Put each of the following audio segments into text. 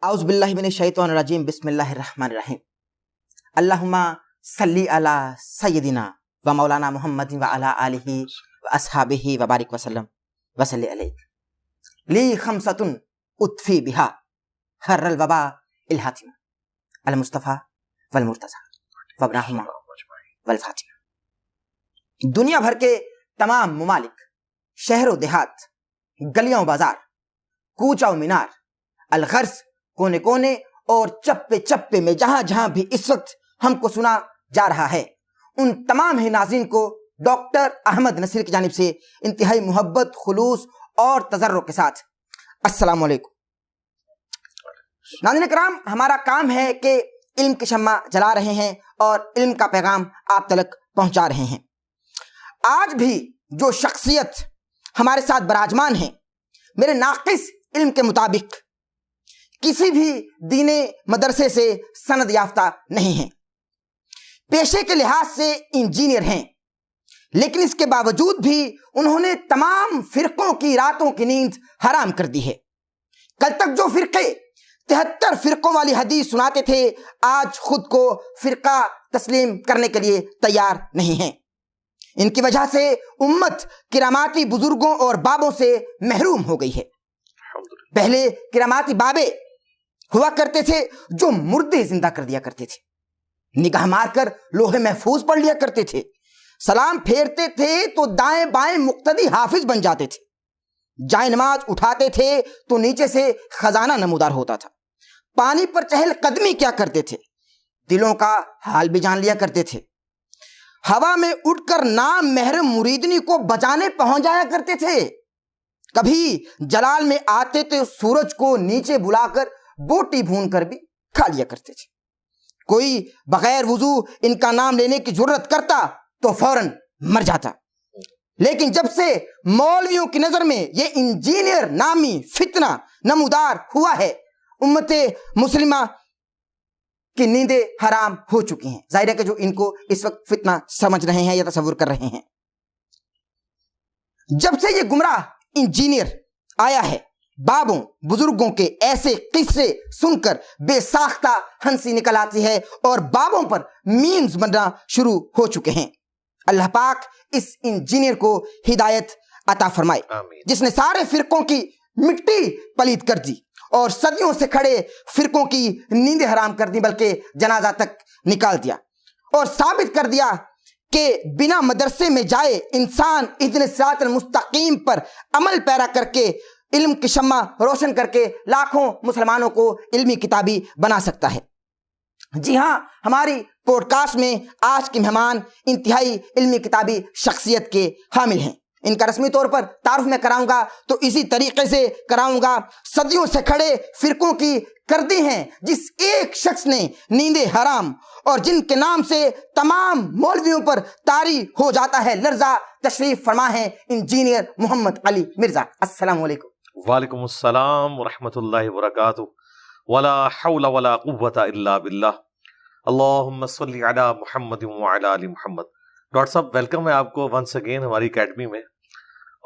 اعوذ باللہ من الشیطان الرجیم بسم اللہ الرحمن الرحیم اللہم صلی علی سیدنا و مولانا محمد و علی آلہ و اصحابہ و بارک وسلم وصلی علیہ لی خمسۃ اطفی بہا حر الوبا الحاتمہ المصطفیٰ والمرتضیٰ وابنہما والفاطمہ۔ دنیا بھر کے تمام ممالک، شہر و دیہات، گلیاں و بازار، کوچہ و مینار، الغرض کونے کونے اور چپے چپے میں جہاں جہاں بھی اس وقت ہم کو سنا جا رہا ہے، ان تمام ہی ناظرین کو ڈاکٹر احمد نصیر کی جانب سے انتہائی محبت، خلوص اور تضرع کے ساتھ السلام علیکم۔ ناظرین کرام، ہمارا کام ہے کہ علم کی شمع جلا رہے ہیں اور علم کا پیغام آپ تک پہنچا رہے ہیں۔ آج بھی جو شخصیت ہمارے ساتھ براجمان ہیں، میرے ناقص علم کے مطابق کسی بھی دین مدرسے سے سند یافتہ نہیں ہیں، پیشے کے لحاظ سے انجینئر ہیں، لیکن اس کے باوجود بھی انہوں نے تمام فرقوں کی راتوں کی نیند حرام کر دی ہے۔ کل تک جو فرقے 73 فرقوں والی حدیث سناتے تھے، آج خود کو فرقہ تسلیم کرنے کے لیے تیار نہیں ہیں۔ ان کی وجہ سے امت کراماتی بزرگوں اور بابوں سے محروم ہو گئی ہے۔ پہلے کراماتی بابے ہوا کرتے تھے جو مردے زندہ کر دیا کرتے تھے، نگاہ مار کر لوح محفوظ پڑھ لیا کرتے تھے، سلام پھیرتے تھے تو دائیں بائیں مقتدی حافظ بن جاتے تھے، جائے نماز اٹھاتے تھے تو نیچے سے خزانہ نمودار ہوتا تھا، پانی پر چہل قدمی کیا کرتے تھے، دلوں کا حال بھی جان لیا کرتے تھے، ہوا میں اٹھ کر نام محرم مریدنی کو بچانے پہنچ جایا کرتے تھے، کبھی جلال میں آتے تو سورج کو نیچے بلا کر بوٹی بھون کر بھی کھا لیا کرتے تھے۔ کوئی بغیر وضو ان کا نام لینے کی جرت کرتا تو فوراً مر جاتا۔ لیکن جب سے مولویوں کی نظر میں یہ انجینئر نامی فتنہ نمودار ہوا ہے، امت مسلمہ کی نیندیں حرام ہو چکی ہیں۔ ظاہر ہے کہ جو ان کو اس وقت فتنہ سمجھ رہے ہیں یا تصور کر رہے ہیں، جب سے یہ گمراہ انجینئر آیا ہے، بابوں بزرگوں کے ایسے قصے سن کر بے ساختہ ہنسی نکل آتی ہے اور بابوں پر میمز بننا شروع ہو چکے ہیں۔ اللہ پاک اس انجینئر کو ہدایت عطا فرمائے، جس نے سارے فرقوں کی مٹی پلید کر دی اور صدیوں سے کھڑے فرقوں کی نیندیں حرام کر دی، بلکہ جنازہ تک نکال دیا اور ثابت کر دیا کہ بنا مدرسے میں جائے انسان اہدنا الصراط المستقیم پر عمل پیرا کر کے علم کی شمع روشن کر کے لاکھوں مسلمانوں کو علمی کتابی بنا سکتا ہے۔ جی ہاں، ہماری پوڈ کاسٹ میں آج کے مہمان انتہائی علمی کتابی شخصیت کے حامل ہیں۔ ان کا رسمی طور پر تعارف میں کراؤں گا تو اسی طریقے سے کراؤں گا۔ صدیوں سے کھڑے فرقوں کی کر دی ہیں جس ایک شخص نے نیندیں حرام اور جن کے نام سے تمام مولویوں پر طاری ہو جاتا ہے لرزہ، تشریف فرما ہے انجینئر محمد علی مرزا۔ السلام علیکم۔ وعلیکم السلام ورحمۃ اللہ وبرکاتہ۔ ولا حول ولا قوۃ الا باللہ۔ اللہم صلی علی محمد وعلی آل محمد۔ ڈاکٹر صاحب، ویلکم ہے آپ کو ونس اگین ہماری اکیڈمی میں،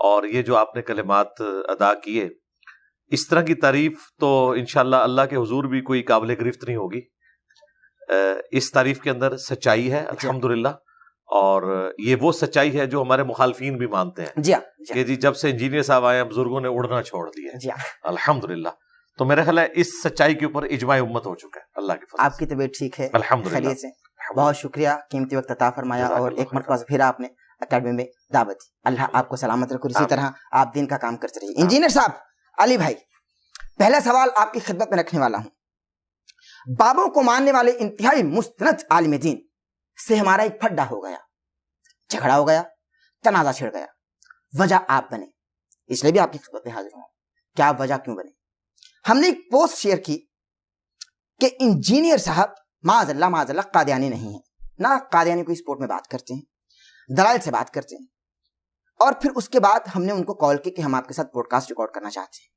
اور یہ جو آپ نے کلمات ادا کیے، اس طرح کی تعریف تو انشاءاللہ اللہ کے حضور بھی کوئی قابل گرفت نہیں ہوگی۔ اس تعریف کے اندر سچائی ہے الحمدللہ، اور یہ وہ سچائی ہے جو ہمارے مخالفین بھی مانتے ہیں کہ جی جب سے انجینئر صاحب آئے ہیں بزرگوں نے اڑنا چھوڑ دیا ہے۔ الحمدللہ، تو میرا خیال ہے اس سچائی کے اوپر اجماع امت ہو چکا ہے اللہ کے فضل۔ آپ کی طبیعت ٹھیک ہے؟ الحمدللہ، بہت شکریہ، قیمتی وقت عطا فرمایا اور ایک مرتبہ پھر آپ نے اکیڈمی میں دعوت دی۔ اللہ آپ کو سلامت رکھو، اسی طرح آپ دین کا کام کرتے رہیے۔ انجینئر صاحب، علی بھائی، پہلا سوال آپ کی خدمت میں رکھنے والا ہوں۔ بابوں کو ماننے والے انتہائی مستند عالم دین سے ہمارا ایک پھڈا ہو گیا، جھگڑا ہو گیا، تنازع چھڑ گیا، وجہ آپ بنے، اس لیے بھی آپ کی خدمت میں حاضر ہوں۔ کیا وجہ کیوں بنے؟ ہم نے ایک پوسٹ شیئر کی کہ انجینئر صاحب معاذ اللہ قادیانی نہیں ہیں، نہ قادیانی کو سپورٹ میں بات کرتے ہیں، دلائل سے بات کرتے ہیں، اور پھر اس کے بعد ہم نے ان کو کال کی کہ ہم آپ کے ساتھ پوڈ کاسٹ ریکارڈ کرنا چاہتے ہیں۔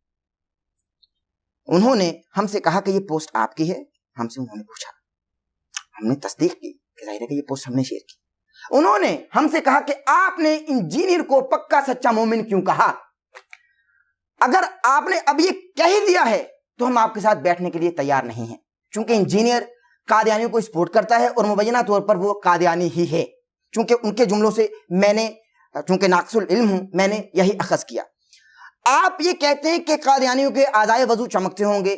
انہوں نے ہم سے کہا کہ یہ پوسٹ آپ کی ہے، ہم سے انہوں نے پوچھا، ہم نے تصدیق کی کہ ظاہر ہے کہ یہ پوسٹ ہم نے شیئر کی۔ انہوں نے ہم سے کہا کہ آپ نے انجینئر کو پکا سچا مومن کیوں کہا؟ اگر آپ نے اب یہ کہہ دیا ہے تو ہم آپ کے ساتھ بیٹھنے کے لیے تیار نہیں ہیں، چونکہ انجینئر قادیانیوں کو سپورٹ کرتا ہے اور مبینہ طور پر وہ قادیانی ہی ہے، چونکہ ان کے جملوں سے میں نے، چونکہ ناقص العلم ہوں، میں نے یہی اخذ کیا۔ آپ یہ کہتے ہیں کہ قادیانیوں کے اعضائے وضو چمکتے ہوں گے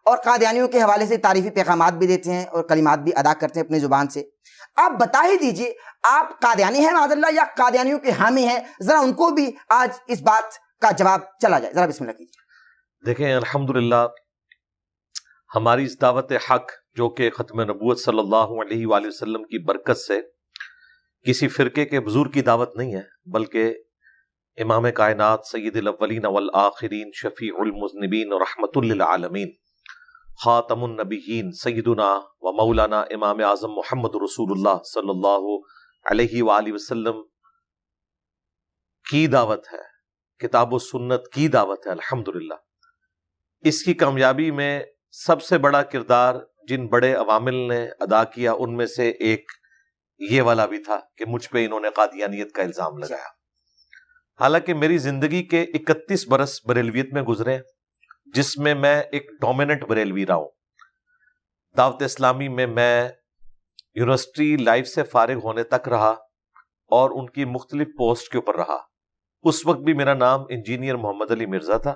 اور قادیانیوں کے حوالے سے تعریفی پیغامات بھی دیتے ہیں اور کلمات بھی ادا کرتے ہیں اپنی زبان سے۔ آپ بتا ہی دیجئے آپ قادیانی ہیں معاذ اللہ یا قادیانیوں کے حامی ہیں؟ ذرا ان کو بھی آج اس بات کا جواب چلا جائے، ذرا بسم اللہ کیجیے۔ دیکھیں الحمدللہ ہماری اس دعوت حق جو کہ ختم نبوت صلی اللہ علیہ وآلہ وسلم کی برکت سے کسی فرقے کے بزرگ کی دعوت نہیں ہے، بلکہ امام کائنات سید الاولین والآخرین شفیع المذنبین رحمت للعالمین خاتم النبیین سیدنا و مولانا امام اعظم محمد رسول اللہ صلی اللہ علیہ وآلہ وسلم کی دعوت ہے، کتاب و سنت کی دعوت ہے۔ الحمدللہ اس کی کامیابی میں سب سے بڑا کردار جن بڑے عوامل نے ادا کیا ان میں سے ایک یہ والا بھی تھا کہ مجھ پہ انہوں نے قادیانیت کا الزام لگایا۔ حالانکہ میری زندگی کے 31 برس بریلویت میں گزرے، جس میں میں ایک ڈومیننٹ بریلوی رہا ہوں۔ دعوت اسلامی میں یونیورسٹی لائف سے فارغ ہونے تک رہا اور ان کی مختلف پوسٹ کے اوپر رہا۔ اس وقت بھی میرا نام انجینئر محمد علی مرزا تھا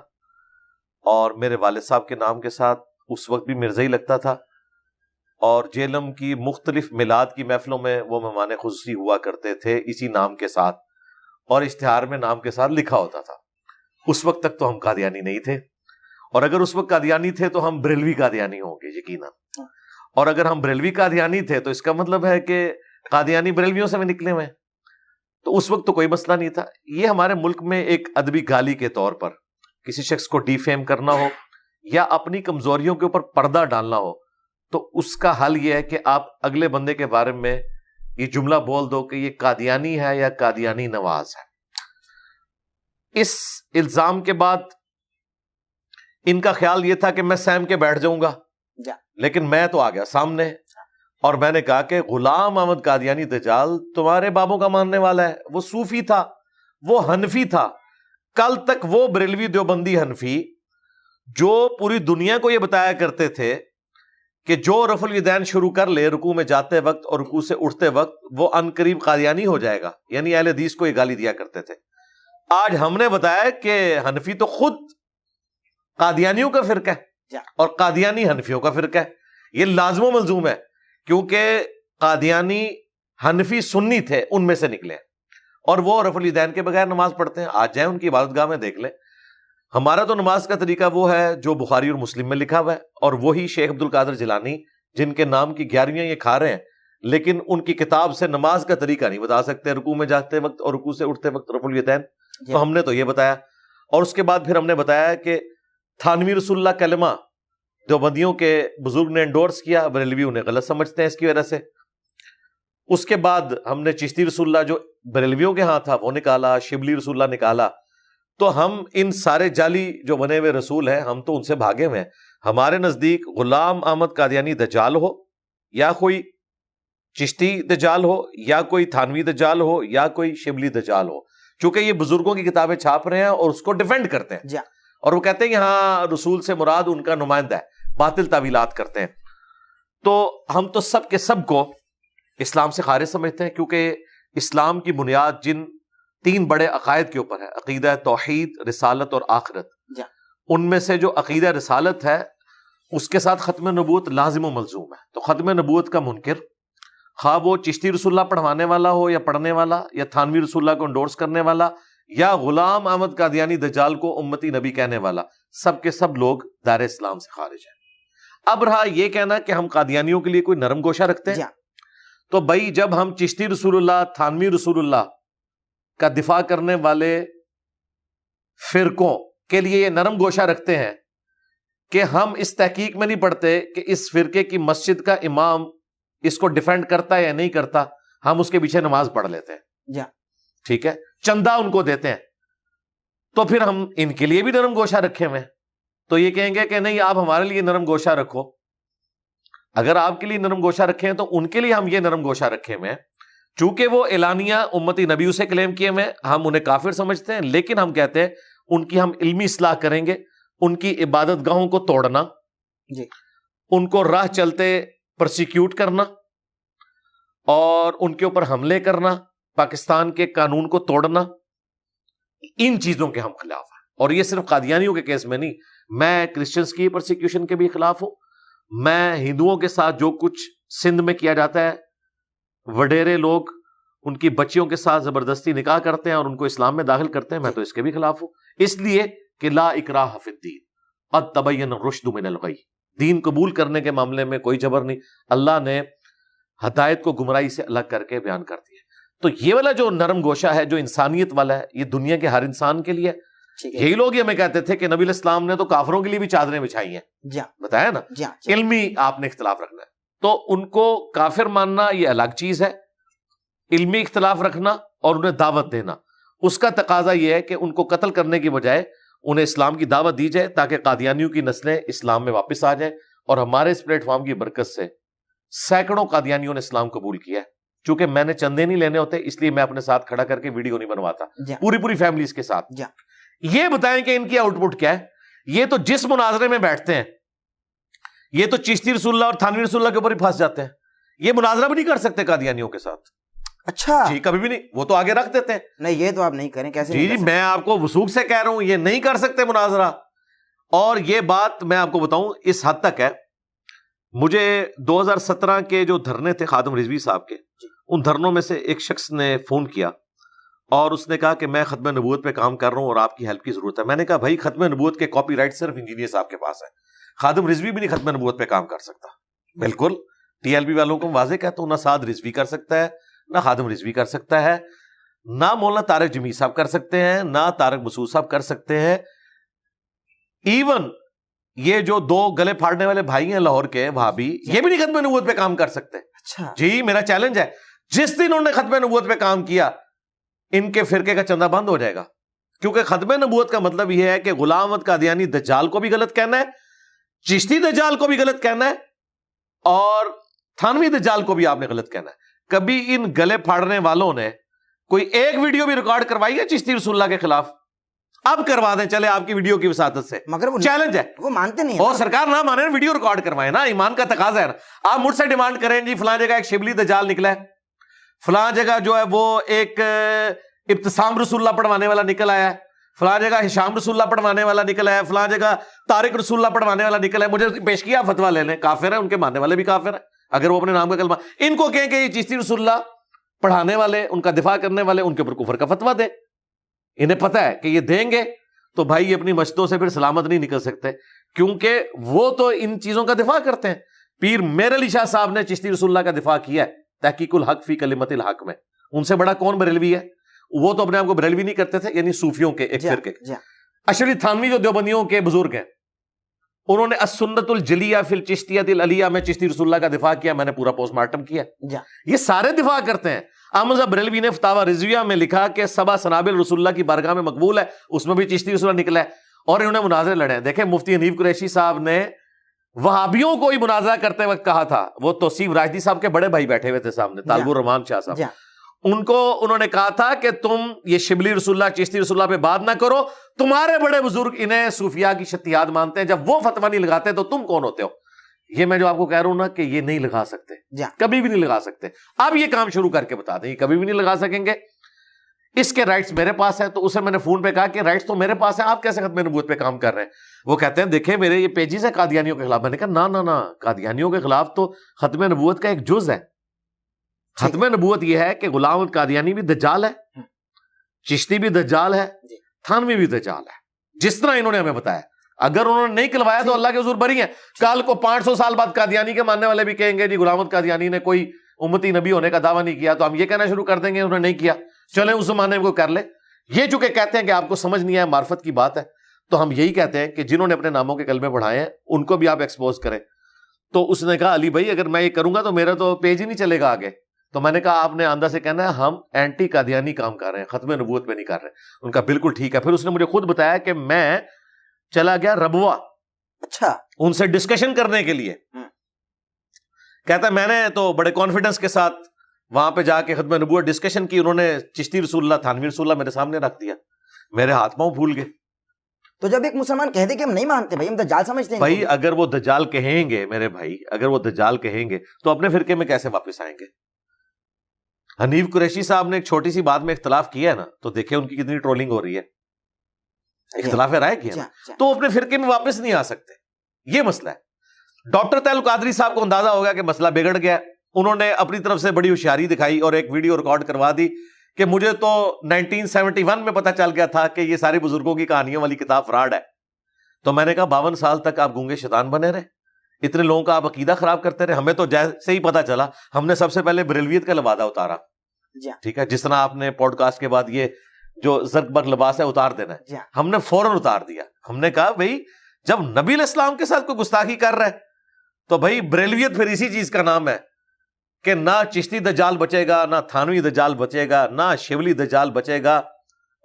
اور میرے والد صاحب کے نام کے ساتھ اس وقت بھی مرزا ہی لگتا تھا، اور جیلم کی مختلف میلاد کی محفلوں میں وہ مہمان خصوصی ہوا کرتے تھے اسی نام کے ساتھ، اور اشتہار میں نام کے ساتھ لکھا ہوتا تھا۔ اس وقت تک تو ہم قادیانی نہیں تھے، اور اگر اس وقت قادیانی تھے تو ہم بریلوی قادیانی ہوں گے یقیناً، اور اگر ہم بریلوی قادیانی تھے تو اس کا مطلب ہے کہ قادیانی بریلویوں سے بھی نکلے ہوئے ہیں، تو اس وقت تو کوئی مسئلہ نہیں تھا۔ یہ ہمارے ملک میں ایک ادبی گالی کے طور پر کسی شخص کو ڈی فیم کرنا ہو یا اپنی کمزوریوں کے اوپر پردہ ڈالنا ہو تو اس کا حل یہ ہے کہ آپ اگلے بندے کے بارے میں یہ جملہ بول دو کہ یہ قادیانی ہے یا قادیانی نواز ہے۔ اس الزام کے بعد ان کا خیال یہ تھا کہ میں سہم کے بیٹھ جاؤں گا، لیکن میں تو آ گیا سامنے اور میں نے کہا کہ غلام احمد قادیانی دجال تمہارے بابوں کا ماننے والا ہے، وہ صوفی تھا، وہ حنفی تھا۔ کل تک وہ بریلوی دیوبندی حنفی جو پوری دنیا کو یہ بتایا کرتے تھے کہ جو رفع الیدین شروع کر لے رکوع میں جاتے وقت اور رکوع سے اٹھتے وقت وہ ان قریب قادیانی ہو جائے گا، یعنی اہل حدیث کو یہ گالی دیا کرتے تھے، آج ہم نے بتایا کہ حنفی تو خود قادیانیوں کا فرقہ ہے اور قادیانی حنفیوں کا فرقہ ہے۔ یہ لازم و ملزوم ہے، کیونکہ قادیانی حنفی سنی تھے، ان میں سے نکلے اور وہ رفع الیدین کے بغیر نماز پڑھتے ہیں۔ آج جائیں ان کی عبادت گاہ میں دیکھ لیں، ہمارا تو نماز کا طریقہ وہ ہے جو بخاری اور مسلم میں لکھا ہوا ہے، اور وہی شیخ عبد القادر جیلانی جن کے نام کی 11ویں یہ کھا رہے ہیں، لیکن ان کی کتاب سے نماز کا طریقہ نہیں بتا سکتے، رکوع میں جاتے وقت اور رکوع سے اٹھتے وقت رفع الیدین۔ تو ہم نے تو یہ بتایا، اور اس کے بعد پھر ہم نے بتایا کہ تھانوی رسول اللہ کلمہ دیوبندیوں کے بزرگ نے انڈورس کیا، بریلوی انہیں غلط سمجھتے ہیں اس کی وجہ سے۔ اس کے بعد ہم نے چشتی رسول اللہ جو بریلویوں کے ہاں تھا وہ نکالا، شبلی رسول اللہ نکالا۔ تو ہم ان سارے جعلی جو بنے ہوئے رسول ہیں ہم تو ان سے بھاگے ہوئے ہیں۔ ہمارے نزدیک غلام احمد قادیانی دجال ہو یا کوئی چشتی دجال ہو یا کوئی تھانوی دجال ہو یا کوئی شبلی دجال ہو، چونکہ یہ بزرگوں کی کتابیں چھاپ رہے ہیں اور اس کو ڈیفینڈ کرتے ہیں، اور وہ کہتے ہیں کہ ہاں رسول سے مراد ان کا نمائندہ ہے، باطل تعویلات کرتے ہیں۔ تو ہم تو سب کے سب کو اسلام سے خارج سمجھتے ہیں، کیونکہ اسلام کی بنیاد جن 3 بڑے عقائد کے اوپر ہے، عقیدہ توحید، رسالت اور آخرت، ان میں سے جو عقیدہ رسالت ہے اس کے ساتھ ختم نبوت لازم و ملزوم ہے۔ تو ختم نبوت کا منکر، خواہ وہ چشتی رسول اللہ پڑھوانے والا ہو یا پڑھنے والا، یا تھانوی رسول اللہ کو انڈورس کرنے والا، یا غلام احمد قادیانی دجال کو امتی نبی کہنے والا، سب کے سب لوگ دائرہ اسلام سے خارج ہیں۔ اب رہا یہ کہنا کہ ہم قادیانیوں کے لیے کوئی نرم گوشہ رکھتے ہیں، تو بھائی جب ہم چشتی رسول اللہ، تھانوی رسول اللہ کا دفاع کرنے والے فرقوں کے لیے یہ نرم گوشہ رکھتے ہیں کہ ہم اس تحقیق میں نہیں پڑھتے کہ اس فرقے کی مسجد کا امام اس کو ڈیفینڈ کرتا ہے یا نہیں کرتا، ہم اس کے پیچھے نماز پڑھ لیتے ہیں، ٹھیک ہے، چندہ ان کو دیتے ہیں، تو پھر ہم ان کے لیے بھی نرم گوشہ رکھے ہوئے ہیں۔ تو یہ کہیں گے کہ نہیں آپ ہمارے لیے نرم گوشہ رکھو، اگر آپ کے لیے نرم گوشہ رکھے ہیں تو ان کے لیے ہم یہ نرم گوشہ رکھے ہوئے ہیں، چونکہ وہ اعلانیہ امتی نبیوں سے کلیم کیے ہوئے، ہم انہیں کافر سمجھتے ہیں، لیکن ہم کہتے ہیں ان کی ہم علمی اصلاح کریں گے ان کی عبادت گاہوں کو توڑنا، جی، ان کو راہ چلتے پرسیکیوٹ کرنا اور ان کے اوپر حملے کرنا، پاکستان کے قانون کو توڑنا، ان چیزوں کے ہم خلاف ہیں. اور یہ صرف قادیانیوں کے کیس میں نہیں، میں کرسچنز کی پرسیکیوشن کے بھی خلاف ہوں. میں ہندوؤں کے ساتھ جو کچھ سندھ میں کیا جاتا ہے، وڈیرے لوگ ان کی بچیوں کے ساتھ زبردستی نکاح کرتے ہیں اور ان کو اسلام میں داخل کرتے ہیں، میں تو اس کے بھی خلاف ہوں. اس لیے کہ لا اکراہ فی الدین قد تبین الرشد من الغی، دین قبول کرنے کے معاملے میں کوئی جبر نہیں. اللہ نے ہدایت کو گمراہی سے الگ کر کے بیان کر دیا. تو یہ والا جو نرم گوشہ ہے، جو انسانیت والا ہے، یہ دنیا کے ہر انسان کے لیے. یہی لوگ یہ ہمیں کہتے تھے کہ نبی علیہ السلام نے تو کافروں کے لیے بھی چادریں بچھائی ہیں، بتایا نا. علمی آپ نے اختلاف رکھنا ہے، تو ان کو کافر ماننا یہ الگ چیز ہے. علمی اختلاف رکھنا اور انہیں دعوت دینا، اس کا تقاضا یہ ہے کہ ان کو قتل کرنے کی بجائے انہیں اسلام کی دعوت دی جائے تاکہ قادیانیوں کی نسلیں اسلام میں واپس آ جائیں. اور ہمارے اس پلیٹ فارم کی برکت سے سینکڑوں قادیانیوں نے اسلام قبول کیا ہے. چونکہ میں نے چندے نہیں لینے ہوتے، اس لیے میں اپنے ساتھ کھڑا کر کے ویڈیو نہیں بنواتا، پوری فیملیز کے ساتھ. یہ بتائیں کہ ان کی آؤٹ پٹ کیا ہے. یہ تو جس مناظرے میں بیٹھتے ہیں، یہ تو چشتی رسول اللہ اور تھانوی رسول اللہ کے اوپر ہی پھنس جاتے ہیں. یہ مناظرہ بھی نہیں کر سکتے قادیانیوں کے ساتھ. اچھا جی، کبھی بھی نہیں. وہ تو آگے رکھ دیتے ہیں. نہیں، یہ تو آپ نہیں کریں. کیسے؟ جی میں آپ کو وثوق سے کہہ رہا ہوں، یہ نہیں کر سکتے مناظرہ. اور یہ بات میں آپ کو بتاؤں اس حد تک ہے، مجھے 2017 کے جو دھرنے تھے خادم رضوی صاحب کے، ان دھرنوں میں سے ایک شخص نے فون کیا اور اس نے کہا کہ میں ختم نبوت پہ کام کر رہا ہوں اور آپ کی ہیلپ کی ضرورت ہے. میں نے کہا بھائی ختم نبوت کے کاپی رائٹ صرف انجینئر صاحب کے پاس ہے، خادم رضوی بھی نہیں ختم نبوت پہ کام کر سکتا. بالکل ٹی ایل بی والوں کو واضح کہتا ہوں، نہ سعد رضوی کر سکتا ہے، نہ خادم رضوی کر سکتا ہے، نہ مولانا طارق جمیل صاحب کر سکتے ہیں، نہ طارق مسعود صاحب کر سکتے ہیں. ایون یہ جو دو گلے پھاڑنے والے بھائی ہیں لاہور کے بھابی، یہ بھی نہیں ختم نبوت پہ کام کر سکتے. اچھا جی، میرا چیلنج ہے، جس دن انہوں نے ختم نبوت پہ کام کیا ان کے فرقے کا چندہ بند ہو جائے گا. کیونکہ ختم نبوت کا مطلب یہ ہے کہ غلام احمد قادیانی دجال کو بھی غلط کہنا ہے، چشتی دجال کو بھی غلط کہنا ہے، اور تھانوی دجال کو بھی آپ نے غلط کہنا ہے. کبھی ان گلے پھاڑنے والوں نے کوئی ایک ویڈیو بھی ریکارڈ کروائی ہے چشتی رسول اللہ کے خلاف؟ اب کروا دیں چلے آپ کی ویڈیو کی وساطت سے. مگر وہ چیلنج ہے، وہ مانتے نہیں. اور سرکار نہ مانے ویڈیو ریکارڈ کروائے نا، ایمان کا تقاضا ہے. آپ مجھ سے ڈیمانڈ کریں جی فلاں جگہ ایک شبلی دجال نکلا ہے، فلاں جگہ جو ہے وہ ایک ابتسام رسول اللہ پڑھوانے والا نکل آیا ہے، فلاں جگہ ہشام رسول اللہ پڑھوانے والا نکل آیا ہے، فلاں جگہ طارق رسول اللہ پڑھوانے والا نکل ہے. مجھے پیش کیا فتویٰ لینے، کافر ہیں، ان کے ماننے والے بھی کافر ہیں. اگر وہ اپنے نام کا کلمہ، ان کو کہیں کہ یہ چشتی رسول اللہ پڑھانے والے، ان کا دفاع کرنے والے، ان کے اوپر کفر کا فتویٰ دیں. انہیں پتہ ہے کہ یہ دیں گے تو بھائی اپنی مشتوں سے پھر سلامت نہیں نکل سکتے، کیونکہ وہ تو ان چیزوں کا دفاع کرتے ہیں. پیر میر علی شاہ صاحب نے چشتی رسول اللہ کا دفاع کیا ہے تحقیق الحق فی کلمت الحق میں. ان سے بڑا کون بریلوی ہے؟ وہ تو اپنے آپ کو بریلوی نہیں کرتے تھے، یعنی صوفیوں کے ایک فرقے. اشری تھانوی جو دیوبندیوں کے بزرگ ہیں، انہوں نے السنت الجلیہ فی الچشتیۃ العلیہ میں چشتی رسول اللہ کا دفاع کیا. میں نے پورا پوسٹ مارٹم کیا. یہ سارے دفاع کرتے ہیں. احمد صاحب بریلوی نے فتاوی رضویہ میں لکھا کہ 7 سنابل رسول اللہ کی بارگاہ میں مقبول ہے، اس میں بھی چشتی رسول اللہ نکلا ہے، اور انہوں نے مناظرے لڑے ہیں. دیکھیں مفتی حنیف قریشی صاحب نے وہابیوں کو ہی مناظرہ کرتے وقت کہا تھا، وہ توصیف راشدی صاحب کے بڑے بھائی بیٹھے ہوئے تھے سامنے، طالب الرحمان شاہ صاحب، ان کو انہوں نے کہا تھا کہ تم یہ شبلی رسول اللہ چشتی رسول اللہ پہ بات نہ کرو، تمہارے بڑے بزرگ انہیں صوفیاء کی شتیات مانتے ہیں، جب وہ فتویٰ نہیں لگاتے تو تم کون ہوتے ہو؟ یہ میں جو آپ کو کہہ رہا ہوں نا کہ یہ نہیں لگا سکتے، کبھی بھی نہیں لگا سکتے. اب یہ کام شروع کر کے بتا دیں، یہ کبھی بھی نہیں لگا سکیں گے. اس کے رائٹس میرے پاس ہیں. تو اسے میں نے فون پہ کہا کہ رائٹس تو میرے پاس ہیں، آپ کیسے ختم نبوت پہ کام کر رہے ہیں؟ وہ کہتے ہیں دیکھیں میرے یہ پیجز ہیں قادیانیوں کے خلاف. میں نے کہا نہ قادیانیوں کے خلاف تو ختم نبوت کا ایک جز ہے. ختم نبوت یہ ہے کہ غلام احمد قادیانی بھی دجال ہے، چشتی بھی دجال ہے، تھانوی بھی دجال ہے، جس طرح انہوں نے ہمیں بتایا. اگر انہوں نے نہیں کلوایا تو اللہ کے حضور بری ہیں. کل کو 500 سال بعد قادیانی کے ماننے والے بھی کہیں گے جی غلام احمد قادیانی نے کوئی امتی نبی ہونے کا دعویٰ نہیں کیا، تو ہم یہ کہنا شروع کر دیں گے انہوں نے نہیں کیا، چلیں اس زمانے میں کوئی کر لے. یہ چونکہ کہتے ہیں کہ آپ کو سمجھ نہیں آیا، معرفت کی بات ہے، تو ہم یہی کہتے ہیں کہ جنہوں نے اپنے ناموں کے کلمے پڑھائے ہیں ان کو بھی آپ ایکسپوز کریں. تو اس نے کہا علی بھائی اگر میں یہ کروں گا تو میرا تو پیج ہی نہیں چلے گا آگے. تو میں نے کہا آپ نے آندہ سے کہنا ہے ہم اینٹی قادیانی کام کر رہے ہیں، ختم نبوت پہ نہیں کر رہے. ان کا بالکل ٹھیک ہے. پھر اس نے مجھے خود بتایا کہ میں چلا گیا ربوہ، اچھا، ان سے ڈسکشن کرنے کے لیے. کہتا ہے میں نے تو بڑے کانفیڈنس کے ساتھ وہاں پہ جا کے ختم نبوت ڈسکشن کی. انہوں نے چشتی رسول اللہ، تھانوی رسول اللہ میرے سامنے رکھ دیا، میرے ہاتھ پاؤں پھول گئے. تو جب ایک مسلمان کہہ دے کہ ہم نہیں مانتے بھائی، ہم دجال سمجھتے ہیں بھائی اگر وہ دجال کہیں گے میرے بھائی، اگر وہ دجال کہیں گے تو اپنے فرقے میں کیسے واپس آئیں گے؟ حنیف قریشی صاحب نے ایک چھوٹی سی بات میں اختلاف کیا ہے نا، تو دیکھیں ان کی کتنی ٹرولنگ ہو رہی ہے، اختلاف رائے کیا نا، تو اپنے فرقے میں واپس نہیں آ سکتے، یہ مسئلہ ہے۔ ڈاکٹر طاہر القادری صاحب کو اندازہ ہوگا کہ مسئلہ بگڑ گیا، انہوں نے اپنی طرف سے بڑی ہوشیاری دکھائی اور ایک ویڈیو ریکارڈ کروا دی کہ مجھے تو 1971 میں پتا چل گیا تھا کہ یہ سارے بزرگوں کی کہانیوں والی کتاب فراڈ ہے۔ تو میں نے کہا 52 سال تک آپ گونگے شیطان بنے رہے، اتنے لوگوں کا آپ عقیدہ خراب کرتے رہے، ہمیں تو جیسے ہی پتا چلا ہم نے سب سے پہلے بریلویت کا لبادہ اتارا، ٹھیک ہے، جس طرح آپ نے پوڈ کاسٹ کے بعد یہ جو زرق برق لباس ہے اتار دینا ہے، ہم نے فوراً اتار دیا۔ ہم نے کہا بھائی جب نبی علیہ السلام کے ساتھ کوئی گستاخی کر رہا ہے تو بھائی بریلویت پھر اسی چیز کا نام ہے کہ نہ چشتی دجال بچے گا، نہ تھانوی دجال بچے گا، نہ شیولی دجال بچے گا،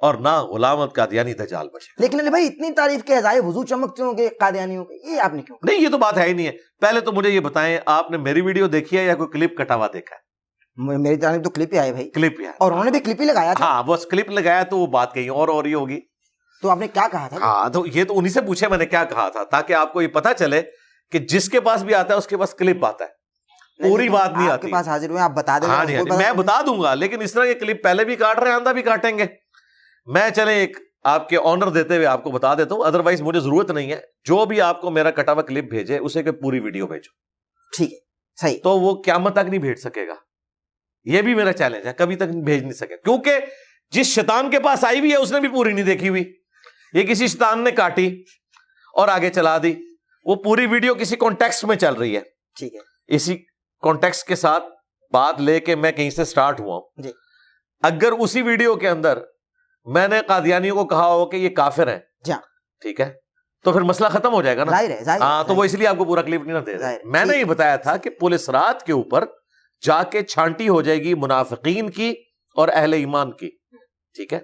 اور نہ غلام احمد قادیانی دجال بچے گا۔ لیکن بھائی اتنی تعریف کے ازائے وضو چمکتے ہوں گے قادیانیوں کے، یہ آپ نے کیوں؟ نہیں، یہ تو بات ہے ہی نہیں ہے۔ پہلے تو مجھے یہ بتائیں، آپ نے میری ویڈیو دیکھی ہے یا کوئی کلپ کٹا ہوا دیکھا ہے؟ میری جانب تو کلپ ہی آئے بھائی، کلپ ہی ہے، اور انہوں نے بھی کلپ ہی لگایا تھا۔ ہاں بس کلپ لگایا تو وہ بات کہیں اور ہو رہی ہوگی۔ تو آپ نے کیا کہا تھا؟ ہاں تو یہ تو انہی سے پوچھے میں نے کیا کہا تھا، تاکہ آپ کو یہ پتا چلے کہ جس کے پاس بھی آتا ہے اس کے پاس کلپ آتا ہے، پوری بات نہیں آتی۔ آپ کے پاس حاضر ہوئے، آپ بتا دیں۔ ہاں جی، میں بتا دوں گا، لیکن اس طرح کے کلپ پہلے بھی کاٹ رہے ہیں، آندہ بھی کاٹیں گے۔ میں چلے ایک آپ کے آنر دیتے ہوئے آپ کو بتا دیتا ہوں، ادروائز مجھے ضرورت نہیں ہے، جو بھی آپ کو میرا کٹا ہوا کلپ بھیجے اسے کہ پوری ویڈیو بھیجو، ٹھیک ہے، صحیح، تو وہ قیامت تک نہیں بھیج سکے گا، یہ بھی میرا چیلنج ہے، کبھی تک بھیج نہیں سکے، کیونکہ جس شیطان کے پاس آئی بھی ہے اس نے بھی پوری نہیں دیکھی ہوئی، یہ کسی شیطان نے کاٹی اور آگے چلا دی، وہ پوری ویڈیو کسی کانٹیکسٹ میں چل رہی ہے، ٹھیک ہے، اسی کانٹیکسٹ کے ساتھ بات لے کے میں کہیں سے سٹارٹ ہوا ہوں۔ اگر اسی ویڈیو کے اندر میں نے قادیانیوں کو کہا ہو کہ یہ کافر ہیں، ٹھیک ہے، تو پھر مسئلہ ختم ہو جائے گا نا۔ ہاں تو وہ اس لیے آپ کو پورا کلپ نہیں دے رہے، میں نے یہ بتایا تھا کہ پولیس رات کے اوپر جا کے چھانٹی ہو جائے گی منافقین کی اور اہل ایمان کی، ٹھیک ہے،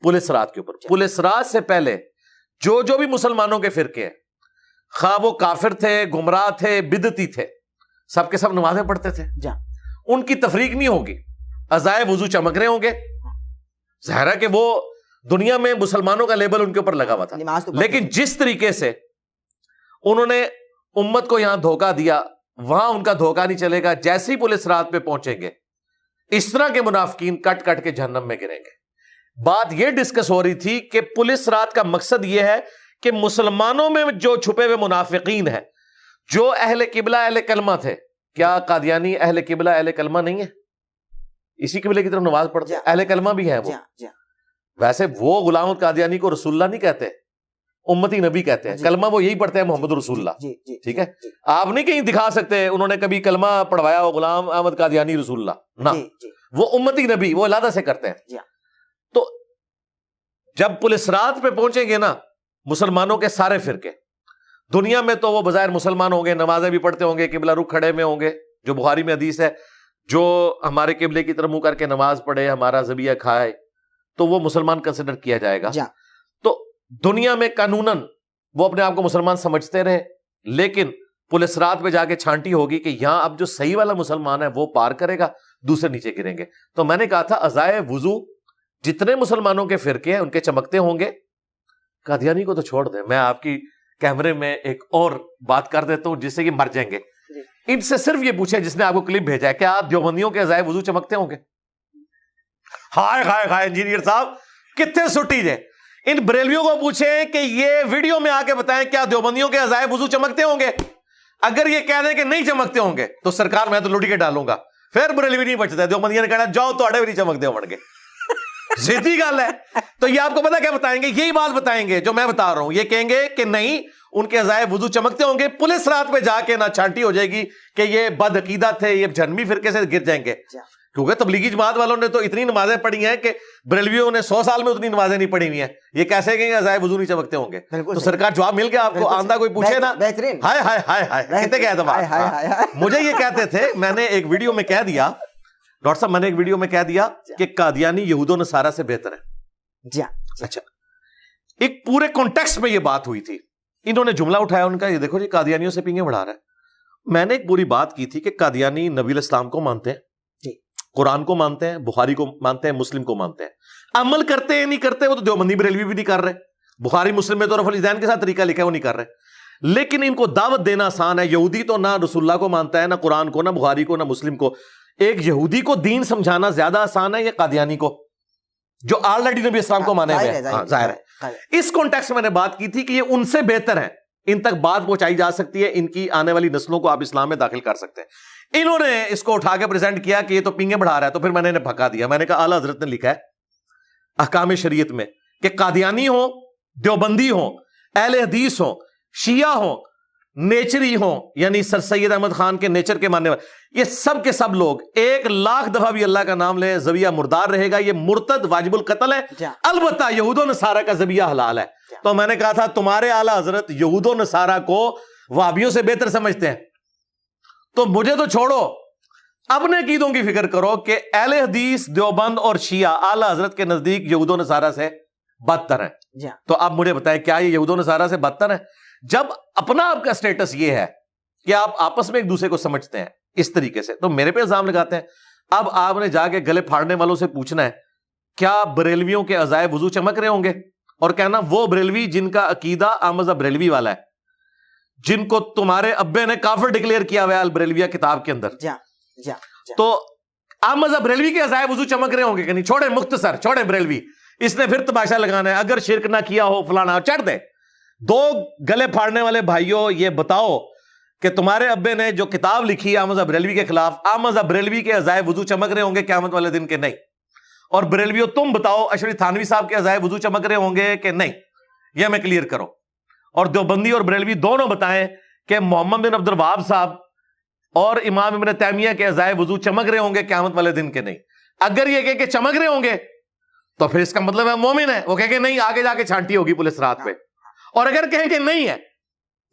پولیس رات کے اوپر، پولیس رات سے پہلے جو جو بھی مسلمانوں کے فرقے ہیں، خواہ وہ کافر تھے، گمراہ تھے، بدعتی تھے، سب کے سب نمازیں پڑھتے تھے، ان کی تفریق نہیں ہوگی، ازائے وضو چمک رہے ہوں گے، ظاہر ہے کہ وہ دنیا میں مسلمانوں کا لیبل ان کے اوپر لگا ہوا تھا، لیکن جس طریقے سے انہوں نے امت کو یہاں دھوکہ دیا وہاں ان کا دھوکہ نہیں چلے گا، جیسے ہی پولیس رات پہ پہنچیں گے اس طرح کے منافقین کٹ کٹ کے جہنم میں گریں گے۔ بات یہ ڈسکس ہو رہی تھی کہ پولیس رات کا مقصد یہ ہے کہ مسلمانوں میں جو چھپے ہوئے منافقین ہیں، جو اہل قبلہ اہل کلمہ تھے، کیا قادیانی اہل قبلہ اہل کلمہ نہیں ہے؟ اسی قبلے کی طرف نماز پڑھتے ہیں، اہل کلمہ بھی ہیں وہ، ویسے وہ غلام القادیانی کو رسول اللہ نہیں کہتے، امتی نبی کہتے ہیں، کلمہ وہ یہی پڑھتے ہیں محمد رسول اللہ، ٹھیک ہے، آپ نہیں کہیں دکھا سکتے انہوں نے کبھی کلمہ پڑھوایا ہو غلام احمد قادیانی رسول اللہ، نہ، وہ امتی نبی وہ علیحدہ سے کرتے ہیں۔ تو جب پولیس رات پہ پہنچیں گے نا مسلمانوں کے سارے فرقے، دنیا میں تو وہ بظاہر مسلمان ہوں گے، نمازیں بھی پڑھتے ہوں گے، قبلہ رخ کھڑے میں ہوں گے، جو بخاری میں حدیث ہے، جو ہمارے قبلے کی طرف منہ کر کے نماز پڑھے، ہمارا ذبیحہ کھائے، تو وہ مسلمان کنسیڈر کیا جائے گا۔ تو دنیا میں قانوناً وہ اپنے آپ کو مسلمان سمجھتے رہے، لیکن پولیس رات پہ جا کے چھانٹی ہوگی کہ یہاں اب جو صحیح والا مسلمان ہے وہ پار کرے گا، دوسرے نیچے گریں گے۔ تو میں نے کہا تھا ازائے وضو جتنے مسلمانوں کے فرقے ہیں ان کے چمکتے ہوں گے، قادیانی کو تو چھوڑ دیں، میں آپ کی کیمرے میں ایک اور بات کر دیتا ہوں جس سے یہ مر جائیں گے۔ ان سے صرف یہ پوچھیں جس نے آپ کو کلپ بھیجا ہے، کیا آپ دیوبندیوں کے ازائے وضو چمکتے ہوں گے؟ ہائے ہائے ہائے انجینئر صاحب کتنے سٹی جے، ان بریلویوں کو پوچھیں کہ یہ ویڈیو میں آ کے بتائیں کیا دیوبندیوں کے ازائے وضو چمکتے ہوں گے؟ اگر یہ کہہ دیں کہ نہیں چمکتے ہوں گے تو سرکار میں تو لوٹی کے ڈالوں گا، پھر بریلوی نہیں بچتا، دیوبندیوں نے کہنا جاؤ تو اڑے بھی نہیں چمکتے ہو گے، سیدھی گل ہے۔ تو یہ آپ کو پتا کیا بتائیں گے؟ یہی بات بتائیں گے جو میں بتا رہا ہوں، یہ کہیں گے کہ نہیں ان کے ازائے وضو چمکتے ہوں گے، پولیس رات پہ جا کے نہ چھانٹی ہو جائے گی کہ یہ بد عقیدہ تھے، یہ جہنمی فرقے سے گر جائیں گے، کیونکہ تبلیغی جماعت والوں نے تو اتنی نمازیں پڑھی ہیں کہ بریلویوں نے 100 سال میں اتنی نمازیں نہیں پڑھی ہوئی ہیں، یہ کیسے کہیں گے ازائے وضو نہیں چمکتے ہوں گے؟ تو سرکار جواب مل گیا آپ کو، آندہ کوئی پوچھے نا، ہائے ہائے ہائے ہائے کتنے کہہ دبا۔ مجھے یہ کہتے تھے، میں نے ایک ویڈیو میں کہہ دیا، ڈاکٹر صاحب میں نے ایک ویڈیو میں کہہ دیا کہ قادیانی یہود و نصارہ سے بہتر ہے۔ اچھا، ایک پورے کانٹیکسٹ میں یہ بات ہوئی تھی، انہوں نے جملہ اٹھایا ان کا، یہ دیکھو جی قادیانیوں سے پینگیں بڑھا رہا ہے۔ میں نے ایک پوری بات کی تھی کہ قادیانی نبی علیہ السلام کو مانتے ہیں، قرآن کو مانتے ہیں، بخاری کو مانتے ہیں، مسلم کو مانتے ہیں، عمل کرتے ہیں نہیں کرتے وہ تو دیوبندی بریلوی بھی نہیں کر رہے، بخاری مسلم میں تو رفع الیدین کے ساتھ طریقہ لکھا ہے، وہ نہیں کر رہے، لیکن ان کو دعوت دینا آسان ہے۔ یہودی تو نہ رسول اللہ کو مانتا ہے، نہ قرآن کو، نہ بخاری کو، نہ مسلم کو۔ ایک یہودی کو دین سمجھانا زیادہ آسان ہے یا قادیانی کو، جو آلریڈی نبی اسلام کو مانے ہوئے ہیں؟ ظاہر ہے۔ اس کانٹیکسٹ میں نے بات کی تھی کہ یہ ان سے بہتر ہیں، ان تک بات پہنچائی جا سکتی ہے، ان کی آنے والی نسلوں کو آپ اسلام میں داخل کر سکتے ہیں۔ انہوں نے اس کو اٹھا کے پریزنٹ کیا کہ یہ تو پینگے بڑھا رہا ہے، تو پھر میں نے انہیں بھکا دیا۔ میں نے کہا اعلیٰ حضرت نے لکھا ہے احکام شریعت میں کہ قادیانی ہوں، دیوبندی ہوں، اہل حدیث ہوں، شیعہ ہوں، نیچری ہوں، یعنی سر سید احمد خان کے نیچر کے ماننے والے، یہ سب کے سب لوگ 1,00,000 دفعہ بھی اللہ کا نام لیں، ذبیحہ مردار رہے گا، یہ مرتد واجب القتل ہے۔ البتہ یہود و نصارہ کا ذبیحہ حلال ہے۔ تو میں نے کہا تھا تمہارے اعلیٰ حضرت یہود و نصارہ کو وہابیوں سے بہتر سمجھتے ہیں، تو مجھے تو چھوڑو، اپنے عقیدوں کی فکر کرو کہ اہل حدیث، دیوبند اور شیعہ اعلیٰ حضرت کے نزدیک یہود و نصارہ سے بدتر ہیں۔ تو اب مجھے بتائیں کیا یہ یہود و نصارہ سے بدتر ہیں؟ جب اپنا آپ کا سٹیٹس یہ ہے کہ آپ آپس میں ایک دوسرے کو سمجھتے ہیں اس طریقے سے، تو میرے پہ الزام لگاتے ہیں۔ اب آپ نے جا کے گلے پھاڑنے والوں سے پوچھنا ہے کیا بریلویوں کے عزائے وضو چمک رہے ہوں گے، اور کہنا وہ بریلوی جن کا عقیدہ احمد بریلوی والا ہے، جن کو تمہارے ابے نے کافر ڈکلیئر کیا ہوا ہے البریلویہ کتاب کے اندر، تو احمد بریلوی کے عزائے وضو چمک رہے ہوں گے کہ نہیں؟ چھوڑیں مختصر، چھوڑیں بریلوی، اس نے پھر تماشا لگانا ہے، اگر شرک نہ کیا ہو فلانا، چڑھ دے۔ دو گلے پھاڑنے والے بھائیوں یہ بتاؤ کہ تمہارے ابے نے جو کتاب لکھی ہے احمد بریلوی کے خلاف، احمد بریلوی کے عزائے وضو چمک رہے ہوں گے قیامت والے دن کے نہیں؟ اور بریلویوں تم بتاؤ اشرف تھانوی صاحب کے عزائے وضو چمک رہے ہوں گے کہ نہیں؟ یہ ہمیں کلیئر کرو۔ اور دیوبندی اور بریلوی دونوں بتائیں کہ محمد بن عبد الوہاب صاحب اور امام ابن تیمیہ کے عزائے وضو چمک رہے ہوں گے قیامت والے دن کے نہیں؟ اگر یہ کہ چمک رہے ہوں گے تو پھر اس کا مطلب ہے مومن ہے، وہ کہے کہ نہیں آگے جا کے چھانٹی ہوگی پولیس رات پہ، اور اگر کہیں کہ نہیں ہے،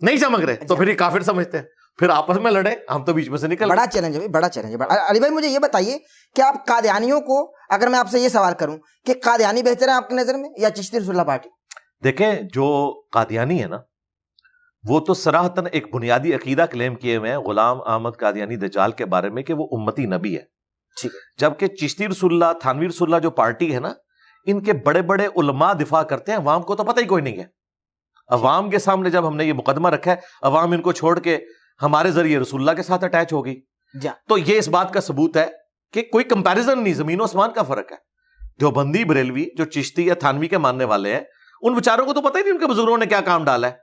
نہیں چمک رہے، تو پھر یہ کافر سمجھتے ہیں، پھر آپس میں لڑے، ہم تو بیچ میں سے نکل۔ بڑا چیلنج ہے، بڑا چیلنج ہے۔ علی بھائی مجھے یہ بتائیے کہ آپ قادیانیوں کو، اگر میں آپ سے یہ سوال کروں کہ قادیانی بہتر ہے آپ کی نظر میں یا چشتی رسول اللہ پارٹی؟ دیکھیں جو قادیانی ہے نا، وہ تو صراحتاً ایک بنیادی عقیدہ کلیم کیے ہوئے ہیں غلام احمد قادیانی دجال کے بارے میں کہ وہ امتی نبی ہے، ٹھیک ہے، جبکہ چشتی رسول اللہ، تھانوی رسول اللہ جو پارٹی ہے نا، ان کے بڑے بڑے علماء دفاع کرتے ہیں، عوام کو تو پتہ ہی کوئی نہیں ہے۔ عوام کے سامنے جب ہم نے یہ مقدمہ رکھا ہے، عوام ان کو چھوڑ کے ہمارے ذریعے رسول اللہ کے ساتھ اٹیچ ہو گئی، تو یہ اس بات کا ثبوت ہے کہ کوئی کمپیریزن نہیں، زمین و آسمان کا فرق ہے۔ دیوبندی بریلوی جو چشتی یا تھانوی کے ماننے والے ہیں، ان بیچاروں کو تو پتہ ہی نہیں ان کے بزرگوں نے کیا کام ڈالا ہے۔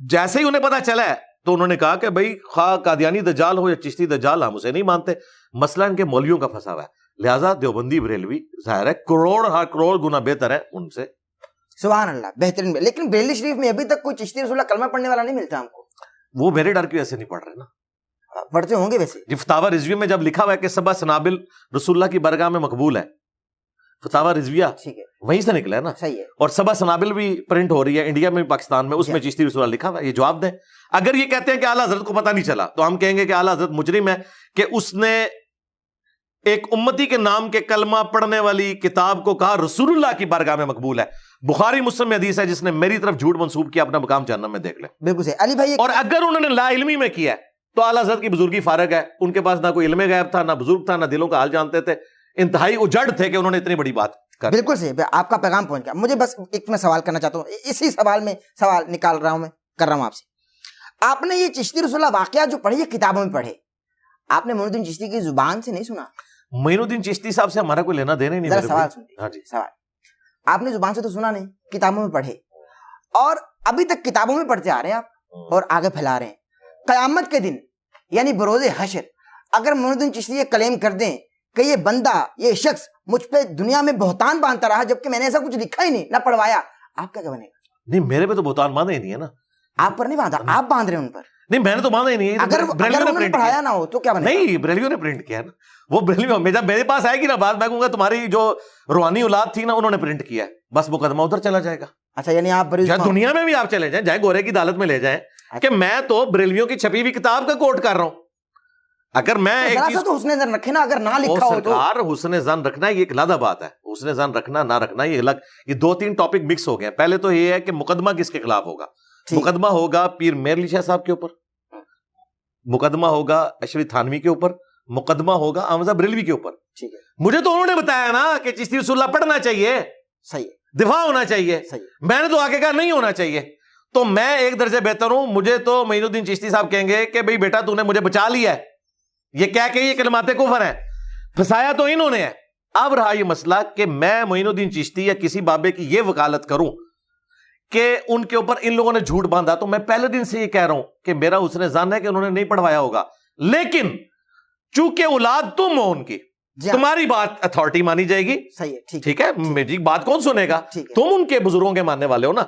جیسے ہی انہیں پتہ چلا ہے تو انہوں نے کہا کہ بھائی خواہ قادیانی دجال ہو یا چشتی دجال، ہم اسے نہیں مانتے، مسئلہ ان کے مولویوں کا پھنسا ہوا ہے، لہٰذا دیوبندی بریلوی ظاہر ہے کروڑ گنا بہتر ہے ان سے۔ سبحان اللہ، بہترین۔ لیکن بریلی شریف میں ابھی تک کوئی چشتی رسول اللہ کلمہ پڑھنے والا نہیں ملتا ہم کو۔ وہ میرے ڈر کی وجہ سے نہیں پڑھ رہے نا، پڑھتے ہوں گے ویسے جی۔ فتاوی رضویہ میں جب لکھا ہوا ہے کہ 7 سنابل رسول اللہ کی برگاہ میں مقبول ہے، فتاوی رضویہ ٹھیک ہے، وہیں سے نکلا ہے نا، صحیح ہے۔ اور 7 سنابل بھی پرنٹ ہو رہی ہے انڈیا میں، پاکستان میں، اس میں چشتی رسول اللہ لکھا ہوا ہے۔ یہ جواب دیں۔ اگر یہ کہتے ہیں کہ اعلیٰ حضرت کو پتہ نہیں چلا تو ہم کہیں گے کہ اعلیٰ حضرت مجرم ہے کہ اس نے ایک امتی کے نام کے کلمہ پڑھنے والی کتاب کو کہا رسول اللہ کی بارگاہ میں مقبول ہے۔ بخاری مسلم میں حدیث ہے جس نے میری طرف جھوٹ منسوب کیا اپنا مقام جہنم میں دیکھ لے۔ بالکل صحیح علی بھائی۔ اور اگر انہوں نے لا علمی میں کیا ہے تو اعلیٰ حضرت کی بزرگی فارغ ہے، ان کے پاس نہ کوئی علم غیب تھا، نہ بزرگ تھا، نہ دلوں کا حال جانتے تھے، انتہائی اجڑ تھے کہ انہوں نے اتنی بڑی بات کر۔ بالکل صحیح، آپ کا پیغام پہنچ گیا۔ مجھے بس ایک میں سوال کرنا چاہتا ہوں، اسی سوال میں سوال نکال رہا ہوں، میں کر رہا ہوں آپ سے۔ آپ نے یہ چشتی رسول اللہ واقعہ جو پڑھے، یہ کتابوں میں پڑھے، آپ نے معین الدین چشتی کی زبان سے نہیں سنا؟ معین الدین چشتی صاحب سے ہمارا کوئی لینا دینا ہی نہیں۔ ذرا سوال سنیے۔ ہاں جی، سوال آپ نے زبان سے تو سنا نہیں، کتابوں میں پڑھے، اور ابھی تک کتابوں میں پڑھتے آ رہے ہیں آپ، اور آگے پھیلا رہے ہیں۔ قیامت کے دن یعنی بروز حشر اگر معین الدین چشتی یہ کلیم کر دیں کہ یہ بندہ، یہ شخص مجھ پہ دنیا میں بہتان باندھتا رہا جبکہ میں نے ایسا کچھ لکھا ہی نہیں، نہ پڑھوایا، آپ کیا بنے گا؟ نہیں، میرے پہ تو بہتان باندھا ہی نہیں ہے نا۔ آپ پر نہیں باندھا، آپ باندھ رہے ہیں ان پر۔ نہیں، میں نے تو باندھا ہی نہیں ہے۔ اگر انہوں نے پڑھایا نہ ہو تو کیا بنے گا؟ نہیں، بریلویوں نے پرنٹ کیا ہے نا، وہ بریلویوں میں جب میرے پاس آئے گی نا بات، میں کہوں گا تمہاری جو روحانی اولاد تھی نا انہوں نے پرنٹ کیا ہے، بس مقدمہ ادھر چلا جائے گا۔ اچھا، یعنی آپ دنیا میں بھی آپ چلے جائیں، چاہے گورے کی عدالت میں لے جائیں، کہ میں تو بریلویوں کی چھپی ہوئی کتاب کا کوٹ کر رہا ہوں۔ اگر میں ایک چیز تو حسن زن رکھے نا، اگر نہ لکھا ہو تو سرکار حسن زن رکھنا یہ ایک علیحدہ بات ہے، حسن زن رکھنا نہ رکھنا یہ الگ، یہ 2-3 ٹاپک مکس ہو گئے ہیں۔ پہلے تو یہ ہے کہ مقدمہ کس کے خلاف ہوگا؟ مقدمہ ہوگا پیر میر علی شاہ صاحب کے اوپر، مقدمہ ہوگا اشرف تھانوی کے اوپر، مقدمہ ہوگا احمد بریلوی کے اوپر۔ ٹھیک ہے، مجھے تو انہوں نے بتایا نا کہ چشتی رسول اللہ پڑھنا چاہیے۔ صحیح ہے۔ دفاع ہونا چاہیے. میں نے تو آگے کہا نہیں ہونا چاہیے. تو میں ایک درجے بہتر ہوں. مجھے تو معین الدین چشتی صاحب کہیں گے کہ بھئی بیٹا تو نے مجھے بچا لیا ہے, یہ کیا کہ یہ کلمات کفر ہیں, پھنسایا تو انہوں نے ہے. اب رہا یہ مسئلہ کہ میں معین الدین چشتی یا کسی بابے کی یہ وکالت کروں کہ ان کے اوپر ان لوگوں نے جھوٹ باندھا, تو میں پہلے دن سے یہ کہہ رہا ہوں کہ میرا حسن ظن ہے کہ انہوں نے نہیں پڑھوایا ہوگا, لیکن چونکہ اولاد تم ہو ان کی, تمہاری بات اتھارٹی مانی جائے گی. ٹھیک ہے, میری بات کون سنے گا, تم ان کے بزرگوں کے ماننے والے ہو نا.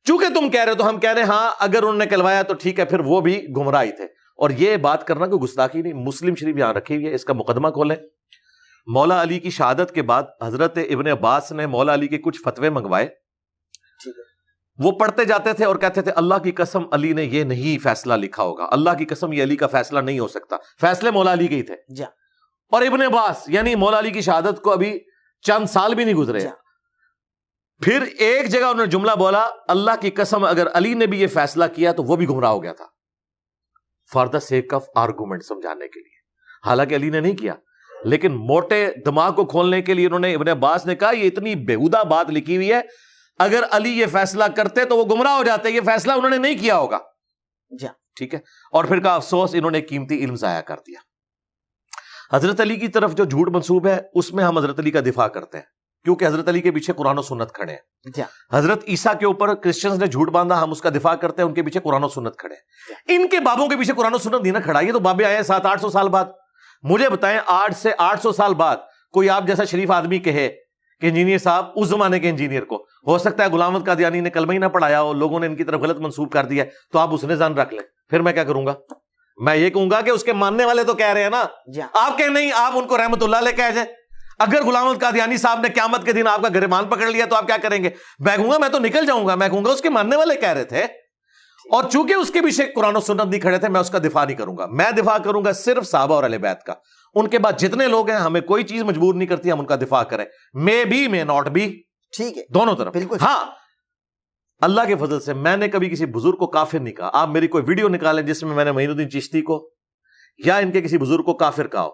چونکہ تم کہہ رہے ہو تو ہم کہہ رہے ہیں ہاں اگر انہوں نے کہلوایا تو ٹھیک ہے, پھر وہ بھی گمراہی تھے. اور یہ بات کرنا کوئی گستاخی نہیں. مسلم شریف یہاں رکھی ہوئی ہے, اس کا مقدمہ کھولیں. مولا علی کی شہادت کے بعد حضرت ابن عباس نے مولا علی کے کچھ فتوے منگوائے. وہ پڑھتے جاتے تھے اور کہتے تھے اللہ کی قسم علی نے یہ نہیں فیصلہ لکھا ہوگا, اللہ کی قسم یہ علی کا فیصلہ نہیں ہو سکتا. فیصلے مولا علی کے ہی تھے. اور ابن عباس یعنی مولا علی کی شہادت کو ابھی چند سال بھی نہیں گزرے, پھر ایک جگہ انہوں نے جملہ بولا اللہ کی قسم اگر علی نے بھی یہ فیصلہ کیا تو وہ بھی گمراہ ہو گیا تھا, for the sake of argument, سمجھانے کے لیے. حالانکہ علی نے نہیں کیا, لیکن موٹے دماغ کو کھولنے کے لیے انہوں نے, ابن عباس نے کہا یہ اتنی بیہودہ بات لکھی ہوئی ہے, اگر علی یہ فیصلہ کرتے تو وہ گمراہ ہو جاتے, یہ فیصلہ انہوں نے نہیں کیا ہوگا. ٹھیک ہے. اور پھر کہا افسوس انہوں نے قیمتی علم ضائع کر دیا. حضرت علی کی طرف جو جھوٹ منسوب ہے اس میں ہم حضرت علی کا دفاع کرتے ہیں, کیونکہ حضرت علی کے پیچھے قرآن و سنت کھڑے ہیں. حضرت عیسیٰ کے اوپر کرسچنز نے جھوٹ باندھا, ہم اس کا دفاع کرتے ہیں, ان کے پیچھے قرآن و سنت کھڑے ہیں. ان کے بابوں کے پیچھے قرآن و سنت نہیں نہ کھڑا, یہ تو بابے آئے ہیں 700-800 سال بعد. مجھے بتائیں 800 سے 800 سال بعد کوئی آپ جیسا شریف آدمی کہے کہ انجینئر صاحب, اس زمانے کے انجینئر کو ہو سکتا ہے غلام احمد قادیانی نے کلمہ ہی نہ پڑھایا ہو, لوگوں نے ان کی طرف غلط منسوب کر دیا, تو آپ اس نے ظن رکھ لیں. پھر میں کیا کروں گا؟ میں یہ کہوں گا کہ اس کے ماننے والے تو کہہ رہے ہیں نا, آپ کہ نہیں, آپ ان کو رحمت اللہ علیہ کہہ جائیں. اگر غلام احمد قادیانی صاحب نے قیامت کے دن آپ کا گریبان پکڑ لیا تو آپ کیا کریں گے؟ میں کہوں گا میں تو نکل جاؤں گا, میں کہوں گا اس کے ماننے والے کہہ رہے تھے, اور چونکہ اس کے پیچھے قرآن و سنت نہیں کھڑے تھے میں اس کا دفاع نہیں کروں گا. میں دفاع کروں گا صرف صحابہ اور اہل بیت کا. ان کے بعد جتنے لوگ ہیں ہمیں کوئی چیز مجبور نہیں کرتی, ہم ان کا دفاع کریں, may be may not be. ٹھیک ہے, دونوں طرف. ہاں اللہ کے فضل سے میں نے کبھی کسی بزرگ کو کافر نہیں کہا. آپ میری کوئی ویڈیو نکالیں جس میں نے معین الدین چشتی کو یا ان کے کسی بزرگ کو کافر کہا ہو,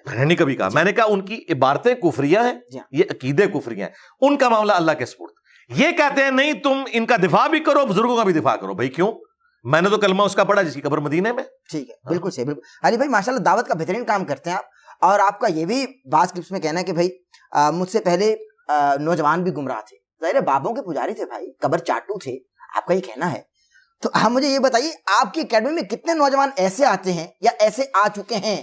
میں نے نہیں کبھی کہا. میں نے کہا ان کی عبارتیں کفریہ ہیں, یہ عقیدے کفریہ ہیں, ان کا معاملہ اللہ کے سپرد. یہ کہتے ہیں نہیں تم ان کا دفاع بھی کرو, بزرگوں کا بھی دفاع کرو. بھائی کیوں؟ میں نے تو کلمہ اس کا پڑھا جس کی قبر مدینے میں. ٹھیک ہے, بالکل صحیح, بالکل. علی بھائی ماشاءاللہ دعوت کا بہترین کام کرتے ہیں آپ, اور آپ کا یہ بھی بعض کلپس میں کہنا ہے کہ بھائی مجھ سے پہلے نوجوان بھی گمراہ تھے. ظاہر بابوں کے پجاری تھے بھائی, قبر چاٹو تھے, آپ کا یہ کہنا ہے. تو آپ مجھے یہ بتائیے آپ کی اکیڈمی میں کتنے نوجوان ایسے آتے ہیں یا ایسے آ چکے ہیں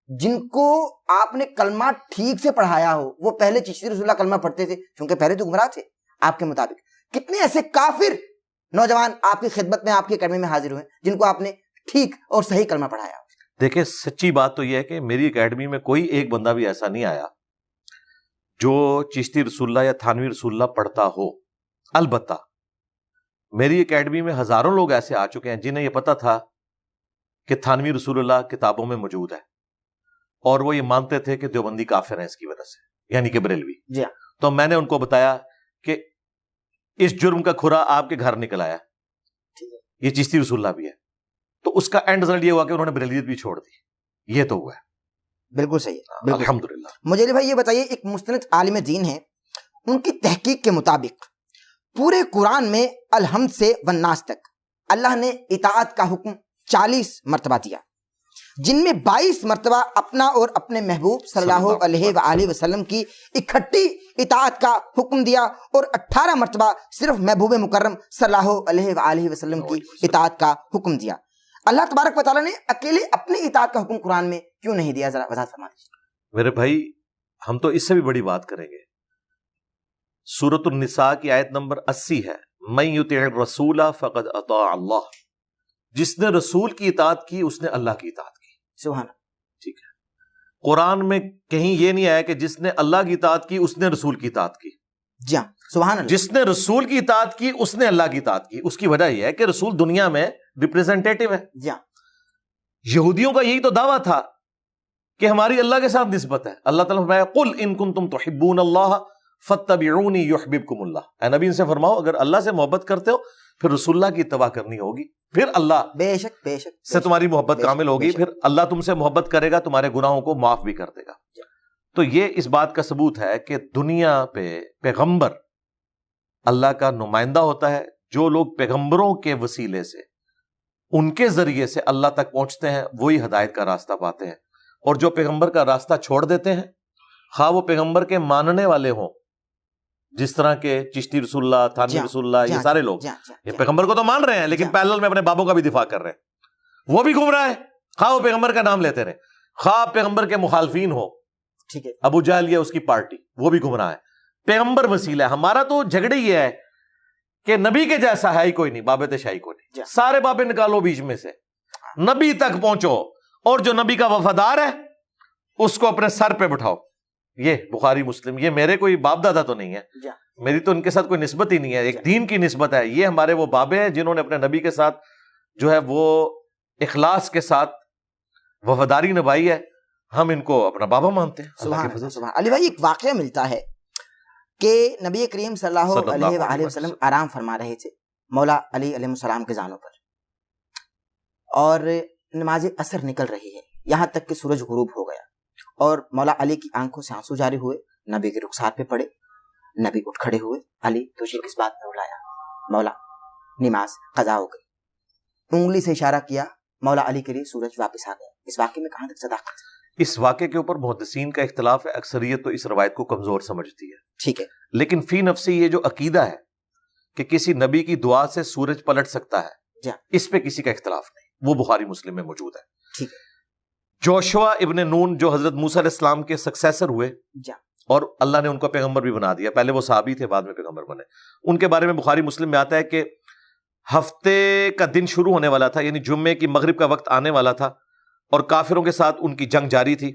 جن کو آپ نے کلمہ ٹھیک سے پڑھایا ہو؟ وہ پہلے چشتی رسول اللہ کلمہ پڑھتے تھے کیونکہ پہلے تو گمراہ تھے آپ کے مطابق. کتنے ایسے کافر نوجوان آپ کی خدمت میں آپ کی اکیڈمی میں حاضر ہوئے جن کو آپ نے ٹھیک اور صحیح کلمہ پڑھایا؟ دیکھیں سچی بات تو یہ ہے کہ میری اکیڈمی میں کوئی ایک بندہ بھی ایسا نہیں آیا جو چشتی رسول اللہ یا تھانوی رسول اللہ پڑھتا ہو. البتہ میری اکیڈمی میں ہزاروں لوگ ایسے آ چکے ہیں جنہیں یہ پتا تھا کہ تھانوی رسول اللہ کتابوں میں موجود ہے, اور وہ یہ مانتے تھے کہ دیوبندی کافر ہیں اس کی وجہ سے, یعنی کہ بریلوی. تو میں نے ان کو بتایا کہ اس جرم کا کھرا آپ کے گھر نکل آیا, یہ چشتی رسول اللہ بھی ہے. تو اس کا اینڈ رزلٹ یہ ہوا کہ انہوں نے بریلویت بھی چھوڑ دی. یہ تو ہوا ہے. بالکل صحیح, الحمدللہ. مجھے بھائی یہ بتائیے, ایک مستند عالم دین ہے, ان کی تحقیق کے مطابق پورے قرآن میں الحمد سے والناس تک اللہ نے اطاعت کا حکم 40 مرتبہ دیا, جن میں 22 مرتبہ اپنا اور اپنے محبوب صلی اللہ علیہ وآلہ وسلم کی اکٹھی اطاعت کا حکم دیا, اور 18 مرتبہ صرف محبوب مکرم صلی اللہ علیہ وآلہ وسلم کی اطاعت کا حکم دیا. اللہ تبارک و تعالیٰ نے اکیلے اپنی اطاعت کا حکم قرآن میں کیوں نہیں دیا؟ ذرا وضاحت فرما دیجیے. میرے بھائی ہم تو اس سے بھی بڑی بات کریں گے. سورۃ النساء کی آیت نمبر 80 ہے, من یطع الرسول فقد اطاع اللہ. جس نے رسول کی اطاعت کی اس نے اللہ کی اطاعت کی. سبحان اللہ. ٹھیک ہے, قرآن میں کہیں یہ نہیں آیا کہ جس نے اللہ کی اطاعت کی اس نے رسول کی اطاعت کی. جی ہاں, سبحان اللہ. جس نے رسول کی اطاعت کی اس نے اللہ کی اطاعت کی. اس کی وجہ یہ ہے کہ رسول دنیا میں ریپریزنٹیٹو ہے. جی ہاں, یہودیوں کا یہی تو دعویٰ تھا کہ ہماری اللہ کے ساتھ نسبت ہے. اللہ تعالیٰ نے فرمایا قل ان کنتم تحبون اللہ فاتبعونی یحببکم اللہ. اے نبی ان سے فرماؤ اگر اللہ سے محبت کرتے ہو پھر رسول اللہ کی اتباع کرنی ہوگی, پھر اللہ بے شک سے تمہاری محبت کامل ہوگی, پھر اللہ تم سے محبت کرے گا, تمہارے گناہوں کو معاف بھی کر دے گا. تو یہ اس بات کا ثبوت ہے کہ دنیا پہ پیغمبر اللہ کا نمائندہ ہوتا ہے. جو لوگ پیغمبروں کے وسیلے سے ان کے ذریعے سے اللہ تک پہنچتے ہیں وہی ہدایت کا راستہ پاتے ہیں. اور جو پیغمبر کا راستہ چھوڑ دیتے ہیں, خواہ وہ پیغمبر کے ماننے والے ہوں, جس طرح کے چشتی رسول اللہ, تھانوی رسول اللہ, یہ سارے لوگ یہ پیغمبر کو تو مان رہے ہیں لیکن پیرلل میں اپنے بابوں کا بھی دفاع کر رہے ہیں, وہ بھی گمراہ ہے. خواہ وہ پیغمبر کا نام لیتے رہے, خواہ پیغمبر کے مخالفین ہو, ٹھیک ہے, ابو جہل یا اس کی پارٹی, وہ بھی گمراہ ہے. پیغمبر وسیلہ ہے. ہمارا تو جھگڑے یہ ہے کہ نبی کے جیسا ہے ہی کوئی نہیں, بابے شاہی کوئی نہیں. سارے بابے نکالو بیچ میں سے, نبی تک پہنچو, اور جو نبی کا وفادار ہے اس کو اپنے سر پہ بٹھاؤ. یہ بخاری مسلم, یہ میرے کوئی باپ دادا تو نہیں ہے, میری تو ان کے ساتھ کوئی نسبت ہی نہیں ہے, ایک دین کی نسبت ہے. یہ ہمارے وہ بابے ہیں جنہوں نے اپنے نبی کے ساتھ جو ہے وہ اخلاص کے ساتھ وفاداری نبھائی ہے. ہم ان کو اپنا بابا مانتے ہیں. سبحان اللہ, سبحان. علی بھائی, ایک واقعہ ملتا ہے کہ نبی کریم صلی اللہ علیہ وآلہ وسلم آرام فرما رہے تھے مولا علی علیہ السلام کے زانوں پر, اور نماز عصر نکل رہی ہے, یہاں تک کہ سورج غروب ہو گیا, اور مولا علی کی آنکھوں سے آنسو جاری ہوئے, نبی کے رخسار پہ پڑے. نبی اٹھ کھڑے ہوئے, علی تجھے کس بات میں اٹھایا؟ مولا نماز قضا ہو گئی. انگلی سے اشارہ کیا, مولا علی کے لیے سورج واپس آ گیا. اس واقعے میں کہاں تک صداقت؟ اس واقعے کے اوپر محدثین کا اختلاف ہے, اکثریت تو اس روایت کو کمزور سمجھتی ہے. ٹھیک ہے, لیکن فی نفسی یہ جو عقیدہ ہے کہ کسی نبی کی دعا سے سورج پلٹ سکتا ہے, اس پہ کسی کا اختلاف نہیں, وہ بخاری مسلم میں موجود ہے. ٹھیک ہے. جوشوا ابن نون جو حضرت موسیٰ علیہ السلام کے سکسیسر ہوئے, اور اللہ نے ان کو پیغمبر بھی بنا دیا, پہلے وہ صحابی تھے بعد میں پیغمبر بنے. ان کے بارے میں بخاری مسلم میں آتا ہے کہ ہفتے کا دن شروع ہونے والا تھا, یعنی جمعے کی مغرب کا وقت آنے والا تھا, اور کافروں کے ساتھ ان کی جنگ جاری تھی,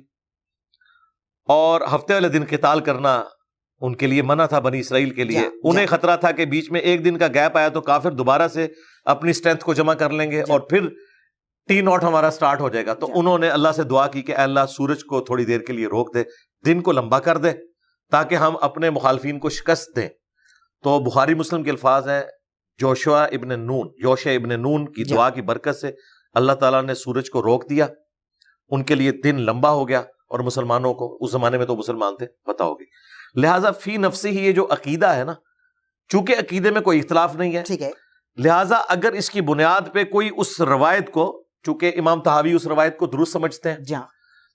اور ہفتے والے دن قتال کرنا ان کے لیے منع تھا, بنی اسرائیل کے لیے. انہیں خطرہ تھا کہ بیچ میں ایک دن کا گیپ آیا تو کافر دوبارہ سے اپنی اسٹرینتھ کو جمع کر لیں گے اور پھر ٹی ناٹ ہمارا سٹارٹ ہو جائے گا. تو انہوں نے اللہ سے دعا کی کہ اے اللہ سورج کو تھوڑی دیر کے لیے روک دے, دن کو لمبا کر دے تاکہ ہم اپنے مخالفین کو شکست دیں. تو بخاری مسلم کے الفاظ ہیں, جوشوا ابن نون کی دعا کی برکت سے اللہ تعالیٰ نے سورج کو روک دیا, ان کے لیے دن لمبا ہو گیا, اور مسلمانوں کو, اس زمانے میں تو مسلمان تھے, پتہ ہوگی. لہٰذا فی نفسی ہی یہ جو عقیدہ ہے نا, چونکہ عقیدے میں کوئی اختلاف نہیں ہے, ٹھیک ہے, لہٰذا اگر اس کی بنیاد پہ کوئی اس روایت کو, چونکہ امام طحاوی اس روایت کو درست سمجھتے ہیں,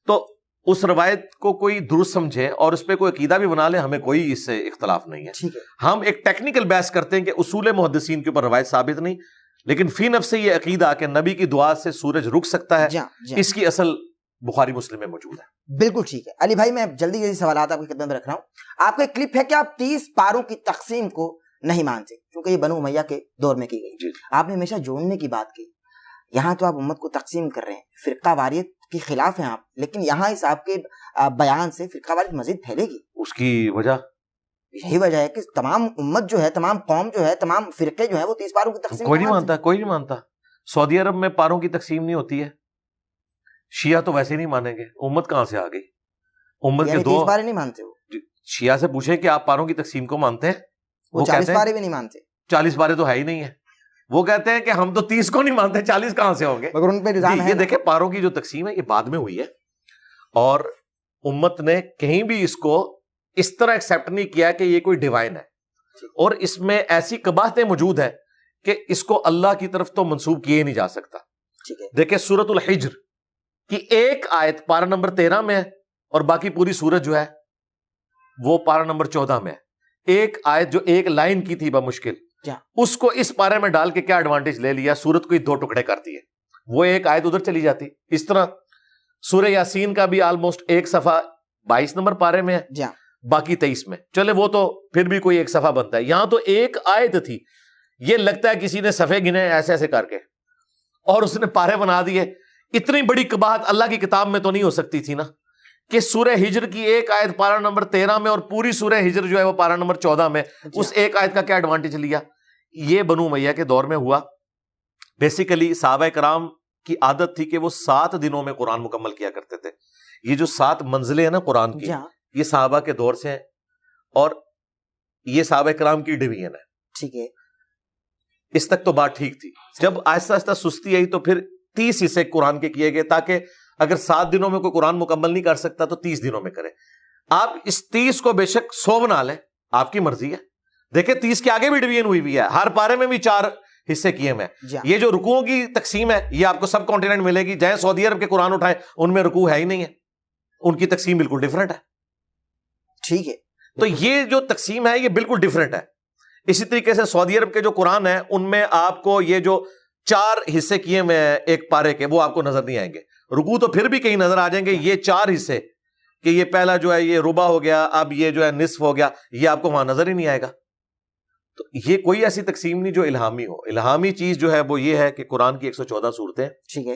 تو اس روایت کو کوئی درست سمجھے اور اس پہ کوئی عقیدہ بھی بنا لے, ہمیں کوئی اس سے اختلاف نہیں ہے. ہم ایک ٹیکنیکل بحث کرتے ہیں کہ اصول محدثین کے اوپر روایت ثابت نہیں, لیکن فی نفس سے یہ عقیدہ کہ نبی کی دعا سے سورج رک سکتا ہے, اس کی اصل بخاری مسلم میں موجود ہے. بالکل ٹھیک ہے. علی بھائی, میں جلدی سوالات آپ کی خدمت میں رکھ رہا ہوں. آپ کا ایک کلپ ہے کہ آپ 30 پاروں کی تقسیم کو نہیں مانتے کیونکہ یہ بنو امیہ کے دور میں کی گئی. آپ نے ہمیشہ جوڑنے کی بات کی, یہاں تو آپ امت کو تقسیم کر رہے ہیں, فرقہ واریت کے خلاف ہیں آپ, لیکن یہاں اس آپ کے بیان سے فرقہ واریت مزید پھیلے گی. اس کی وجہ یہی وجہ ہے کہ تمام امت جو ہے, تمام قوم جو ہے, تمام فرقے جو ہے وہ 30 پاروں کی تقسیم کوئی نہیں مانتا. سعودی عرب میں پاروں کی تقسیم نہیں ہوتی ہے, شیعہ تو ویسے نہیں مانیں گے, امت کہاں سے آ گئی؟ امت کے 30 پارے نہیں مانتے ہو. شیعہ سے پوچھیں کہ آپ پاروں کی تقسیم کو مانتے ہیں, وہ 40 پارے بھی نہیں مانتے. 40 پارے تو ہے ہی نہیں ہے. وہ کہتے ہیں کہ ہم تو 30 کو نہیں مانتے, 40 کہاں سے ہوں گے؟ مگر ان پہ الزام ہے. یہ دیکھیں, پاروں کی جو تقسیم ہے یہ بعد میں ہوئی ہے, اور امت نے کہیں بھی اس کو اس طرح ایکسیپٹ نہیں کیا کہ یہ کوئی ڈیوائن ہے, اور اس میں ایسی قباحتیں موجود ہیں کہ اس کو اللہ کی طرف تو منسوب کیے نہیں جا سکتا. دیکھیں سورۃ الحجر کی ایک آیت پارہ نمبر 13 میں ہے, اور باقی پوری سورت جو ہے وہ پارہ نمبر 14 میں ہے. ایک آیت جو ایک لائن کی تھی بمشکل, اس کو اس پارے میں ڈال کے کیا ایڈوانٹیج لے لیا, سورت کو 2 ٹکڑے کرتی ہے, وہ ایک آیت ادھر چلی جاتی. اس طرح سورہ یاسین کا بھی آلموسٹ ایک صفحہ 22 نمبر پارے میں ہے, باقی 23 میں. چلے وہ تو پھر بھی کوئی ایک صفحہ بنتا ہے, یہاں تو ایک آیت تھی, یہ لگتا ہے کسی نے صفحے گنے ایسے ایسے کر کے اور اس نے پارے بنا دیے. اتنی بڑی قباحت اللہ کی کتاب میں تو نہیں ہو سکتی تھی نا, کہ سورہ ہجر کی ایک آیت پارہ نمبر 13 میں اور پوری سورہ ہجر جو ہے وہ پارہ نمبر 14 میں, اس ایک آیت کا کیا ایڈوانٹیج لیا؟ یہ بنو امیہ کے دور میں ہوا. بیسیکلی صحابہ کرام کی عادت تھی کہ وہ 7 دنوں میں قرآن مکمل کیا کرتے تھے. یہ جو 7 منزلیں ہیں نا قرآن کی, یہ صحابہ کے دور سے ہیں, اور یہ صحابہ کرام کی ڈویژن ہے. ٹھیک ہے, اس تک تو بات ٹھیک تھی. جب آہستہ آہستہ سستی آئی تو پھر 30 حصے قرآن کے کیے گئے, تاکہ اگر 7 دنوں میں کوئی قرآن مکمل نہیں کر سکتا تو 30 دنوں میں کرے. آپ اس 30 کو بے شک 100 بنا لیں, آپ کی مرضی ہے, دیکھیں 30 کے آگے بھی ڈویژن ہوئی ہے, ہر پارے میں بھی 4 حصے کیے ہوئے ہیں. یہ جو رکوعوں کی تقسیم ہے یہ آپ کو سب کانٹیننٹ ملے گی, جہاں سعودی عرب کے قرآن اٹھائیں ان میں رکوع ہے ہی نہیں ہے, ان کی تقسیم بالکل ڈفرنٹ ہے. ٹھیک ہے, تو یہ جو تقسیم ہے یہ بالکل ڈفرنٹ ہے. اسی طریقے سے سعودی عرب کے جو قرآن ہے ان میں آپ کو یہ جو 4 حصے کیے ہوئے ہیں ایک پارے کے, وہ آپ کو نظر نہیں آئیں گے. رکوع تو پھر بھی کہیں نظر آ جائیں گے, یہ 4 حصے کہ یہ پہلا جو ہے یہ ربع ہو گیا, اب یہ جو ہے نصف ہو گیا, یہ آپ کو وہاں نظر ہی نہیں آئے گا. تو یہ کوئی ایسی تقسیم نہیں جو الہامی ہو. الہامی چیز جو ہے وہ یہ ہے کہ قرآن کی 114 صورتیں, ٹھیک ہے,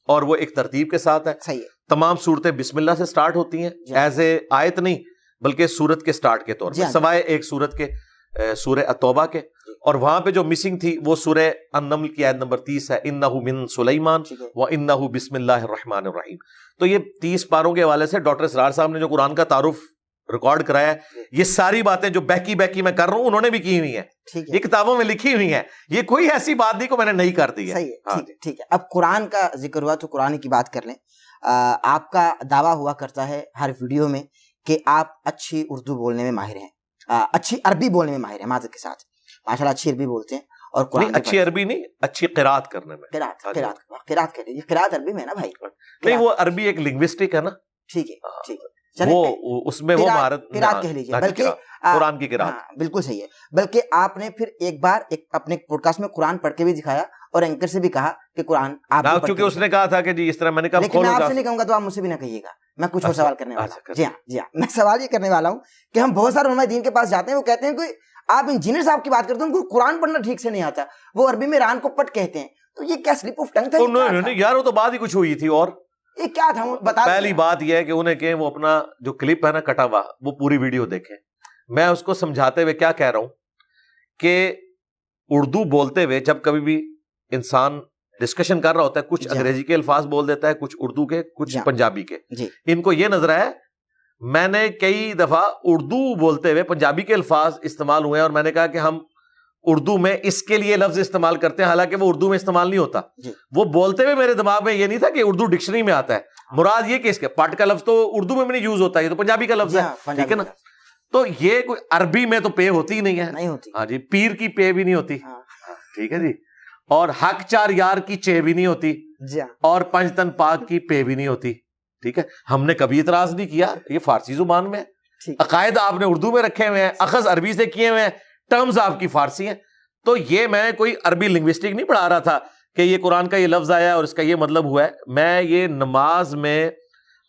اور وہ ایک ترتیب کے ساتھ ہے. صحیح ہے. تمام صورتیں بسم اللہ سے سٹارٹ ہوتی ہیں, ایز اے آیت نہیں بلکہ سورت کے سٹارٹ کے طور پر, سوائے ایک سورت کے سورہ التوبہ کے. اور وہاں پہ جو مسنگ تھی وہ سورہ النمل کی آیت نمبر 30 ہے, انہ من سلیمان وانہ بسم اللہ الرحمن الرحیم. تو یہ 30 پاروں کے حوالے سے ڈاکٹر اسرار صاحب نے جو قرآن کا تعارف ریکارڈ کرایا ہے, یہ ساری باتیں جو بہکی میں کر رہا ہوں انہوں نے بھی کی ہوئی ہیں, یہ کتابوں میں لکھی ہوئی ہیں. یہ کوئی ایسی بات نہیں کو میں نے نہیں کر دی ہے. صحیح ہے, ٹھیک ہے. اب قرآن کا ذکر ہوا تو قرآن کی بات کر لیں. آپ کا دعویٰ ہوا کرتا ہے ہر ویڈیو میں کہ آپ اچھی اردو بولنے میں ماہر ہیں, اچھی عربی بولنے میں ماہر ہیں, معذرت کے ساتھ ماشاء اللہ اچھی عربی بولتے ہیں. اور قرآن اچھی عربی نہیں, اچھی قرات کرنے میں. قرات کہہ لیجیے, قرات عربی میں نا بھائی. نہیں, وہ عربی ایک لنگوسٹک ہے نا. ٹھیک ہے, وہ اس میں وہ مہارت قرات کہہ لیجیے, بلکہ قرآن کی قرات بالکل صحیح ہے. بلکہ آپ نے پھر ایک بار اپنے پوڈ کاسٹ میں قرآن پڑھ کے بھی دکھایا اور اینکر سے بھی کہا کہ قرآن آپ, کیونکہ اس نے کہا تھا کہ جی اس طرح, میں نے کہا لیکن میں آپ سے نہیں کہوں گا تو آپ مجھ سے بھی نہ کہیے گا, میں کچھ اور سوال کرنے والا ہوں. جی ہاں, میں سوال یہ کرنے والا ہوں کہ ہم بہت سارے علماء دین کے پاس جاتے ہیں, وہ کہتے ہیں کہ آپ انجینئر صاحب کی بات کرتے ہیں, ان کو قرآن پڑھنا ٹھیک سے نہیں آتا, وہ عربی میں ران کو پٹ کہتے ہیں, تو یہ کیا سلپ آف ٹنگ تھا یار؟ وہ تو بات ہی کچھ ہوئی تھی. اور یہ کیا تھا بتا. پہلی بات یہ ہے کہ انہیں کہ وہ اپنا جو کلپ ہے نا کٹا ہوا, وہ پوری ویڈیو دیکھیں. میں اس کو سمجھاتے ہوئے کیا کہہ رہا ہوں کہ اردو بولتے ہوئے جب کبھی بھی انسان ڈسکشن کر رہا ہوتا ہے, کچھ انگریزی کے الفاظ بول دیتا ہے, کچھ اردو کے, کچھ پنجابی کے. ان کو یہ نظر آیا, میں نے کئی دفعہ اردو بولتے ہوئے پنجابی کے الفاظ استعمال ہوئے, اور میں نے کہا کہ ہم اردو میں اس کے لیے لفظ استعمال کرتے ہیں, حالانکہ وہ اردو میں استعمال نہیں ہوتا. وہ بولتے ہوئے میرے دماغ میں یہ نہیں تھا کہ اردو ڈکشنری میں آتا ہے. مراد یہ کہ اس کے پٹ کا لفظ تو اردو میں بھی نہیں یوز ہوتا, یہ تو پنجابی کا لفظ ہے, ٹھیک ہے نا. تو یہ کوئی عربی میں تو پے ہوتی ہی نہیں ہے. ہاں جی, پیر کی پے بھی نہیں ہوتی, ٹھیک ہے جی, اور حق چار یار کی چے بھی نہیں ہوتی, اور پنج تن پاک کی پے بھی نہیں ہوتی, ٹھیک ہے. ہم نے کبھی اعتراض نہیں کیا, یہ فارسی زبان میں, عقائد آپ نے اردو میں رکھے ہوئے ہیں, اخذ عربی سے کیے ہوئے ہیں, ٹرمز آپ کی فارسی ہیں. تو یہ میں کوئی عربی لنگوسٹک نہیں پڑھا رہا تھا کہ یہ قرآن کا یہ لفظ آیا اور اس کا یہ مطلب ہوا ہے. میں یہ نماز میں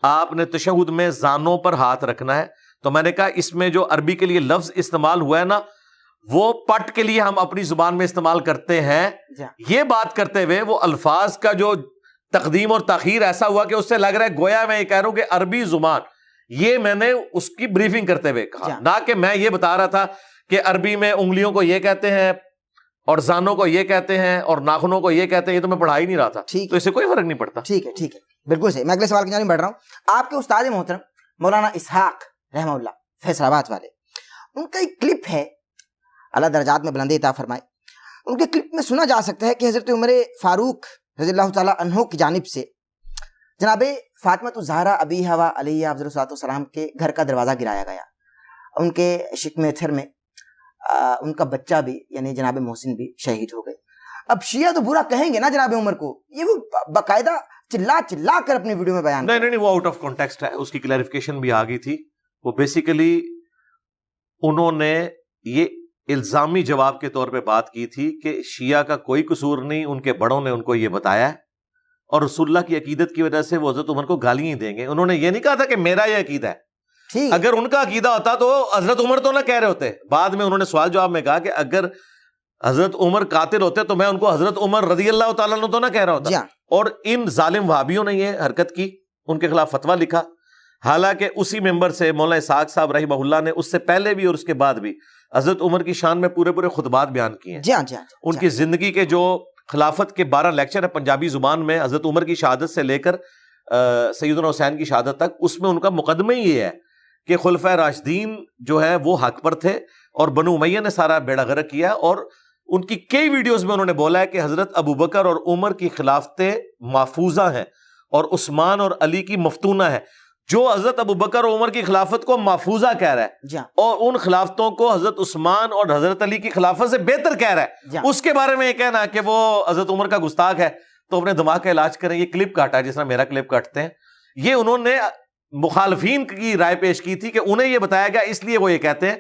آپ نے تشہد میں زانوں پر ہاتھ رکھنا ہے, تو میں نے کہا اس میں جو عربی کے لیے لفظ استعمال ہوا ہے نا, وہ پٹ کے لیے ہم اپنی زبان میں استعمال کرتے ہیں. یہ بات کرتے ہوئے وہ الفاظ کا جو تقدیم اور تاخیر ایسا ہوا کہ اس سے لگ رہا ہے گویا میں یہ کہہ رہا ہوں کہ عربی زبان, یہ میں نے اس کی بریفنگ کرتے ہوئے کہا, نہ کہ میں یہ بتا رہا تھا کہ عربی میں انگلیوں کو یہ کہتے ہیں اور زانوں کو یہ کہتے ہیں اور ناخنوں کو یہ کہتے ہیں. یہ تو میں پڑھا ہی نہیں رہا تھا, تو اس سے کوئی فرق نہیں پڑتا. ٹھیک ہے, بالکل صحیح. میں اگلے سوال کی جانب بڑھ رہا ہوں. آپ کے استاد محترم مولانا اسحاق رحمہ اللہ فیصل آباد والے, ان کا ایک کلپ ہے, اللہ درجات میں بلندی عطا فرمائے, ان کے کلپ میں سنا جا سکتا ہے کہ حضرت عمر فاروق رضی اللہ تعالیٰ عنہ کی جانب سے جناب فاطمہ الزہرا ابی ہوا علیہ افضل الصلوۃ والسلام کے گھر کا دروازہ گرایا گیا. ان کے شکم تھر میں ان کا بچہ بھی یعنی جناب محسن بھی شہید ہو گئے. اب شیعہ تو برا کہیں گے نا جناب عمر کو, یہ وہ باقاعدہ چلا کر اپنی ویڈیو میں بیان نہیں, وہ آؤٹ آف کانٹیکسٹ ہے, اس کی کلیریفیکیشن بھی آ گئی تھی. وہ بیسیکلی انہوں نے یہ الزامی جواب کے طور پہ بات کی تھی کہ شیعہ کا کوئی قصور نہیں, ان کے بڑوں نے ان کو یہ بتایا ہے, اور رسول اللہ کی عقیدت کی وجہ سے وہ حضرت عمر کو گالیاں ہی دیں گے. انہوں نے یہ نہیں کہا تھا کہ میرا یہ عقیدہ ہے. اگر ان کا عقیدہ ہوتا تو حضرت عمر تو نہ کہہ رہے ہوتے. بعد میں انہوں نے سوال جواب میں کہا کہ اگر حضرت عمر قاتل ہوتے تو میں ان کو حضرت عمر رضی اللہ تعالیٰ عنہ تو نہ کہہ رہا ہوتا. اور ان ظالم وہابیوں نے یہ حرکت کی, ان کے خلاف فتویٰ لکھا. حالانکہ اسی ممبر سے مولانا اسحاق صاحب رحمہ اللہ نے اس سے پہلے بھی اور اس کے بعد بھی حضرت عمر کی شان میں پورے خطبات بیان کیے ہیں. ان کی زندگی کے جو خلافت کے 12 لیکچر ہیں پنجابی زبان میں, حضرت عمر کی شہادت سے لے کر سیدنا حسین کی شہادت تک, اس میں ان کا مقدمہ ہی یہ ہے کہ خلفائے راشدین جو ہے وہ حق پر تھے اور بنو امیہ نے سارا بیڑا غرق کیا. اور ان کی کئی ویڈیوز میں انہوں نے بولا ہے کہ حضرت ابو بکر اور عمر کی خلافتیں محفوظہ ہیں اور عثمان اور علی کی مفتونہ ہے. جو حضرت ابوبکر اور عمر کی خلافت کو محفوظہ کہہ رہا ہے جی ہاں اور ان خلافتوں کو حضرت عثمان اور حضرت علی کی خلافت سے بہتر کہہ رہا جی ہے، ہاں اس کے بارے میں یہ کہنا کہ وہ حضرت عمر کا گستاخ ہے تو اپنے دماغ کا علاج کریں. یہ کلپ کاٹا ہے جس طرح میرا کلپ کاٹتے ہیں. یہ انہوں نے مخالفین کی رائے پیش کی تھی کہ انہیں یہ بتایا گیا، اس لیے وہ یہ کہتے ہیں.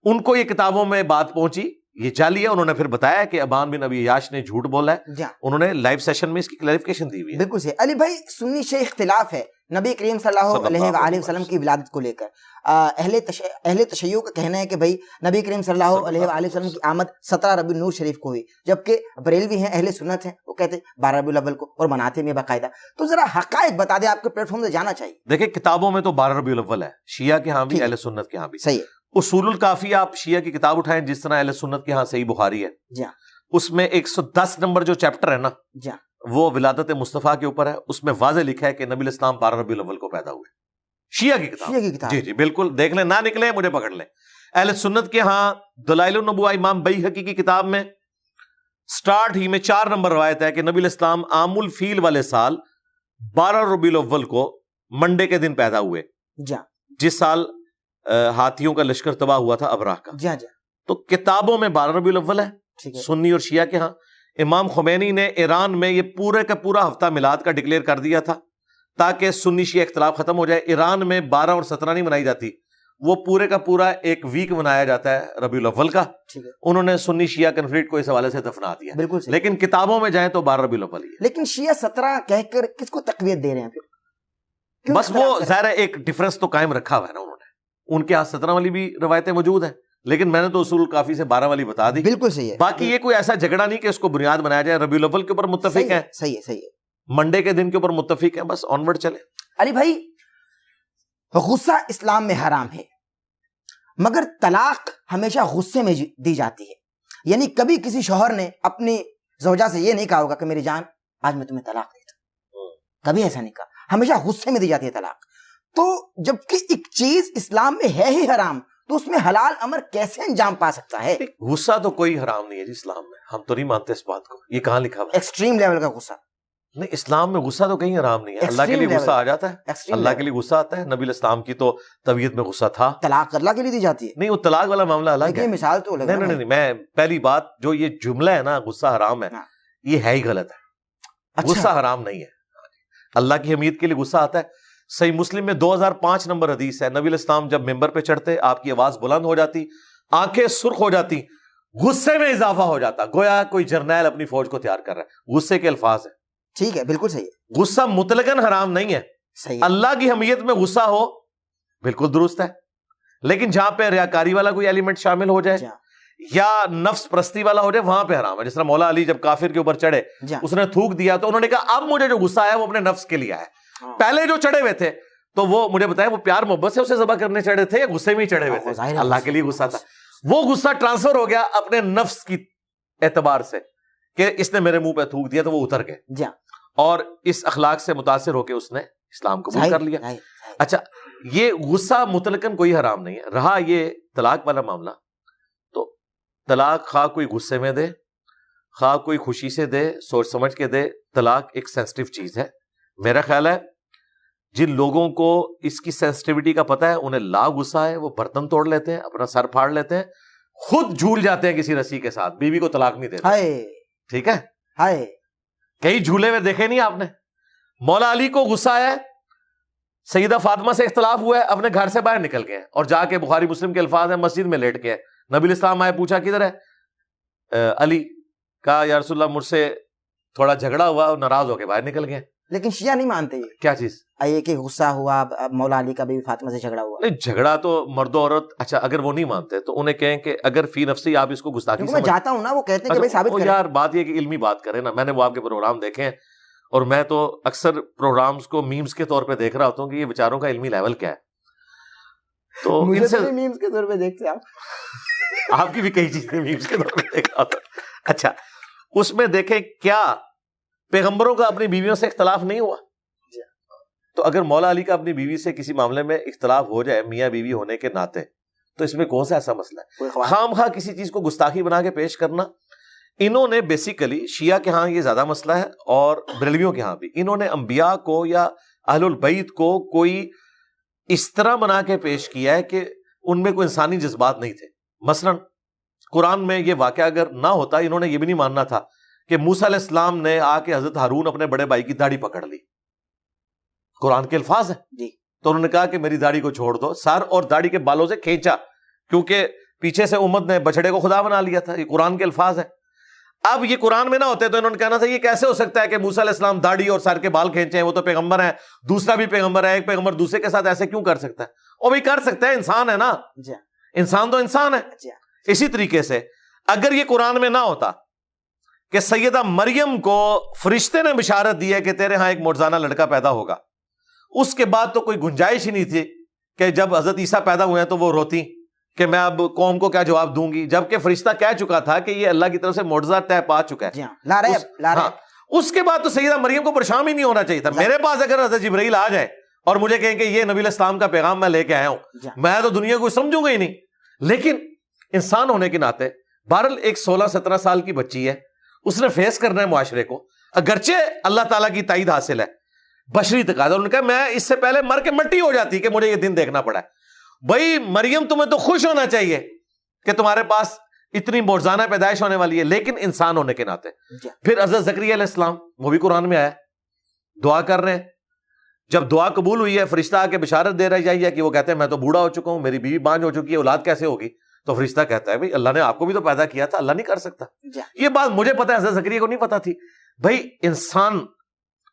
ان کو یہ کتابوں میں بات پہنچی، یہ جعلی ہے. انہوں نے پھر بتایا کہ ابان بن ابی عیاش نے جھوٹ بولا ہے. جی ہاں انہوں نے لائیو سیشن میں اس کی کلیریفیکیشن دی ہوئی ہے. بالکل صحیح. علی بھائی سنی شیعہ اختلاف ہے نبی کریم صلی اللہ علیہ وآلہ وسلم کی ولادت کو لے کر. اہل تشیع کا کہنا ہے کہ بھائی نبی کریم صلی اللہ علیہ وآلہ وسلم کی آمد 17 ربیع النور شریف کو ہوئی، جبکہ بریلوی ہیں اہل سنت ہیں وہ کہتے ہیں 12 ربیع الاول کو اور مناتے ہیں باقاعدہ. تو ذرا حقائق بتا دیں، آپ کے پلیٹ فارم سے جانا چاہیے. دیکھیں کتابوں میں تو 12 ربیع الاول ہے، شیعہ کے ہاں بھی ٹھیک ہے. اہل سنت کے ہاں بھی. صحیح ہے. اصول الکافی آپ شیعہ کی کتاب اٹھائیں، جس طرح اہل سنت کے ہاں صحیح بخاری ہے، جی ہاں اس میں 110 نمبر جو چیپٹر ہے نا جی ہاں وہ ولادت مصطفیٰ کے اوپر ہے. اس میں واضح لکھا ہے کہ نبی الاسلام 12 ربیع الاول کو پیدا ہوئے. شیعہ کی کتاب. شیعہ کی کتاب. جی جی بالکل دیکھ لیں، نہ نکلے مجھے پکڑ لیں. اہل سنت کے ہاں دلائل النبوہ امام بیہقی کی کتاب میں سٹارٹ ہی میں 4 نمبر روایت ہے کہ نبی الاسلام عام الفیل والے سال 12 ربیع الاول کو منڈے کے دن پیدا ہوئے، جی ہاں جس سال ہاتھیوں کا لشکر تباہ ہوا تھا ابراہ کا. جی ہاں جی ہاں. تو کتابوں میں 12 ربیع الاول ہے ٹھیک ہے. سنی اور شیعہ کے ہاں. امام خمینی نے ایران میں یہ پورے کا پورا ہفتہ میلاد کا ڈکلیئر کر دیا تھا تاکہ سنی شیعہ اختلاف ختم ہو جائے. ایران میں 12 اور 17 نہیں منائی جاتی، وہ پورے کا پورا ایک ویک منایا جاتا ہے ربیع الاول کا. ٹھیک ہے. انہوں نے سنی شیعہ کنفلکٹ کو اس حوالے سے دفنا دیا، بالکل صحیح. لیکن کتابوں میں جائیں تو 12 ربیع الاول ہی ہے. لیکن شیعہ 17 کہہ کر کس کو تقویت دے رہے ہیں پھر؟ کیوں بس اختلاف وہ کر رہے ظاہر ہے ایک ڈفرنس تو قائم رکھا ہوا ہے نا انہوں نے. ان کے ہاں 17 والی بھی روایتیں موجود ہیں، لیکن میں نے تو اصول کافی سے 12 والی بتا دی. ہیں؟ بالکل صحیح ہے. باقی یہ کوئی ایسا جھگڑا نہیں کہ اس کو بنیاد بنایا جائے. ربیع الاول کے اوپر متفق صحیح ہیں، ہے صحیح ہے صحیح ہے. منڈے کے دن کے اوپر متفق ہیں، بس آنورڈ چلے. علی بھائی غصہ اسلام میں حرام ہے، مگر طلاق ہمیشہ غصے میں دی جاتی ہے. یعنی کبھی کسی شوہر نے اپنی زوجہ سے یہ نہیں کہا ہوگا کہ میری جان آج میں تمہیں طلاق دیتا ہوں، کبھی ایسا نہیں کہا. ہمیشہ غصے میں دی جاتی ہے طلاق. تو جبکہ ایک چیز اسلام میں ہے ہی حرام تو اس میں حلال امر کیسے انجام پا سکتا ہے؟ غصہ تو کوئی حرام نہیں ہے جی اسلام میں. ہم تو نہیں مانتے اس بات کو. یہ کہاں لکھا ہوا ہے؟ ایکسٹریم لیول کا غصہ. نہیں، اسلام میں غصہ تو کہیں حرام نہیں ہے. اللہ کے لیے غصہ آ جاتا ہے، اللہ کے لیے غصہ آتا ہے. نبی الاسلام کی تو طبیعت میں غصہ تھا. طلاق اللہ کے لیے دی جاتی ہے. نہیں، وہ طلاق والا معاملہ الگ ہے. مثال تو نہیں نہیں نہیں، میں پہلی بات جو یہ جملہ ہے نا غصہ حرام ہے، یہ ہے ہی غلط ہے. غصہ حرام نہیں ہے. اللہ کی حمیت کے لیے غصہ آتا ہے. صحیح مسلم میں 2005 نمبر حدیث ہے، نبی الاسلام جب ممبر پہ چڑھتے آپ کی آواز بلند ہو جاتی، آنکھیں سرخ ہو جاتی، غصے میں اضافہ ہو جاتا، گویا کوئی جرنیل اپنی فوج کو تیار کر رہا ہے. غصے کے الفاظ ہیں. ٹھیک ہے بالکل صحیح ہے. غصہ مطلقاً حرام نہیں ہے. صحیح. اللہ کی حمیت میں غصہ ہو بالکل درست ہے، لیکن جہاں پہ ریاکاری والا کوئی ایلیمنٹ شامل ہو جائے یا نفس پرستی والا ہو جائے وہاں پہ حرام ہے. جس طرح مولا علی جب کافر کے اوپر چڑھے اس نے تھوک دیا تو انہوں نے کہا اب مجھے جو غصہ آیا وہ اپنے نفس کے لیے آیا. پہلے جو چڑھے ہوئے تھے تو وہ مجھے بتایا وہ پیار محبت سے اسے ذبح کرنے چڑھے تھے یا غصے میں ہی چڑھے ہوئے تھے؟ اللہ کے لیے غصہ تھا. وہ غصہ ٹرانسفر ہو گیا اپنے نفس کی اعتبار سے کہ اس نے میرے منہ پہ تھوک دیا تو وہ اتر گئے اور اس اخلاق سے متاثر ہو کے اس نے اسلام قبول کر لیا. اچھا، یہ غصہ مطلقاً کوئی حرام نہیں ہے. رہا یہ طلاق والا معاملہ، تو طلاق خواہ کوئی غصے میں دے خواہ کوئی خوشی سے دے، سوچ سمجھ کے دے، طلاق ایک سینسٹیو چیز ہے. میرا خیال ہے جن لوگوں کو اس کی سینسٹیوٹی کا پتہ ہے انہیں لا غصہ ہے، وہ برتن توڑ لیتے ہیں، اپنا سر پھاڑ لیتے ہیں، خود جھول جاتے ہیں کسی رسی کے ساتھ، بیوی کو طلاق نہیں دیتے. ٹھیک ہے، کئی جھولے ہوئے دیکھے نہیں آپ نے. مولا علی کو غصہ ہے، سیدہ فاطمہ سے اختلاف ہوا ہے، اپنے گھر سے باہر نکل گئے اور جا کے بخاری مسلم کے الفاظ ہیں مسجد میں لیٹ گئے. نبی الاسلام آئے، پوچھا کدھر ہے علی؟ کہا یا رسول اللہ مجھ سے تھوڑا جھگڑا ہوا اور ناراض ہو کے باہر نکل گئے. لیکن شیعہ نہیں مانتے. کیا چیز؟ یہ کہ غصہ ہوا مولا علی کا بھی فاطمہ سے جھگڑا ہوا. نہیں، جھگڑا تو مرد و عورت. اچھا، اگر وہ نہیں مانتے تو انہیں کہیں کہ اگر فی نفسی آپ اس کو گستاخی میں جاتا ہوں نا، وہ کہتے ہیں کہ بھائی ثابت کریں. یار بات یہ کہ علمی بات کریں نا. میں نے وہ آپ کے پروگرام دیکھے ہیں اور میں تو اکثر پروگرامز کو میمز کے طور پہ دیکھ رہا ہوتا ہوں کہ یہ بیچاروں کا علمی لیول کیا ہے. تو مجھے تو میمز کے طور پہ دیکھتے آپ کی بھی کئی چیزیں میمز کے طور پہ دیکھ رہا ہوتا. اچھا، اس میں دیکھیں کیا پیغمبروں کا اپنی بیویوں سے اختلاف نہیں ہوا؟ تو اگر مولا علی کا اپنی بیوی سے کسی معاملے میں اختلاف ہو جائے میاں بیوی ہونے کے ناطے، تو اس میں کون سا ایسا مسئلہ ہے؟ خام خواہ کسی چیز کو گستاخی بنا کے پیش کرنا. انہوں نے بیسیکلی شیعہ کے ہاں یہ زیادہ مسئلہ ہے اور بریلویوں کے ہاں بھی، انہوں نے انبیاء کو یا اہل البیت کو کوئی اس طرح بنا کے پیش کیا ہے کہ ان میں کوئی انسانی جذبات نہیں تھے. مثلا قرآن میں یہ واقعہ اگر نہ ہوتا, انہوں نے یہ بھی نہیں ماننا تھا کہ موسیٰ علیہ السلام نے آ کے حضرت ہارون اپنے بڑے بھائی کی داڑھی پکڑ لی. قرآن کے الفاظ ہیں جی. تو انہوں نے کہا کہ میری داڑھی کو چھوڑ دو, سر اور داڑھی کے بالوں سے کھینچا, کیونکہ پیچھے سے امت نے بچڑے کو خدا بنا لیا تھا. یہ قرآن کے الفاظ ہیں. اب یہ قرآن میں نہ ہوتے تو انہوں نے کہنا تھا یہ کیسے ہو سکتا ہے کہ موسیٰ علیہ السلام داڑھی اور سر کے بال کھینچے ہیں, وہ تو پیغمبر ہیں, دوسرا بھی پیغمبر ہے, ایک پیغمبر دوسرے کے ساتھ ایسے کیوں کر سکتا ہے؟ وہ بھی کر سکتا ہے, انسان ہے نا, انسان تو انسان ہے. اسی طریقے سے اگر یہ قرآن میں نہ ہوتا کہ سیدہ مریم کو فرشتے نے بشارت دی ہے کہ تیرے ہاں ایک معجزانہ لڑکا پیدا ہوگا, اس کے بعد تو کوئی گنجائش ہی نہیں تھی کہ جب حضرت عیسیٰ پیدا ہوئے ہیں تو وہ روتی کہ میں اب قوم کو کیا جواب دوں گی, جبکہ فرشتہ کہہ چکا تھا کہ یہ اللہ کی طرف سے معجزہ طے پا چکا ہے. اس کے بعد تو سیدہ مریم کو پریشان ہی نہیں ہونا چاہیے تھا. میرے پاس اگر حضرت جبرائیل آ جائے اور مجھے کہیں کہ یہ نبی علیہ السلام کا پیغام میں لے کے آیا ہوں, میں تو دنیا کو سمجھوں گا ہی نہیں. لیکن انسان ہونے کے ناطے بہرحال ایک 16-17 سال کی بچی ہے, اس نے فیس کرنا ہے معاشرے کو, اگرچہ اللہ تعالیٰ کی تائید حاصل ہے, بشری تقاضا. انہوں نے کہا میں اس سے پہلے مر کے مٹی ہو جاتی کہ مجھے یہ دن دیکھنا پڑا ہے. بھائی مریم تمہیں تو خوش ہونا چاہیے کہ تمہارے پاس اتنی معجزانہ پیدائش ہونے والی ہے, لیکن انسان ہونے کے ناطے. پھر حضرت زکریا علیہ السلام, وہ بھی قرآن میں آیا, دعا کر رہے ہیں. جب دعا قبول ہوئی ہے, فرشتہ آ کے بشارت دے رہا ہے کہ وہ کہتے ہیں میں تو بوڑھا ہو چکا ہوں, میری بیوی بانجھ ہو چکی ہے, اولاد کیسے ہوگی؟ تو فرشتہ کہتا ہے بھائی اللہ نے آپ کو بھی تو پیدا کیا تھا, اللہ نہیں کر سکتا. یہ بات مجھے پتا ہے, حضرت زکریا کو نہیں پتا تھی. بھائی انسان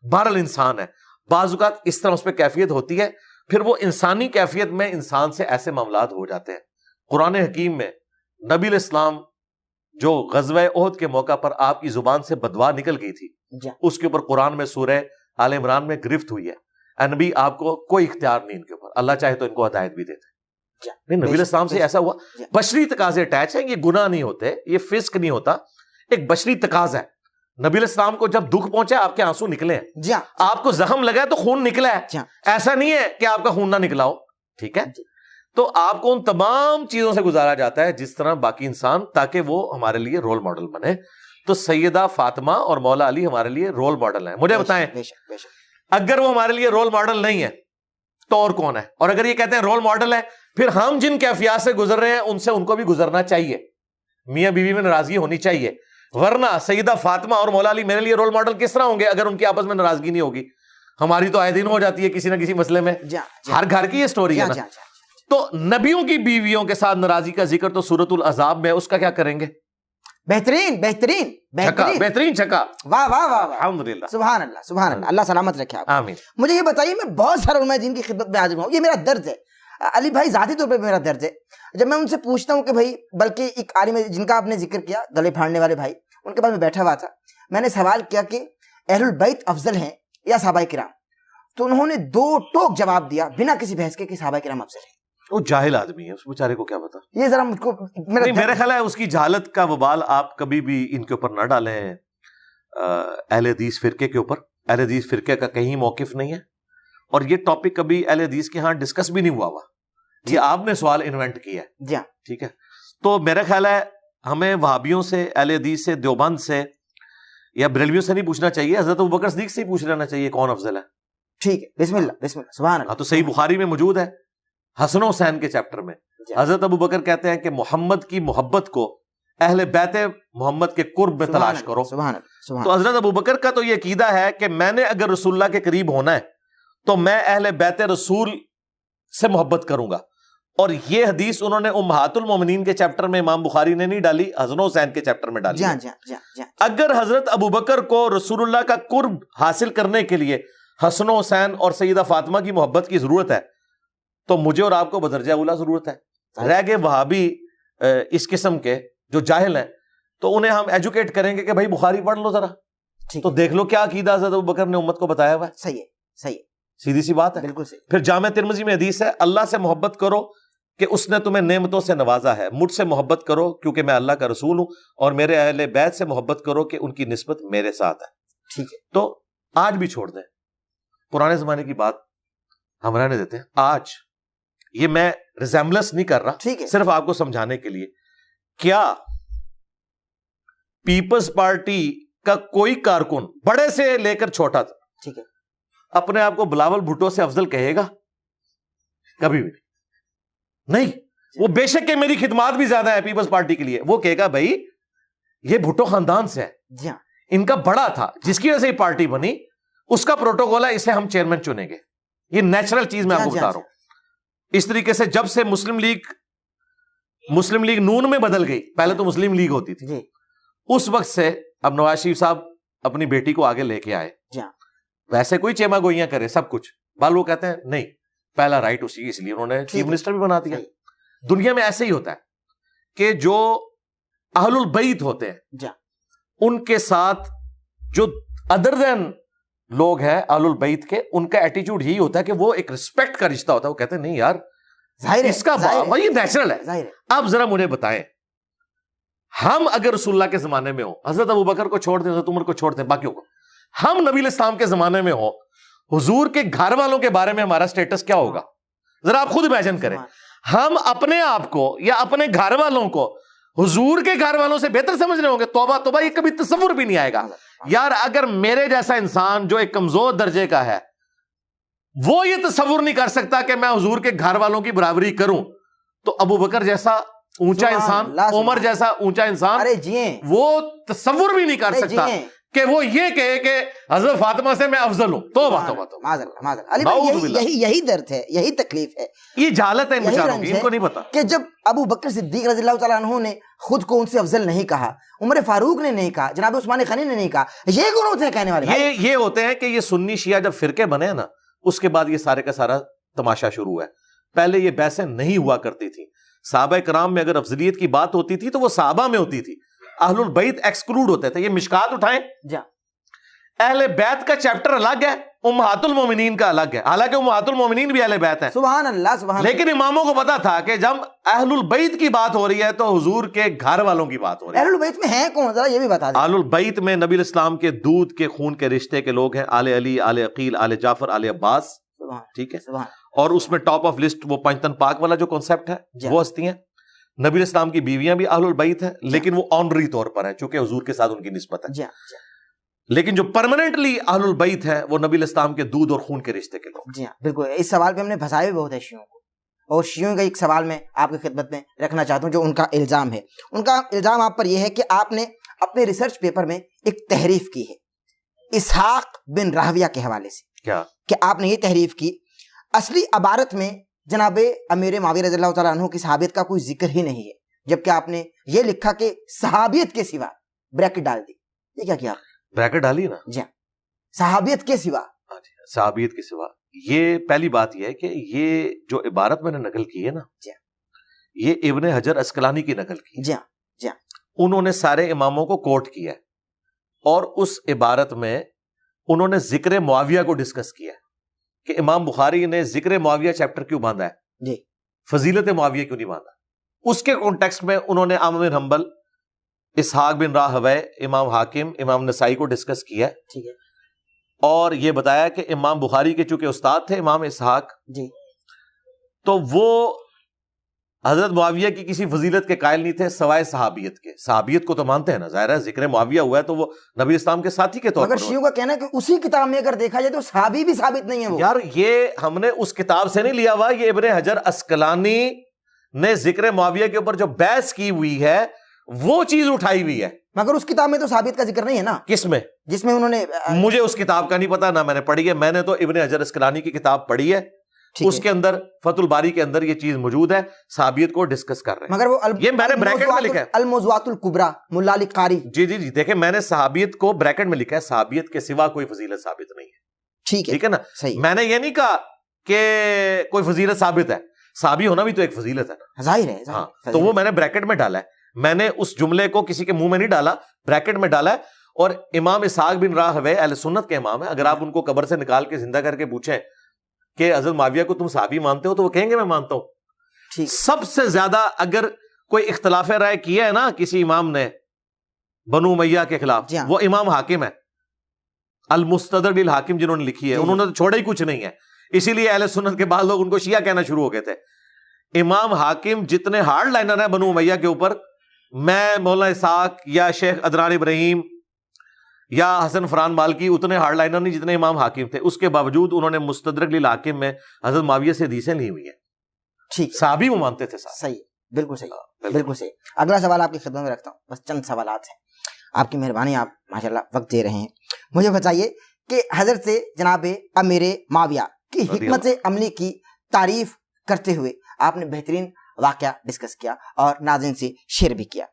بہرحال انسان ہے, بعض اوقات اس طرح اس پہ کیفیت ہوتی ہے, پھر وہ انسانی کیفیت میں انسان سے ایسے معاملات ہو جاتے ہیں. قرآن حکیم میں نبی علیہ السلام جو غزوہ احد کے موقع پر آپ کی زبان سے بدوا نکل گئی تھی, اس کے اوپر قرآن میں سورہ آل عمران میں گرفت ہوئی ہے. نبی آپ کو کوئی اختیار نہیں ان کے اوپر, اللہ چاہے تو ان کو ہدایت بھی دیتے. نہیں, نبی علیہ السلام سے ایسا ہوا. بشری تقاضے اٹیچ ہیں, یہ گناہ نہیں ہوتے, یہ فسق نہیں ہوتا, ایک بشری تقاضا ہے. نبی علیہ السلام کو جب دکھ پہنچا آپ کے آنسو نکلے ہیں, آپ کو زخم لگا ہے تو خون نکلا ہے, ایسا نہیں ہے کہ آپ کا خون نہ نکلا ہو. ٹھیک ہے, تو آپ کو ان تمام چیزوں سے گزارا جاتا ہے جس طرح باقی انسان, تاکہ وہ ہمارے لیے رول ماڈل بنے. تو سیدہ فاطمہ اور مولا علی ہمارے لیے رول ماڈل ہیں. مجھے بتائیں اگر وہ ہمارے لیے رول ماڈل نہیں ہے تو اور کون ہے؟ اور اگر یہ کہتے ہیں رول ماڈل ہے, پھر ہم جن کیفیات سے گزر رہے ہیں ان سے ان کو بھی گزرنا چاہیے. میاں بیوی میں ناراضگی ہونی چاہیے, ورنہ سیدہ فاطمہ اور مولا علی میرے لیے رول ماڈل کس طرح ہوں گے اگر ان کی آپس میں ناراضگی نہیں ہوگی؟ ہماری تو آئے دن ہو جاتی ہے کسی نہ کسی مسئلے میں, ہر گھر کی یہ سٹوری ہے نا. تو نبیوں کی بیویوں کے ساتھ ناراضگی کا ذکر تو سورۃ العذاب میں, اس کا کیا کریں گے؟ بہترین بہترین بہترین چھکا. واہ واہ واہ, الحمدللہ, سبحان اللہ سبحان اللہ, اللہ سلامت رکھے آپ. آمین. مجھے یہ بتائیے, میں بہت سارے علماء دین کی خدمت میں حاضر ہوں, یہ میرا درد ہے علی بھائی, ذاتی طور پہ میرا درد ہے. جب میں ان سے پوچھتا ہوں کہ بھائی, بلکہ ایک عالم جن کا آپ نے ذکر کیا, گلے پھاڑنے والے بھائی, ان کے پاس میں بیٹھا ہوا تھا, میں نے سوال کیا کہ اہل البیت افضل ہیں یا صحابہ کرام, تو انہوں نے 2 ٹوک جواب دیا بنا کسی بحث کے کہ صحابہ کرام افضل ہیں. وہ جاہل آدمی ہے, اس بیچارے کو کیا پتا. یہ ذرا مجھ کو میرے خیال ہے اس کی جہالت کا وبال آپ کبھی بھی ان کے اوپر نہ ڈالیں, اہل حدیث فرقے کے اوپر. اہل حدیث فرقے کا کہیں موقف نہیں ہے, اور یہ ٹاپک کبھی اہل حدیث کے ہاں ڈسکس بھی نہیں ہوا. یہ آپ نے سوال انوینٹ کیا ہے. جی ٹھیک ہے, تو میرا خیال ہے ہمیں وہابیوں سے, اہل حدیث سے, دیوبند سے یا بریلویوں سے نہیں پوچھنا چاہیے, حضرت ابوبکر صدیق سے ہی پوچھ لینا چاہیے کون افضل ہے. ٹھیک ہے, بسم اللہ بسم اللہ, سبحان اللہ. تو صحیح بخاری میں موجود ہے, حسن و حسین کے چیپٹر میں حضرت ابوبکر کہتے ہیں کہ محمد کی محبت کو اہل بیت محمد کے قرب میں تلاش کرو. سبحان اللہ. تو حضرت ابوبکر کا تو یہ عقیدہ ہے کہ میں نے اگر رسول اللہ کے قریب ہونا ہے تو میں اہل بیت رسول سے محبت کروں گا. اور یہ حدیث انہوں نے امہات المومنین کے چیپٹر میں امام بخاری نے نہیں ڈالی, حسن و حسین کے چیپٹر میں ڈالی. اگر حضرت ابوبکر کو رسول اللہ کا قرب حاصل کرنے کے لیے حسن و حسین اور سیدہ فاطمہ کی محبت کی ضرورت ہے تو مجھے اور آپ کو بدرجہ اولا ضرورت ہے. رہ گئے وہابی اس قسم کے جو جاہل ہیں, تو انہیں ہم ایجوکیٹ کریں گے کہ بھائی بخاری پڑھ لو ذرا, تو دیکھ لو کیا عقیدہ حضرت ابوبکر نے امت کو بتایا ہوا ہے. صحیح ہے, صحیح ہے, سیدھی سی بات ہے, بالکل صحیح. پھر جامع ترمذی میں حدیث ہے, اللہ سے محبت کرو کہ اس نے تمہیں نعمتوں سے نوازا ہے, مجھ سے محبت کرو کیونکہ میں اللہ کا رسول ہوں, اور میرے اہل بیت سے محبت کرو کہ ان کی نسبت میرے ساتھ ہے. ٹھیک ہے, تو آج بھی چھوڑ دیں, پرانے زمانے کی بات ہم رہنے دیتے ہیں. آج یہ میں ریزیمبلنس نہیں کر رہا, ٹھیک ہے, صرف آپ کو سمجھانے کے لیے, کیا پیپلز پارٹی کا کوئی کارکن بڑے سے لے کر چھوٹا تھا, ٹھیک ہے, اپنے آپ کو بلاول بھٹو سے افضل کہے گا؟ کبھی بھی نہیں. وہ بے شک کہ میری خدمات بھی زیادہ ہے پیپلز پارٹی کے لیے, وہ کہے گا بھائی یہ بھٹو خاندان سے ہے, جی ہاں, ان کا بڑا تھا جس کی وجہ سے یہ پارٹی بنی, اس کا پروٹوکول ہے, اسے ہم چیئرمین چنیں گے. یہ نیچرل چیز میں آپ کو بتا رہا ہوں. اس طریقے سے جب سے مسلم لیگ نون میں بدل گئی, پہلے تو مسلم لیگ ہوتی تھی, اس وقت سے اب نواز شریف صاحب اپنی بیٹی کو آگے لے کے آئے. ویسے کوئی چیما گوئیاں کرے سب کچھ, بال وہ کہتے ہیں نہیں پہلا رائٹ اسی, اس لیے انہوں نے چیف منسٹر بھی بنا دیا. دنیا میں ایسے ہی ہوتا ہے کہ جو اہل البیت ہوتے ہیں ان کے ساتھ جو ادر دین لوگ ہیں اہل البیت کے, ان کا ایٹیچیوڈ یہی ہوتا ہے کہ وہ ایک رسپیکٹ کا رشتہ ہوتا ہے. وہ کہتے ہیں نہیں یار اس کا باپ یہ نیچرل ہے. آپ ذرا مجھے بتائیں, ہم اگر رسول اللہ کے زمانے میں ہوں, حضرت ابوبکر کو چھوڑ دیں, حضرت عمر کو چھوڑ دیں, باقیوں کو, ہم نبی اسلام کے زمانے میں ہوں, حضور کے گھر والوں کے بارے میں ہمارا سٹیٹس کیا ہوگا؟ ذرا آپ خود امیجن کریں. ہم اپنے آپ کو یا اپنے گھر والوں کو حضور کے گھر والوں سے بہتر سمجھ رہے ہوں گے؟ توبہ توبہ, یہ کبھی تصور بھی نہیں آئے گا. یار اگر میرے جیسا انسان جو ایک کمزور درجے کا ہے وہ یہ تصور نہیں کر سکتا کہ میں حضور کے گھر والوں کی برابری کروں, تو ابو بکر جیسا اونچا انسان, عمر جیسا اونچا انسان وہ تصور بھی نہیں کر سکتا کہ وہ یہ کہے کہ حضرت فاطمہ سے میں افضل ہوں. یہی درد ہے, یہی تکلیف ہے, یہ جہالت ہے ان بیچاروں کی, ان کو نہیں پتا کہ جب ابو بکر صدیق رضی اللہ تعالیٰ عنہ نے خود کو ان سے افضل نہیں کہا, عمر فاروق نے نہیں کہا, جناب عثمان غنی نے نہیں کہا, یہ کون ہوتے ہیں کہنے والے؟ یہ ہوتے ہیں کہ یہ سنی شیعہ جب فرقے بنے نا, اس کے بعد یہ سارے کا سارا تماشا شروع ہے. پہلے یہ بحثیں نہیں ہوا کرتی تھی. صحابہ کرام میں اگر افضلیت کی بات ہوتی تھی تو وہ صحابہ میں ہوتی تھی, اہل البیت ایکسکلوڈ ہوتے تھے. یہ مشکات اٹھائیں, اہل بیت کا چیپٹر الگ ہے, امہات المومنین کا الگ ہے, حالانکہ امہات المومنین بھی اہل بیت ہیں, سبحان اللہ سبحان اللہ. لیکن اماموں کو پتا تھا کہ جب اہل البیت کی بات ہو رہی ہے تو حضور کے گھر والوں کی بات ہو رہی ہے. اہل البیت میں ہیں کون, ذرا یہ بھی بتا دیں. اہل البیت میں نبی اسلام کے دودھ کے خون کے رشتے کے لوگ ہیں, آل علی, آل عقیل, آل جعفر, آل عباس, ٹھیک ہے, اور اس میں ٹاپ آف لسٹ وہ پنجتن پاک والا جو کنسپٹ ہے وہ ہستی ہیں. نبی اسلام کی بیویاں بھی اہل البیت ہیں, لیکن وہ آنری طور پر ہیں چونکہ حضور کے ساتھ ان کی نسبت ہے. لیکن جو پرماننٹلی اہل البیت ہے وہ نبی اسلام کے دودھ اور خون کے رشتے کے لوگ. جی ہاں بالکل. اس سوال پہ ہم نے پھنسائے بھی بہت ہے شیعوں کو, اور شیعوں کا ایک سوال میں آپ کی خدمت میں رکھنا چاہتا ہوں جو ان کا الزام ہے. ان کا الزام آپ پر یہ ہے کہ آپ نے اپنے ریسرچ پیپر میں ایک تحریف کی ہے اسحاق بن راہویہ کے حوالے سے. کیا کہ آپ نے یہ تحریف کی, اصلی عبارت میں جناب امیر معاویہ رضی اللہ تعالیٰ عنہ کی صحابیت کا کوئی ذکر ہی نہیں ہے, جبکہ آپ نے یہ لکھا کہ صحابیت کے سوا, بریکٹ ڈال دی. یہ کیا کیا بریکٹ ڈالی نا؟ جی, صحابیت کے سوا. صحابیت کے سوا, یہ پہلی بات یہ ہے کہ یہ جو عبارت میں نے نقل کی ہے نا, یہ ابن حجر اسقلانی کی نقل کی. جی جی, انہوں نے سارے اماموں کو کوٹ کیا ہے, اور اس عبارت میں انہوں نے ذکر معاویہ کو ڈسکس کیا ہے کہ امام بخاری نے ذکر معاویہ چیپٹر کیوں باندھا ہے, جی, فضیلت معاویہ کیوں نہیں باندھا. اس کے کانٹیکسٹ میں انہوں نے احمد بن حنبل, اسحاق بن راہویہ, امام حاکم, امام نسائی کو ڈسکس کیا ہے, ٹھیک ہے, اور یہ بتایا کہ امام بخاری کے چونکہ استاد تھے امام اسحاق, جی, تو وہ حضرت معاویہ کی کسی فضیلت کے قائل نہیں تھے سوائے صحابیت کے. صحابیت کو تو مانتے ہیں نا, ظاہر ہے ذکر معاویہ ہوا ہے تو وہ نبی اسلام کے ساتھی کے طور پر. مگر شیعوں کا کہنا ہے کہ اسی کتاب میں اگر دیکھا جائے تو صحابی بھی ثابت نہیں ہے وہ. یار یہ ہم نے اس کتاب سے نہیں لیا ہوا, یہ ابن حجر اسقلانی نے ذکر معاویہ کے اوپر جو بحث کی ہوئی ہے وہ چیز اٹھائی ہوئی ہے. مگر اس کتاب میں تو ثابت کا ذکر نہیں ہے نا. کس میں؟ جس میں انہوں نے, مجھے اس کتاب کا نہیں پتا, نہ میں نے پڑھی ہے. میں نے تو ابن حجر اسقلانی کی کتاب پڑھی ہے, اس کے اندر فتح الباری کے اندر یہ چیز موجود ہے, صحابیت کو ڈسکس کر رہے ہیں. مگر وہ یہ میں نے بریکٹ میں لکھا ہے الموضوعات الکبریٰ ملا علی قاری. جی جی جی, دیکھیں میں نے صحابیت کو بریکٹ میں لکھا ہے, صحابیت کے سوا کوئی فضیلت ثابت نہیں ہے. ٹھیک ہے نا, صحیح. میں نے یہ نہیں کہا کہ کوئی فضیلت ثابت ہے, صحابی ہونا بھی تو ایک فضیلت ہے نا, ظاہر ہے. ہاں, تو وہ میں نے بریکٹ میں ڈالا ہے. میں نے اس جملے کو کسی کے منہ میں نہیں ڈالا, بریکٹ میں ڈالا ہے. اور امام اسحاق بن راہویہ اہل سنت کے امام ہیں, اگر آپ ان کو قبر سے نکال کے زندہ کر کے پوچھیں کہ حضرت معاویہ کو تم صحابی مانتے ہو, تو وہ کہیں گے میں مانتا ہوں. سب سے زیادہ اگر کوئی اختلاف رائے کیا ہے نا کسی امام نے بنو امیہ کے خلاف, وہ امام حاکم ہے, المستدرک للحاکم جنہوں نے لکھی ہے, انہوں نے تو چھوڑا ہی کچھ نہیں ہے. اسی لیے اہل سنت کے بعد لوگ ان کو شیعہ کہنا شروع ہو گئے تھے. امام حاکم جتنے ہارڈ لائنر ہیں بنو امیہ کے اوپر, میں مولانا اسحاق یا شیخ عدنان ابراہیم یا حسن فران مالکی اتنے ہارڈ لائنر نہیں جتنے امام حاکم تھے. اس کے باوجود انہوں نے مستدرک للحاکم میں حضرت معاویہ سے حدیثیں لی ہوئی ہیں. ٹھیک، صحابی وہ مانتے تھے صاحب. صحیح، بالکل صحیح، بالکل صحیح. اگلا سوال آپ کی خدمت میں رکھتا ہوں، بس چند سوالات ہیں. آپ کی مہربانی، آپ ماشاءاللہ وقت دے رہے ہیں. مجھے بتائیے کہ حضرت جناب امیر معاویہ کی حکمت عملی کی تعریف کرتے ہوئے آپ نے بہترین واقعہ ڈسکس کیا اور ناظرین سے شیئر بھی کیا.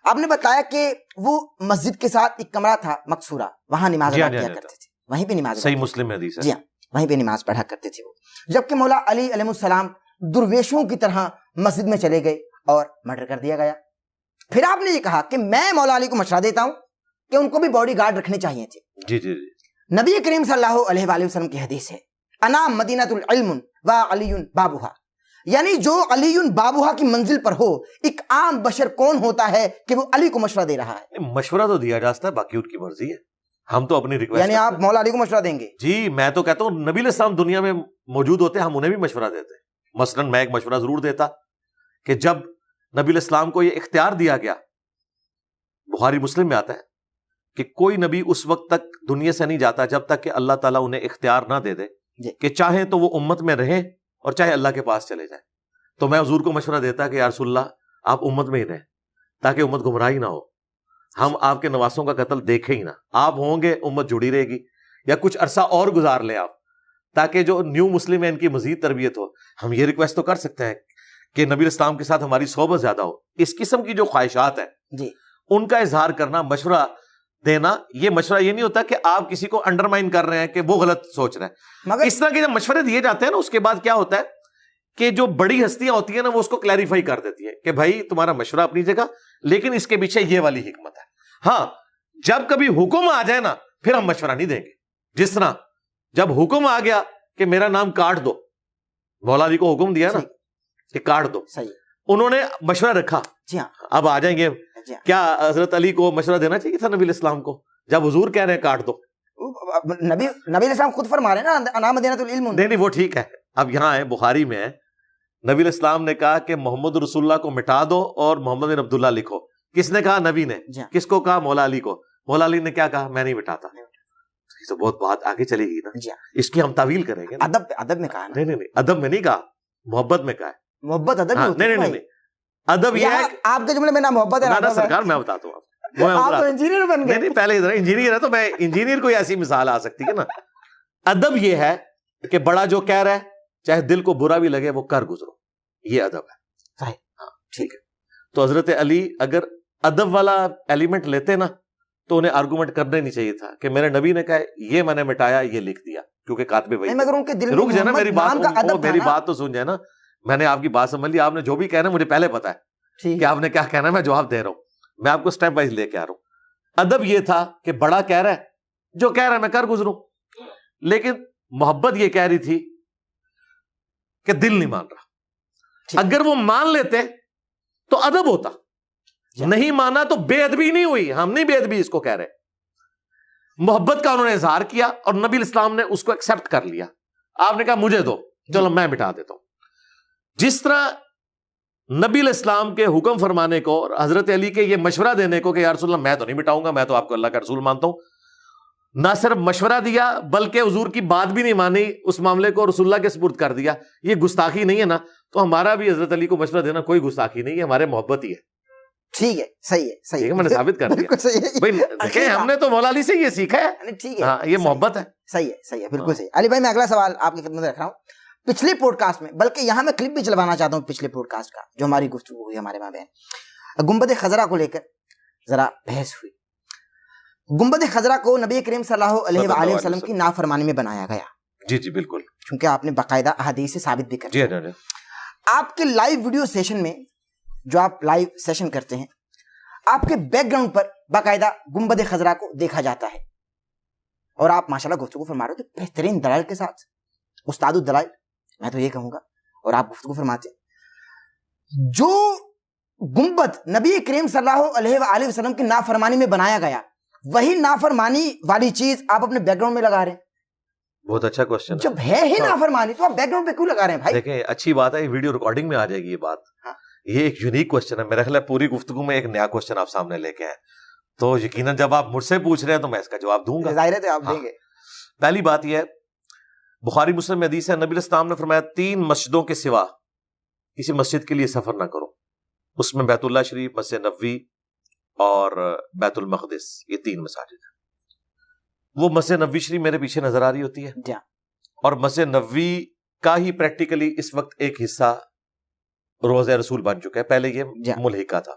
آپ نے بتایا کہ وہ مسجد کے ساتھ ایک کمرہ تھا مقصورہ، وہاں نماز ادا کیا کرتے تھے، وہیں پہ نماز، صحیح مسلم میں حدیث ہے. جی ہاں، وہیں پہ نماز پڑھا کرتے تھے وہ. جبکہ مولا علی علیہ السلام درویشوں کی طرح مسجد میں چلے گئے اور مرڈر کر دیا گیا. پھر آپ نے یہ کہا کہ میں مولا علی کو مشورہ دیتا ہوں کہ ان کو بھی باڈی گارڈ رکھنے چاہیے تھے. جی جی جی. نبی کریم صلی اللہ علیہ وآلہ وسلم کی حدیث ہے، انا مدینۃ العلم و علی بابوہا، یعنی جو علی بابوہا کی منزل پر ہو، ایک عام بشر کون ہوتا ہے کہ وہ علی کو مشورہ دے رہا ہے؟ مشورہ تو دیا جاتا ہے، باقی ان کی مرضی ہے. ہم تو اپنی ریکویسٹ، یعنی آپ مولا علی کو مشورہ دیں گے؟ جی میں تو کہتا ہوں نبی علیہ السلام دنیا میں موجود ہوتے، ہم انہیں بھی مشورہ دیتے. مثلاً میں ایک مشورہ ضرور دیتا کہ جب نبی علیہ السلام کو یہ اختیار دیا گیا، بخاری مسلم میں آتا ہے کہ کوئی نبی اس وقت تک دنیا سے نہیں جاتا جب تک کہ اللہ تعالیٰ انہیں اختیار نہ دے دے کہ چاہے تو وہ امت میں رہیں اور چاہے اللہ کے پاس چلے جائیں. تو میں حضور کو مشورہ دیتا کہ یا رسول اللہ آپ امت میں ہی رہیں تاکہ امت گمراہی نہ ہو، ہم آپ کے نواسوں کا قتل دیکھیں ہی نہ، آپ ہوں گے امت جڑی رہے گی، یا کچھ عرصہ اور گزار لیں آپ تاکہ جو نیو مسلم ہے ان کی مزید تربیت ہو. ہم یہ ریکویسٹ تو کر سکتے ہیں کہ نبی اسلام کے ساتھ ہماری صحبت زیادہ ہو. اس قسم کی جو خواہشات ہیں جی، ان کا اظہار کرنا، مشورہ دینا، یہ مشورہ یہ نہیں ہوتا کہ آپ کسی کو انڈرمائن کر رہے ہیں کہ وہ غلط سوچ رہے ہیں. مگر اس طرح کے جب مشورے دیے جاتے ہیں نا، اس کے بعد کیا ہوتا ہے کہ جو بڑی ہستیاں ہوتی ہیں نا، وہ اس کو کلیریفائی کر دیتی ہے کہ بھائی تمہارا مشورہ اپنی جگہ، لیکن اس کے پیچھے یہ والی حکمت ہے. ہاں جب کبھی حکم آ جائے نا پھر ہم مشورہ نہیں دیں گے. جس طرح جب حکم آ گیا کہ میرا نام کاٹ دو، مولا علی کو حکم دیا نا کہ کاٹ دو، صحیح، انہوں نے مشورہ رکھا. جی ہاں، اب آ جائیں گے، جی ہاں. کیا حضرت علی کو مشورہ دینا چاہیے تھا نبی علیہ السلام کو جب حضور کہہ رہے ہیں کاٹ دو؟ نبی علیہ السلام خود فرما رہے ہیں نا، انا مدینۃ العلم. نہیں وہ ٹھیک ہے. اب یہاں ہے بخاری میں ہے، نبی علیہ السلام نے کہا کہ محمد رسول اللہ کو مٹا دو اور محمد بن عبداللہ لکھو. کس نے کہا؟ نبی نے. کس کو کہا؟ مولا علی کو. مولا علی نے کیا کہا؟ میں نہیں مٹاتا. تو بہت بات آگے چلے گی نا، اس کی ہم تعویل کریں گے. ادب میں کہا. نہیں ادب میں نہیں کہا، محبت میں کہا ہے. محبت ادب نہیں ادب یہ ہے آپ کے جملے میں نہ محبت ہے سرکار. میں بتاتا ہوں، آپ تو انجینئر بن گئے. نہیں پہلے ادھر انجینئر ہے تو میں انجینئر کوئی ایسی مثال آ سکتی ہے نا. ادب یہ ہے کہ بڑا جو کہہ رہا ہے چاہے دل کو برا بھی لگے وہ کر گزرو، یہ ادب ہے. صحیح، ہاں ٹھیک ہے. تو حضرت علی اگر ادب والا ایلیمنٹ لیتے نا تو انہیں آرگومنٹ کرنا ہی نہیں چاہیے تھا کہ میرے نبی نے کہا یہ میں نے مٹایا، یہ لکھ دیا، کیونکہ کاتب وحی. مگر ان کے دل میں رک جائے نا میری بات، میری بات بات تو سن جائے نا. میں نے آپ کی بات سمجھ لی، آپ نے جو بھی کہنا مجھے پہلے پتا ہے کہ آپ نے کیا کہنا ہے، میں جواب دے رہا ہوں. میں آپ کو سٹیپ وائز لے کے آ رہا ہوں. ادب یہ تھا کہ بڑا کہہ رہا ہے، جو کہہ رہا ہے میں کر گزروں. لیکن محبت یہ کہہ رہی تھی کہ دل نہیں مان رہا. اگر وہ مان لیتے تو ادب ہوتا، نہیں مانا تو بے ادبی نہیں ہوئی. ہم نہیں بے ادبی اس کو کہہ رہے. محبت کا انہوں نے اظہار کیا اور نبی الاسلام نے اس کو ایکسپٹ کر لیا. آپ نے کہا مجھے دو، چلو میں مٹا دیتا ہوں. جس طرح نبی علیہ السلام کے حکم فرمانے کو اور حضرت علی کے یہ مشورہ دینے کو کہ یا رسول اللہ میں تو نہیں مٹاؤں گا، میں تو آپ کو اللہ کا رسول مانتا ہوں، نہ صرف مشورہ دیا بلکہ حضور کی بات بھی نہیں مانی، اس معاملے کو رسول اللہ کے سپرد کر دیا، یہ گستاخی نہیں ہے نا؟ تو ہمارا بھی حضرت علی کو مشورہ دینا کوئی گستاخی نہیں ہے، ہمارے محبت ہی ہے. ٹھیک ہے، صحیح ہے، صحیح ہے، میں نے ثابت کر دیا. ہم نے تو مولا علی سے یہ سیکھا ہے. ٹھیک ہے، یہ محبت ہے. صحیح ہے، صحیح ہے، بالکل صحیح. علی بھائی میں اگلا سوال آپ کی خدمت میں رکھ رہا ہوں. پچھلے پوڈ کاسٹ میں، بلکہ یہاں میں کلپ بھی چلوانا چاہتا ہوں پچھلے پوڈ کاسٹ کا جو ہماری گفتگو ہوئی ہمارے ماں بہن، گنبد خضرا کو لے کر ذرا بحث ہوئی. گنبد خضرا کو نبی کریم صلی اللہ علیہ وآلہ وسلم کی نافرمانی میں بنایا گیا. جی جی بالکل، کیونکہ آپ نے باقاعدہ احادیث سے ثابت بھی کر دیا. آپ کے لائیو ویڈیو سیشن میں جو آپ لائیو سیشن کرتے ہیں، آپ کے بیک گراؤنڈ پر باقاعدہ گنبد خضرا کو دیکھا جاتا ہے اور آپ ماشاءاللہ گفتگو فرما رہے ہو بہترین دلائل کے ساتھ، استاد الدلائل میں تو یہ کہوں گا، اور آپ گفتگو فرماتے ہیں. جو گنبد نبی کریم صلی اللہ علیہ وآلہ وسلم کی نافرمانی میں بنایا گیا، وہی نافرمانی والی چیز آپ اپنے بیک گراؤنڈ میں لگا رہے ہیں. بہت اچھا کوشچن. جب ہے ہی نافرمانی تو آپ بیک گراؤنڈ پہ کیوں لگا رہے ہیں بھائی؟ دیکھیں اچھی بات ہے، یہ ویڈیو ریکارڈنگ میں آ جائے گی یہ بات. یہ ایک یونیک کوشچن ہے، میرا خیال ہے پوری گفتگو میں ایک نیا کوشچن آپ سامنے لے کے آئے، تو یقیناً جب آپ مجھ سے پوچھ رہے ہیں تو میں اس کا جواب دوں گا. ظاہر ہے آپ دیں گے. پہلی بات یہ ہے، بخاری مسلم میں حدیث ہے، نبی علیہ السلام نے فرمایا 3 مسجدوں کے سوا کسی مسجد کے لیے سفر نہ کرو، اس میں بیت اللہ شریف، مسجد نبوی اور بیت المقدس، یہ 3 مساجد ہیں۔ وہ مسجد نبوی شریف میرے پیچھے نظر آ رہی ہوتی ہے، اور مسجد نبوی کا ہی پریکٹیکلی اس وقت ایک حصہ روضہ رسول بن چکا ہے، پہلے یہ ملحقہ تھا۔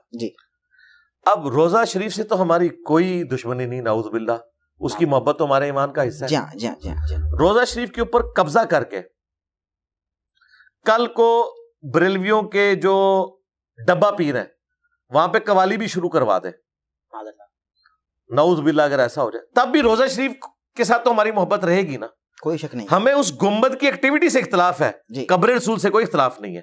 اب روضہ شریف سے تو ہماری کوئی دشمنی نہیں، نعوذ باللہ، اس کی محبت تو ہمارے ایمان کا حصہ ہے۔ روضہ شریف کے اوپر قبضہ کر کے کل کو بریلویوں کے جو ڈبہ پیر ہیں وہاں پہ قوالی بھی شروع کروا دیں، نعوذ باللہ، اگر ایسا ہو جائے تب بھی روضہ شریف کے ساتھ تو ہماری محبت رہے گی نا، کوئی شک نہیں۔ ہمیں اس گنبد کی ایکٹیویٹی سے اختلاف ہے، قبر رسول سے کوئی اختلاف نہیں ہے۔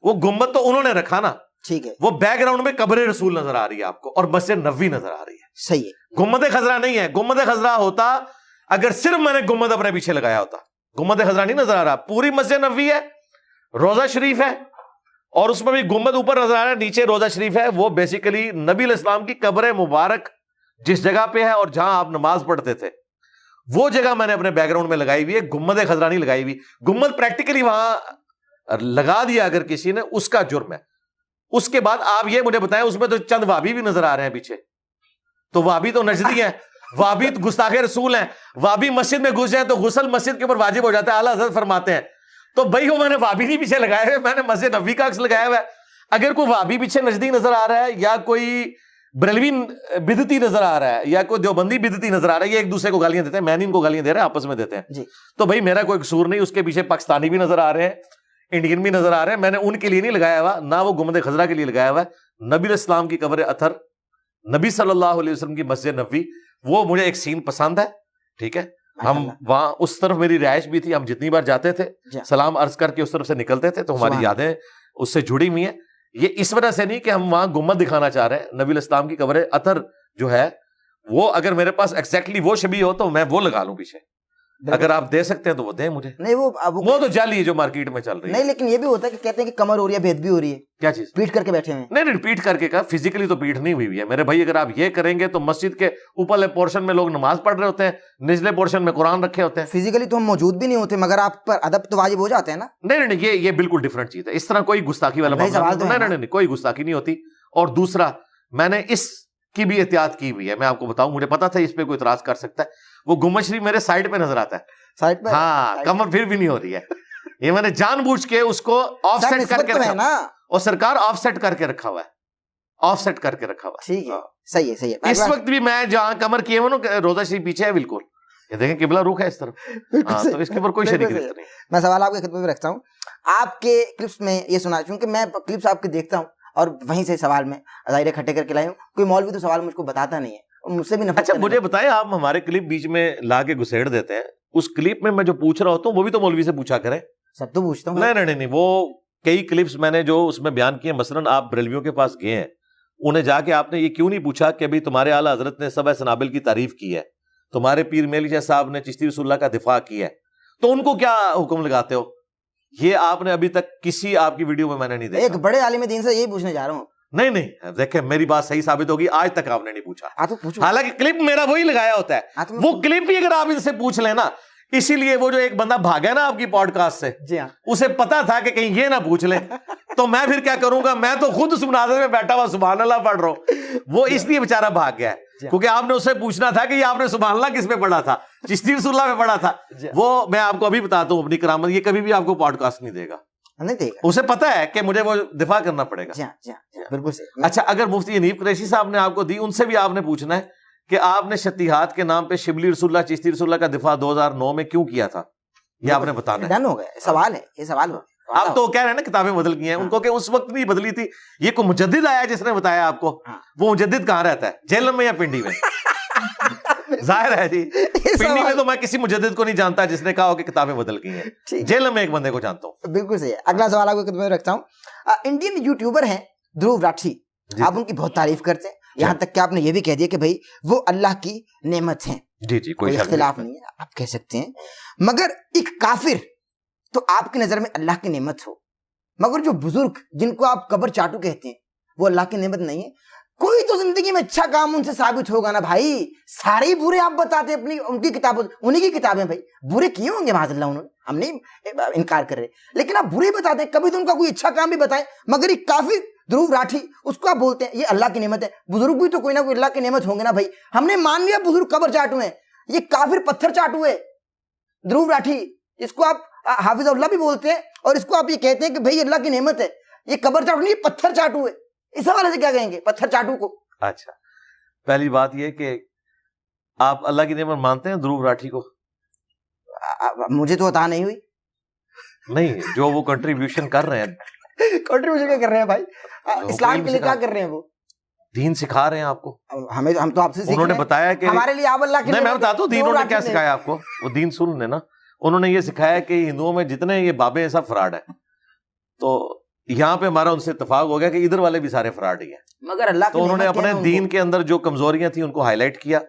وہ گنبد تو انہوں نے رکھا نا، ٹھیک ہے، وہ بیک گراؤنڈ میں قبر رسول نظر آ رہی ہے آپ کو، اور مسجد نبوی نظر آ رہی ہے، صحیح ہے۔ گنبد خضرا نہیں ہے۔ گنبد خضرا ہوتا اگر صرف میں نے گنبد اپنے پیچھے لگایا ہوتا، گنبد خضرا نہیں نظر آ رہا، پوری مسجد نبوی ہے، روضہ شریف ہے، اور اس میں بھی گنبد اوپر نظر آ رہا ہے، نیچے روضہ شریف ہے۔ وہ بیسیکلی نبی علیہ السلام کی قبر مبارک جس جگہ پہ ہے اور جہاں آپ نماز پڑھتے تھے وہ جگہ میں نے اپنے بیک گراؤنڈ میں لگائی ہوئی ہے، گنبد خضرا نہیں لگائی ہوئی۔ گنبد پریکٹیکلی وہاں لگا دیا اگر کسی نے، اس کا جرم ہے۔ اس کے بعد آپ یہ مجھے بتائیں، اس میں تو چند وابی بھی نظر آ رہے ہیں پیچھے، تو وابی تو نجدی ہیں، وابی گستاخ رسول ہیں، وابی مسجد میں گھس جائیں تو غسل مسجد کے اوپر واجب ہو جاتا ہے، اعلیٰ حضرت فرماتے ہیں۔ تو بھائی وہ میں نے وابی نہیں پیچھے لگائے ہوئے، میں نے مسجد نبوی کا عکس لگایا ہوا ہے۔ اگر کوئی وابی پیچھے نجدی نظر آ رہا ہے، یا کوئی بریلوی بدعتی نظر آ رہا ہے، یا کوئی دیوبندی بدعتی نظر آ رہا ہے، یہ ایک دوسرے کو گالیاں دیتے ہیں، میں نہیں ان کو گالیاں دے رہا، آپس میں دیتے ہیں، تو بھائی میرا کوئی قصور نہیں۔ اس کے پیچھے پاکستانی بھی نظر آ رہے ہیں، انڈین بھی نظر آ رہے ہیں، میں نے ان کے لیے نہیں لگایا ہوا، نہ وہ گنبد خضرا کے لیے لگایا ہوا ہے۔ نبی علیہ السلام کی قبر اطہر، نبی صلی اللہ علیہ وسلم کی مسجد نبوی، وہ مجھے ایک سین پسند ہے، ٹھیک ہے۔ ہم وہاں اس طرف میری رہائش بھی تھی، ہم جتنی بار جاتے تھے سلام عرض کر کے اس طرف سے نکلتے تھے، تو ہماری یادیں اس سے جڑی ہوئی ہیں۔ یہ اس وجہ سے نہیں کہ ہم وہاں گنبد دکھانا چاہ رہے ہیں، نبی علیہ السلام کی قبر اطہر جو ہے وہ اگر میرے پاس ایگزیکٹلی وہ شبیہ ہو تو میں وہ لگا لوں پیچھے، اگر آپ دے سکتے ہیں تو وہ دیں مجھے۔ نہیں وہ تو جعلی ہے جو مارکیٹ میں چل رہی ہے۔ نہیں لیکن یہ بھی ہوتا ہے کہ کہتے ہیں کہ کمر ہو رہی ہے، بھید بھی ہو رہی ہے، کیا چیز؟ پیٹ کر کے بیٹھے ہیں۔ نہیں پیٹ کر کے کا فزیکلی تو پیٹ نہیں ہوئی ہے میرے بھائی۔ اگر آپ یہ کریں گے تو مسجد کے اوپرلے پورشن میں لوگ نماز پڑھ رہے ہوتے ہیں، نچلے پورشن میں قرآن رکھے ہوتے ہیں۔ فزیکلی تو ہم موجود بھی نہیں ہوتے، مگر آپ پر ادب تو واجب ہو جاتے ہیں نا۔ نہیں یہ بالکل ڈفرنٹ چیز ہے، اس طرح کوئی گستاخی والا نہیں، کوئی گستاخی نہیں ہوتی۔ اور دوسرا میں نے اس کی بھی احتیاط کی ہوئی ہے، میں آپ کو بتاؤں، مجھے پتا تھا اس پہ کوئی اعتراض کر سکتا ہے۔ وہ گنبد شریف میرے سائڈ پہ نظر آتا ہے، سائڈ پہ، ہاں، کمر پھر بھی نہیں ہو رہی ہے۔ یہ میں نے جان بوجھ کے اس کو آف سیٹ کر کے رکھا، اور سرکار آف سیٹ کر کے رکھا ہوا ہے، آف سیٹ کر کے رکھا ہوا ہے، ٹھیک ہے، صحیح ہے، صحیح ہے۔ اس وقت بھی میں جہاں کمر کیے ہوں نا، روضہ شریف پیچھے ہے بالکل، یہ دیکھیں قبلہ رخ ہے اس طرف، تو اس کے اوپر کوئی شریک نہیں۔ میں سوال آپ کی خدمت میں رکھتا ہوں، آپ کے کلپس میں یہ سنا، چونکہ میں کلپس آپ کے دیکھتا ہوں اور وہیں سے سوال میں ظاہر کھٹے کر کے لائی ہوں، کوئی مولوی تو سوال مجھ کو بتاتا نہیں ہے، مجھ سے بھی نفرت۔ اچھا مجھے بتائیں، آپ ہمارے کلپ بیچ میں لا کے گھسیڑ دیتے ہیں، اس کلپ میں جو پوچھ رہا ہوتا ہوں وہ بھی تو مولوی سے پوچھا کریں۔ سب تو پوچھتا ہوں۔ نہیں، وہ کئی کلپس میں نے جو اس میں بیان کیے، مثلاً آپ بریلویوں کے پاس گئے ہیں، انہیں جا کے آپ نے یہ کیوں نہیں پوچھا کہ بھائی تمہارے اعلیٰ حضرت نے سبع سنابل کی تعریف کی ہے، تمہارے پیر میلی شاہ صاحب نے چشتی رسول اللہ کا دفاع کیا ہے، تو ان کو کیا حکم لگاتے ہو؟ یہ آپ نے ابھی تک کسی آپ کی ویڈیو میں نے نہیں دیکھا۔ ایک بڑے عالم دین سے یہی پوچھنے جا رہا ہوں۔ نہیں دیکھیں، میری بات صحیح ثابت ہوگی، آج تک آپ نے نہیں پوچھا، حالانکہ کلپ میرا وہی لگایا ہوتا ہے، وہ کلپ بھی اگر آپ ان سے پوچھ لیں نا، اسی لیے وہ جو ایک بندہ بھاگا نا آپ کی پوڈ کاسٹ سے، اسے پتا تھا کہ کہیں یہ نہ پوچھ لیں، تو میں پھر کیا کروں گا، میں تو خود اس مناظر میں بیٹھا ہوا سبحان اللہ پڑھ رہا ہوں، وہ اس لیے بیچارہ بھاگ گیا ہے کیونکہ آپ نے اسے پوچھنا تھا کہ یہ آپ نے سبحان اللہ کس پہ پڑھا تھا، چشتی رسول اللہ پہ پڑھا تھا۔ وہ میں آپ کو ابھی بتاتا ہوں اپنی کرامت، یہ کبھی بھی آپ کو پوڈ کاسٹ نہیں دے گا، اسے پتا ہے کہ مجھے وہ دفاع کرنا پڑے گا۔ بالکل۔ اچھا اگر مفتی انیف قریشی صاحب نے آپ کو دی، ان سے بھی آپ نے پوچھنا ہے کہ آپ نے شتیہات کے نام پہ شبلی رسول اللہ، چشتی رسول اللہ کا دفاع 2009 میں کیوں کیا تھا، یہ آپ نے بتانا ہے۔ ڈن ہو گیا، سوال ہے، یہ سوال ہو گیا۔ آپ تو کہہ رہے ہیں نا کتابیں بدل گئی ہیں، ان کو کہ اس وقت نہیں بدلی تھی، یہ کوئی مجدد آیا جس نے بتایا آپ کو، وہ مجدد کہاں رہتا ہے، جہلم میں یا پنڈی میں؟ ظاہر ہے جی، پنڈی میں تو میں کسی مجدد کو نہیں جانتا جس نے کہا ہو کہ کتابیں بدل گئی ہیں، جہلم میں ایک بندے کو جانتا ہوں۔ بالکل صحیح ہے۔ اگلا سوال آپ کو خدمت میں رکھتا ہوں، انڈین یوٹیوبر ہیں دھرو راٹھی، آپ ان کی بہت تعریف کرتے ہیں، یہاں تک کہ آپ نے یہ بھی کہہ دیا کہ بھائی وہ اللہ کی نعمت ہیں، جی کوئی اختلاف نہیں ہے، آپ کہہ سکتے ہیں، مگر ایک کافر تو آپ کی نظر میں اللہ کی نعمت ہو، مگر جو بزرگ جن کو آپ قبر چاٹو کہتے ہیں وہ اللہ کی نعمت نہیں ہے، کوئی تو زندگی میں اچھا کام ان سے ثابت ہوگا نا بھائی. سارے ہی برے آپ بتاتے ہیں اپنی ان کی کتابوں, انہی کی کتابیں بھائی. برے کیے ہوں گے معاذ اللہ انہوں نے, ہم نہیں انکار کر رہے, لیکن آپ برے بتاتے ہیں. کبھی تو ان کا کوئی اچھا کام بھی بتائیں. مگر یہ کافر دھروو راٹھی, اس کو آپ بولتے ہیں یہ اللہ کی نعمت ہے. بزرگ بھی تو کوئی نہ کوئی اللہ کی نعمت ہوں گے نا بھائی. ہم نے مان لیا بزرگ قبر چاٹ ہوئے, یہ کافر پتھر چاٹ ہوئے دھروو راٹھی. اس کو آپ حافظ اللہ بھی بولتے ہیں, اور اس کو آپ یہ کہتے ہیں کہ بھائی اللہ کی نعمت ہے. یہ قبر چاٹ نہیں, پتھر چاٹ ہوئے. اس حوالے سے کیا کہیں گے پتھر چاٹو کو؟ اچھا, پہلی بات یہ کہ آپ اللہ کی نعمت مانتے ہیں دھروو راٹھی کو؟ مجھے تو عطا نہیں ہوئی. نہیں, جو وہ کنٹریبیوشن کر رہے ہیں. کنٹریبیوشن کیا کر رہے ہیں بھائی؟ اسلام کے لیے کیا کر رہے ہیں وہ؟ دین سکھا رہے ہیں آپ کو. ہم تو آپ سے انہوں نے بتایا کہ ہمارے لیے آپ اللہ کے, نہیں میں بتاتا ہوں دین انہوں نے کیا سکھایا آپ کو. وہ دین سن لیں نا. انہوں نے یہ سکھایا کہ ہندوؤں میں جتنے یہ بابے ہیں سب فراڈ ہیں. تو یہاں پہ ہمارا ان سے اتفاق ہو گیا کہ ادھر والے بھی سارے فراڈ ہی ہیں. مگر اللہ تو انہوں نے اپنے دین کے اندر جو کمزوریاں تھیں ان کو ہائی لائٹ کیا.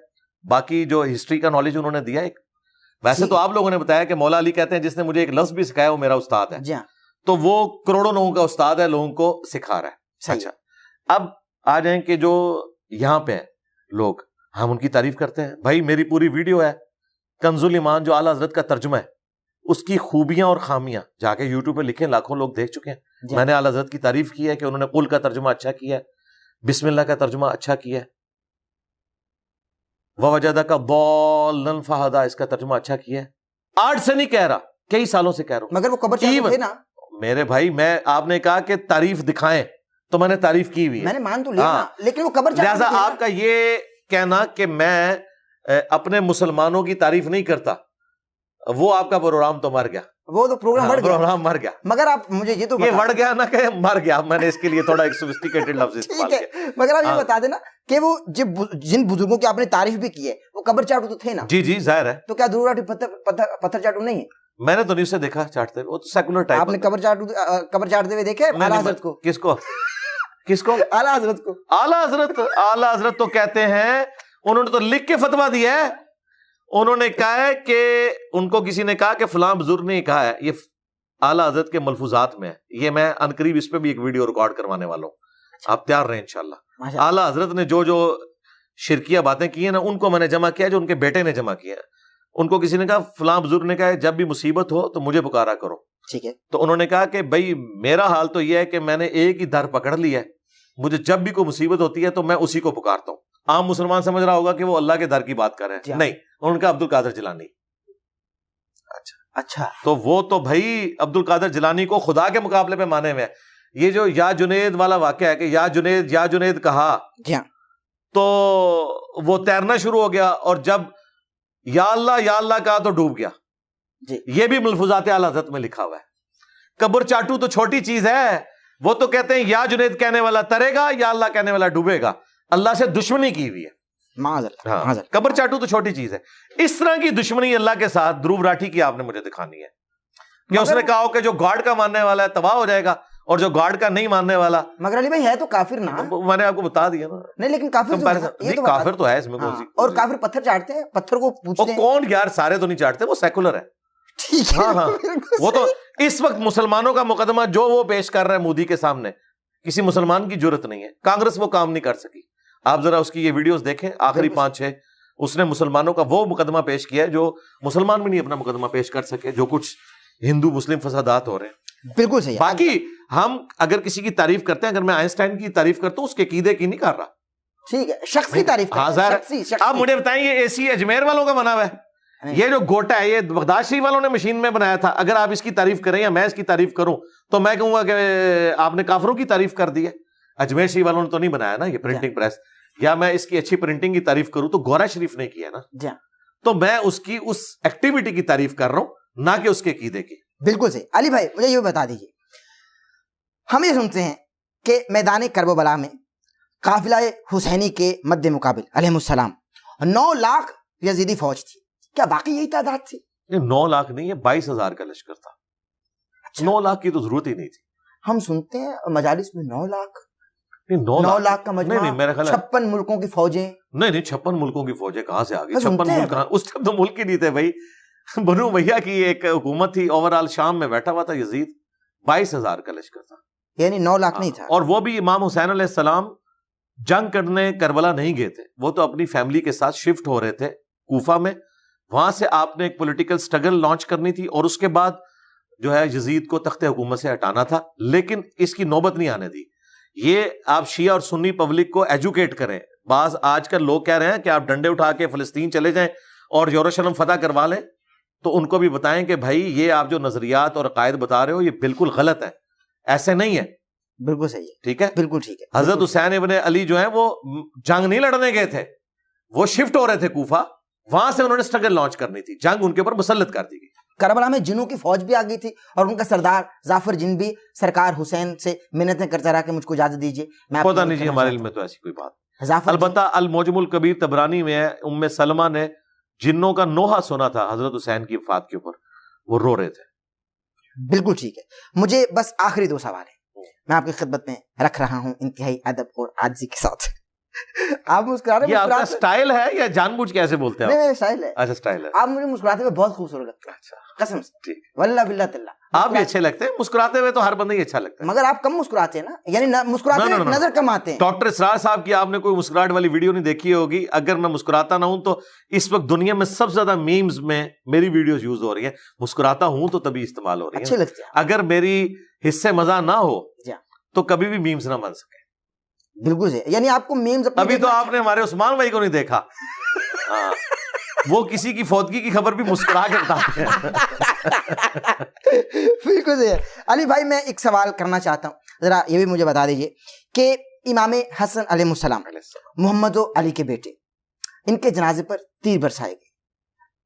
باقی جو ہسٹری کا نالج انہوں نے دیا ایک. ویسے تو آپ لوگوں نے بتایا کہ مولا علی کہتے ہیں جس نے مجھے ایک لفظ بھی سکھایا وہ میرا استاد ہے. تو وہ کروڑوں لوگوں کا استاد ہے, لوگوں کو سکھا رہا ہے. اچھا, اب آ جائیں کہ جو یہاں پہ لوگ, ہم ان کی تعریف کرتے ہیں. بھائی میری پوری ویڈیو ہے کنز الایمان جو اعلیٰ حضرت کا ترجمہ ہے, اس کی خوبیاں اور خامیاں جا کے یوٹیوب پہ لکھیں, لاکھوں لوگ دیکھ چکے ہیں. میں نے اعلیٰ حضرت کی تعریف کی ہے کہ انہوں نے قل کا ترجمہ اچھا کیا ہے, بسم اللہ کا ترجمہ اچھا کیا ہے, ووجدک ضالا فہدی اس کا ترجمہ اچھا کیا ہے. آج سے نہیں کہہ رہا, کئی سالوں سے کہہ رہا ہوں. مگر وہ قبر چاٹ تھے نا میرے بھائی. میں آپ نے کہا کہ تعریف دکھائیں تو میں نے تعریف کی ہوئی ہے, میں نے مان تو لیا, لیکن وہ قبر چاٹ. لہٰذا آپ کا یہ کہنا کہ میں اپنے مسلمانوں کی تعریف نہیں کرتا, وہ آپ کا پروگرام تو مر گیا. وہ تو پروگرام مر گیا. مگر آپ مجھے یہ تو بڑھ گیا نہ کہ مر گیا. میں نے اس کے لیے تھوڑا ایک سوفسٹیکیٹڈ لفظ استعمال کیا. مگر آپ یہ بتا دینا کہ وہ جن بزرگوں کی آپ نے تعریف بھی کی ہے وہ قبر چاٹو تو تھے نا. جی ظاہر ہے. تو کیا دھروو راٹھی پتھر چاٹو نہیں ہے؟ میں نے تو نہیں سے دیکھا چاٹتے, وہ تو سیکولر ٹائپ. آپ نے قبر چاٹتے ہوئے دیکھے اعلیٰ حضرت کو؟ کس کو؟ اعلیٰ حضرت کو. اعلیٰ حضرت تو کہتے ہیں, انہوں نے تو لکھ کے فتویٰ دیا ہے. انہوں نے کہا ہے کہ ان کو کسی نے کہا کہ فلاں بزرگ نے کہا ہے, یہ اعلیٰ حضرت کے ملفوظات میں ہے. یہ میں عنقریب اس پہ بھی ایک ویڈیو ریکارڈ کروانے والا ہوں, آپ تیار رہیں انشاءاللہ. اعلیٰ حضرت نے جو شرکیہ باتیں کی ہیں نا, ان کو میں نے جمع کیا جو ان کے بیٹے نے جمع کیا. ان کو کسی نے کہا فلاں بزرگ نے کہا جب بھی مصیبت ہو تو مجھے پکارا کرو. ٹھیک ہے. تو انہوں نے کہا کہ بھائی میرا حال تو یہ ہے کہ میں نے ایک ہی در پکڑ لیا ہے, مجھے جب بھی کوئی مصیبت ہوتی ہے تو میں اسی کو پکارتا ہوں. عام مسلمان سمجھ رہا ہوگا کہ وہ اللہ کے در کی بات کر رہے ہیں. نہیں, ان کا عبد القادر جیلانی. اچھا, تو وہ تو بھائی عبد القادر جیلانی کو خدا کے مقابلے پہ مانے ہوئے ہیں. یہ جو یا جنید والا واقعہ ہے کہ یا جنید کہا تو وہ تیرنا شروع ہو گیا, اور جب یا اللہ کہا تو ڈوب گیا. یہ بھی ملفوظات اعلیٰ حضرت میں لکھا ہوا ہے. قبر چاٹو تو چھوٹی چیز ہے, وہ تو کہتے ہیں یا جنید کہنے والا ترے گا, یا اللہ کہنے والا ڈوبے گا. اللہ سے دشمنی کی ہوئی ہے. قبر چاٹو تو چھوٹی چیز ہے. اس طرح کی دشمنی اللہ کے ساتھ دھروو راٹھی کی آپ نے مجھے دکھانی ہے کہ اس نے کہا ہو کہ جو گاڈ کا ماننے والا ہے تباہ ہو جائے گا, اور جو گاڈ کا نہیں ماننے والا. مگر علی بھائی ہے تو کافر نا, میں نے آپ کو بتا دیا نا. نہیں لیکن کافر تو ہے اس میں. اور کافر پتھر چاٹتے ہیں, پتھر کو پوچھتے ہیں. کون یار, سارے تو نہیں چاٹتے, وہ سیکولر ہے. ہاں وہ تو اس وقت مسلمانوں کا مقدمہ جو وہ پیش کر رہا ہے مودی کے سامنے, کسی مسلمان کی جرت نہیں ہے. کانگریس وہ کام نہیں کر سکی. آپ ذرا اس کی یہ ویڈیوز دیکھیں, آخری 5-6 اس نے مسلمانوں کا وہ مقدمہ پیش کیا ہے جو مسلمان بھی نہیں اپنا مقدمہ پیش کر سکے, جو کچھ ہندو مسلم فسادات ہو رہے ہیں. بالکل صحیح. باقی ہم اگر کسی کی تعریف کرتے ہیں, اگر میں آئنسٹائن کی تعریف کرتا ہوں اس کے عقیدے کی نہیں کر رہا. ٹھیک ہے, شخص کی تعریف کرتے ہیں. آپ مجھے بتائیں یہ اے سی اجمیر والوں کا بنا ہوا ہے, یہ جو گوٹا ہے یہ بغداد شریف والوں نے مشین میں بنایا تھا. اگر آپ اس کی تعریف کریں یا میں اس کی تعریف کروں تو میں کہوں گا کہ آپ نے کافروں کی تعریف کر دی ہے. اجمیر شریف والوں نے تو نہیں بنایا نا یہ پرنٹنگ پریس. یا میں اس کی اچھی پرنٹنگ کی تعریف کروں تو گورا شریف نے کیا نا, تو میں اس کی اس ایکٹیویٹی کی تعریف کر رہا ہوں, نہ کہ اس کے عقیدے کی. بالکل صحیح. علی بھائی مجھے یہ بتا دیجیے, ہم یہ سنتے ہیں کہ میدان کربلا میں قافلہ حسینی کے مد مقابل علیہ السلام 9 لاکھ یزیدی فوج تھی. کیا باقی یہی تعداد تھی؟ 9 لاکھ نہیں, یہ 22,000 کا لشکر تھا. 9 لاکھ کی تو ضرورت ہی نہیں تھی. ہم سنتے ہیں مجالس میں 9 لاکھ 9 لاکھ کا مجمع, 56 ملکوں کی فوجیں. نہیں 56 ملکوں کی فوجیں کہاں سے آ گئی؟ 56 ملک کہاں, اس ٹائم تو ملک ہی نہیں تھے بھائی. بنو امیہ کی ایک حکومت تھی, اوور آل شام میں بیٹھا ہوا تھا یزید. 22,000 کا لشکر تھا, یعنی 9 لاکھ نہیں تھا. اور وہ بھی امام حسین علیہ السلام جنگ کرنے کربلا نہیں گئے تھے, وہ تو اپنی فیملی کے ساتھ شفٹ ہو رہے تھے کوفہ میں. وہاں سے آپ نے ایک پولیٹیکل سٹرگل لانچ کرنی تھی اور اس کے بعد جو ہے یزید کو تخت حکومت سے ہٹانا تھا, لیکن اس کی نوبت نہیں آنے دی. یہ آپ شیعہ اور سنی پبلک کو ایجوکیٹ کریں. بعض آج کل لوگ کہہ رہے ہیں کہ آپ ڈنڈے اٹھا کے فلسطین چلے جائیں اور یروشلم فتح کروا لیں, تو ان کو بھی بتائیں کہ بھائی یہ آپ جو نظریات اور عقائد بتا رہے ہو یہ بالکل غلط ہے, ایسے نہیں ہے. بالکل صحیح ہے, ٹھیک ہے, بالکل ٹھیک ہے. حضرت حسین ابن علی جو ہیں وہ جنگ نہیں لڑنے گئے تھے, وہ شفٹ ہو رہے تھے کوفہ, وہاں سے انہوں نے سٹرگل لانچ کرنی تھی, جنگ ان کے اوپر مسلط کر دی گئی. کربلا میں جنوں کی فوج بھی آ گئی تھی اور ان کا سردار ظافر جن بھی سرکار حسین سے منتیں کرتا رہا کہ مجھ کو اجازت دیجیے. پتہ نہیں جی, ہمارے علم میں تو ایسی کوئی بات. البتہ المعجم الکبیر طبرانی میں ہے, ام سلمہ نے جنوں کا نوحہ سنا تھا حضرت حسین کی وفات کے اوپر, وہ رو رہے تھے. بالکل ٹھیک ہے. مجھے بس آخری 2 سوال ہیں, میں آپ کی خدمت میں رکھ رہا ہوں انتہائی ادب اور عاجزی کے ساتھ. آپ مسکرا رہے ہیں, آپ کا سٹائل ہے یا جان بوجھ کے ایسے بولتے ہیں؟ نہیں, سٹائل ہے. اچھا سٹائل ہے. آپ مجھے مسکراتے ہوئے بہت خوبصورت لگتے ہیں. اچھا, قسم سے, ٹھیک, واللہ باللہ تاللہ آپ بھی اچھے لگتے ہیں. مسکراتے ہوئے تو ہر بندے ہی اچھا لگتا ہے, مگر آپ کم مسکراتے ہیں نا, یعنی مسکراتے ہیں نظر کم آتے ہیں. ڈاکٹر اسرار صاحب کی آپ نے کوئی مسکراہٹ والی ویڈیو نہیں دیکھی ہوگی. اگر میں مسکراتا نہ ہوں تو اس وقت دنیا میں سب سے زیادہ میمز میں میری ویڈیوز یوز ہو رہی ہیں. مسکراتا ہوں تو تبھی استعمال ہو رہی ہیں, اچھے لگتے ہیں. اگر میری حصے مزہ نہ ہو تو کبھی بھی میمز نہ بن سکے. بالکل سے, یعنی آپ کو میمز ابھی تو آپ نے ہمارے عثمان بھائی کو نہیں دیکھا, وہ کسی کی فوتگی کی خبر بھی مسکرا کے بتاتے ہیں. بالکل سے. علی بھائی میں ایک سوال کرنا چاہتا ہوں, ذرا یہ بھی مجھے بتا دیجئے کہ امام حسن علیہ السلام محمد و علی کے بیٹے, ان کے جنازے پر تیر برسائے گئے.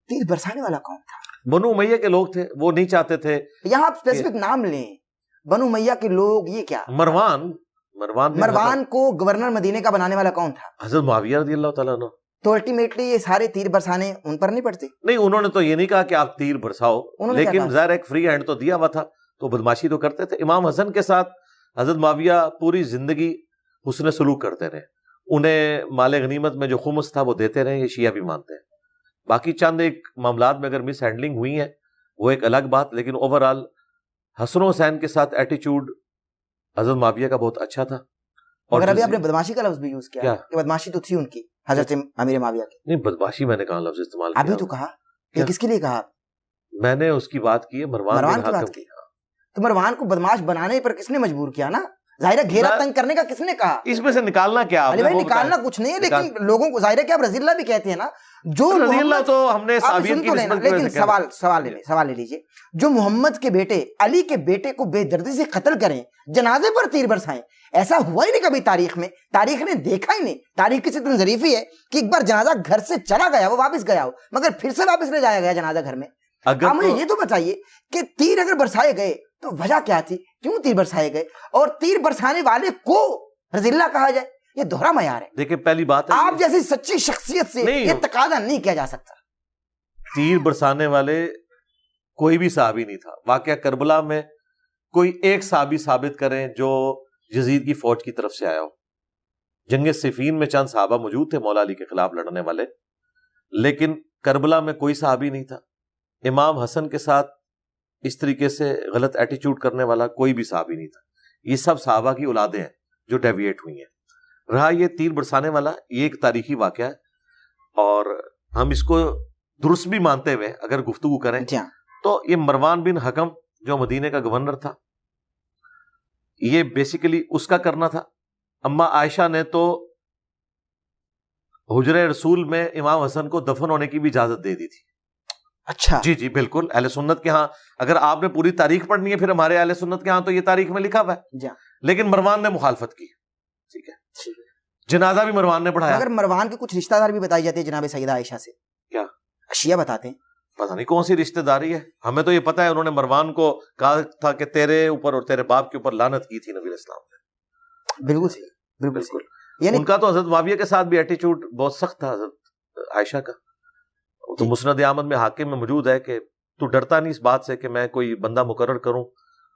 تیر برسانے والا کون تھا؟ بنو امیہ کے لوگ تھے, وہ نہیں چاہتے تھے. یہاں آپ اسپیسیفک نام لیں, بنو امیہ کے لوگ, یہ کیا؟ مروان کو گورنر مدینے کا بنانے والا کون تھا؟ حضرت معاویہ رضی اللہ تعالیٰ عنہ. تو الٹیمیٹلی یہ سارے تیر برسانے ان پر نہیں پڑتے؟ نہیں, انہوں نے تو یہ نہیں کہا کہ آپ تیر برساؤ, لیکن ظاہر ایک فری ہینڈ تو دیا ہوا تھا, تو بدماشی تو کرتے تھے. امام حسن کے ساتھ حضرت معاویہ پوری زندگی حسن سلوک کرتے رہے, انہیں مال غنیمت میں جو خمس تھا وہ دیتے رہے, یہ شیعہ بھی مانتے ہیں. باقی چند ایک معاملات میں اگر مس ہینڈلنگ ہوئی ہے وہ ایک الگ بات, لیکن اوور آل حسن و حسین کے ساتھ ایٹیچیوڈ حضرت معاویہ کا بہت اچھا تھا. اور ابھی آپ نے بدماشی کا لفظ بھی یوز کیا کہ بدماشی تو تھی ان کی حضرت امیر معاویہ کی. نہیں, بدماشی میں نے کہا لفظ استعمال کیا, ابھی تو کہا کہ کس کے لیے کہا؟ میں نے اس کی بات کی ہے, مروان کی بات کی. تو مروان کو بدماش بنانے پر کس نے مجبور کیا نا؟ ظاہر ہے گھیرا تنگ کرنے کا کس نے کہا؟ اس میں سے نکالنا کیا؟ علی بھائی نکالنا کچھ نہیں ہے, لیکن لوگوں کو ظاہر ہے کہ آپ رضی اللہ بھی کہتے ہیں نا, جو رضی اللہ تو ہم نے صحابیت کی نسبت, لیکن سوال لے لیجئے, جو محمد کے بیٹے علی کے بیٹے کو بے دردی سے قتل کریں, جنازے پر تیر برسائیں, ایسا ہوا ہی نہیں کبھی تاریخ میں, تاریخ نے دیکھا ہی نہیں. تاریخ کی اتنی ظریفی ہے کہ ایک بار جنازہ گھر سے چلا گیا, وہ واپس گیا ہو, مگر پھر سے واپس لے جایا گیا جنازہ گھر میں. آپ مجھے یہ تو بتائیے کہ تیر اگر برسائے گئے تو وجہ کیا تھی, کیوں تیر برسائے گئے, اور تیر برسانے والے کو رضی اللہ کہا جائے, یہ دوہرا معیار ہے. دیکھیں پہلی بات ہے, آپ جیسی سچی شخصیت سے یہ تقاضا نہیں کیا جا سکتا. تیر برسانے والے کوئی بھی صحابی نہیں تھا. واقعہ کربلا میں کوئی ایک صحابی ثابت کریں جو یزید کی فوج کی طرف سے آیا ہو. جنگ صفین میں چند صحابہ موجود تھے مولا علی کے خلاف لڑنے والے, لیکن کربلا میں کوئی صحابی نہیں تھا. امام حسن کے ساتھ اس طریقے سے غلط ایٹیچیوڈ کرنے والا کوئی بھی صحابی نہیں تھا. یہ سب صحابہ کی اولادیں ہیں جو ڈیویٹ ہوئی ہیں. رہا یہ تیر برسانے والا, یہ ایک تاریخی واقعہ ہے, اور ہم اس کو درست بھی مانتے ہوئے اگر گفتگو کریں تو یہ مروان بن حکم جو مدینے کا گورنر تھا, یہ بیسیکلی اس کا کرنا تھا. اما عائشہ نے تو حجرہ رسول میں امام حسن کو دفن ہونے کی بھی اجازت دے دی تھی. اچھا, جی بالکل. اہل سنت کے ہاں اگر آپ نے پوری تاریخ پڑھنی ہے پھر ہمارے اہل سنت کے ہاں تو یہ تاریخ میں لکھا ہوا ہے, لیکن مروان نے مخالفت کی. ٹھیک ہے, جنازہ بھی مروان نے پڑھایا. اگر مروان کے کچھ رشتہ دار بھی بتائی جاتے ہیں جناب سیدہ عائشہ سے, کیا شیعہ بتاتے ہیں, پتہ نہیں کون سی رشتہ داری ہے, ہمیں تو یہ پتہ ہے انہوں نے مروان کو کہا تھا کہ تیرے اوپر اور تیرے باپ کے اوپر لعنت کی تھی نبی اسلام نے. بالکل صحیح, بالکل. یعنی ان کا تو حضرت معاویہ کے ساتھ بھی ایٹیچیوڈ بہت سخت تھا حضرت عائشہ کا. تو مسند احمد میں حاکم میں موجود ہے کہ تو ڈرتا نہیں اس بات سے کہ میں کوئی بندہ مقرر کروں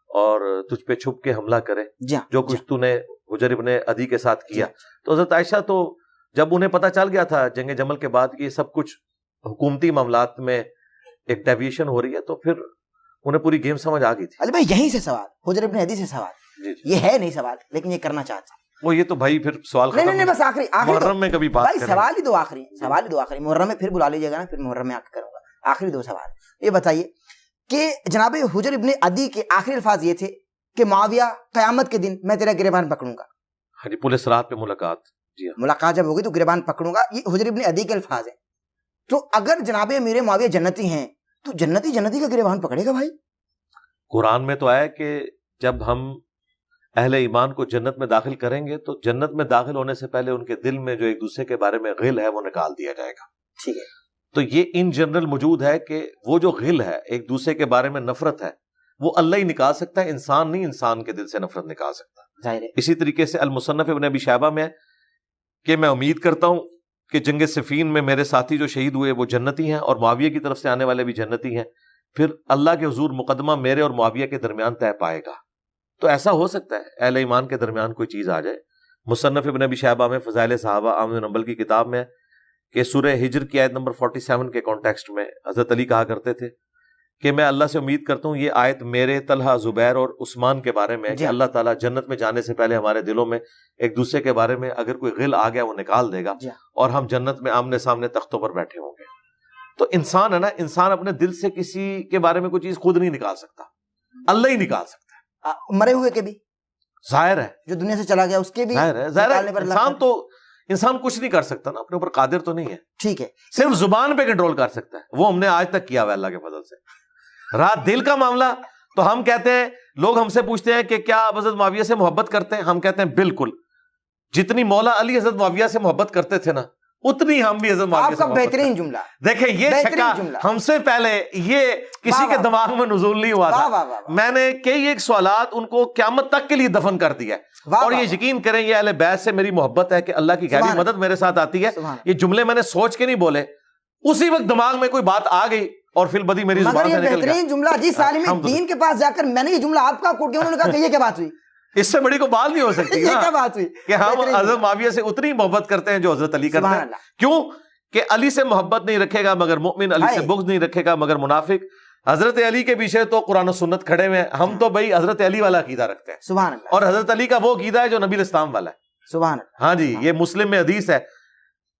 اور تجھ پہ چھپ کے حملہ کرے, جو کچھ تو نے حجر ابن عدی کے ساتھ کیا. تو حضرت عائشہ تو جب انہیں پتہ چل گیا تھا جنگ جمل کے بعد کہ یہ سب کچھ حکومتی معاملات میں ایک ڈیویشن ہو رہی ہے, تو پھر انہیں پوری گیم سمجھ آ گئی تھی. علی بھائی یہیں سے سوال, حجر ابن عدی سے سوال, یہ ہے نہیں سوال لیکن یہ کرنا چاہتا ہوں. وہ یہ تو بھائی پھر سوال ختم نہیں بس آخری محرم میں کبھی بات بھائی سوال ہی دو آخری محرم میں پھر بلا لیجیے گا نا, پھر محرم میں آ کے کروں گا. آخری دو سوال یہ بتائیے کہ جناب حجر ابن عدی کے آخری الفاظ یہ تھے کہ معاویہ قیامت کے دن میں تیرا گریبان پکڑوں گا. ہاں جی, پولیس رات پہ ملاقات, جی ملاقات جب ہوگی تو گریبان پکڑوں گا, یہ حجر ابن عدی کے الفاظ ہیں. تو اگر جناب امیر معاویہ جنتی ہیں تو جنتی کا گریبان پکڑے گا بھائی؟ قرآن میں تو آیا کہ جب ہم اہل ایمان کو جنت میں داخل کریں گے تو جنت میں داخل ہونے سے پہلے ان کے دل میں جو ایک دوسرے کے بارے میں غل ہے وہ نکال دیا جائے گا. ٹھیک ہے, تو یہ ان جنرل موجود ہے کہ وہ جو غل ہے, ایک دوسرے کے بارے میں نفرت ہے, وہ اللہ ہی نکال سکتا ہے, انسان نہیں انسان کے دل سے نفرت نکال سکتا. ظاہر ہے. اسی طریقے سے المصنف ابن ابی شیبہ میں کہ میں امید کرتا ہوں کہ جنگ صفین میں میرے ساتھی جو شہید ہوئے وہ جنتی ہیں اور معاویہ کی طرف سے آنے والے بھی جنتی ہیں, پھر اللہ کے حضور مقدمہ میرے اور معاویہ کے درمیان طے پائے گا. تو ایسا ہو سکتا ہے اہل ایمان کے درمیان کوئی چیز آ جائے. مصنف ابن ابی شیبہ میں فضائل صحابہ احمد بن حنبل کی کتاب میں کہ سورہ ہجر کی آیت نمبر 47 کے کانٹیکسٹ میں حضرت علی کہا کرتے تھے کہ میں اللہ سے امید کرتا ہوں یہ آیت میرے, طلحہ, زبیر اور عثمان کے بارے میں کہ اللہ تعالیٰ جنت میں جانے سے پہلے ہمارے دلوں میں ایک دوسرے کے بارے میں اگر کوئی غل آ گیا وہ نکال دے گا اور ہم جنت میں آمنے سامنے تختوں پر بیٹھے ہوں گے. تو انسان ہے نا, انسان اپنے دل سے کسی کے بارے میں کوئی چیز خود نہیں نکال سکتا, اللہ ہی نکال سکتا ہے. مرے ہوئے کے بھی ظاہر ہے, جو دنیا سے چلا گیا اس کے بھی ظاہر ہے. انسان کچھ نہیں کر سکتا نا, اپنے اوپر قادر تو نہیں ہے. ٹھیک ہے, صرف زبان پہ کنٹرول کر سکتا ہے, وہ ہم نے آج تک کیا ہوا اللہ کے فضل سے. رات دل کا معاملہ تو ہم کہتے ہیں, لوگ ہم سے پوچھتے ہیں کہ کیا آپ حضرت معاویہ سے محبت کرتے ہیں, ہم کہتے ہیں بالکل. جتنی مولا علی حضرت معاویہ سے محبت کرتے تھے نا اتنی ہم بھی حضرت معاویہ سے محبت کرتے ہیں. بہترین جملہ دیکھیں, یہ چھکا ہم سے پہلے یہ کسی کے دماغ میں نزول نہیں ہوا تھا. میں نے کئی ایک سوالات ان کو قیامت تک کے لیے دفن کر دیا ہے, اور یہ یقین کریں یہ اہل بیت سے میری محبت ہے کہ اللہ کی غیبی مدد میرے ساتھ آتی ہے. یہ جملے میں نے سوچ کے نہیں بولے, اسی وقت دماغ میں کوئی بات آ گئی اور فی البدی میری زبان سے نکل گیا. بہترین جملہ جی, سالم الدین کے پاس جا کر میں نے یہ جملہ آپ کا کوٹ کیا, انہوں نے کہا کہ یہ کیا بات ہوئی, اس سے بڑی کو بات نہیں ہو سکتی. یہ کیا بات ہوئی کہ ہم حضرت معاویہ سے اتنی محبت کرتے ہیں جو حضرت علی کرتے ہیں. کیوں کہ علی سے محبت نہیں رکھے گا مگر مومن, علی سے بغض نہیں رکھے گا مگر منافق. حضرت علی کے پیچھے تو قرآن و سنت کھڑے ہوئے ہیں, ہم تو بھائی حضرت علی والا عقیدہ رکھتے ہیں. سبحان اللہ. اور حضرت علی کا وہ عقیدہ ہے جو نبی اسلام والا ہے. سبحان اللہ. ہاں جی, یہ مسلم میں حدیث ہے.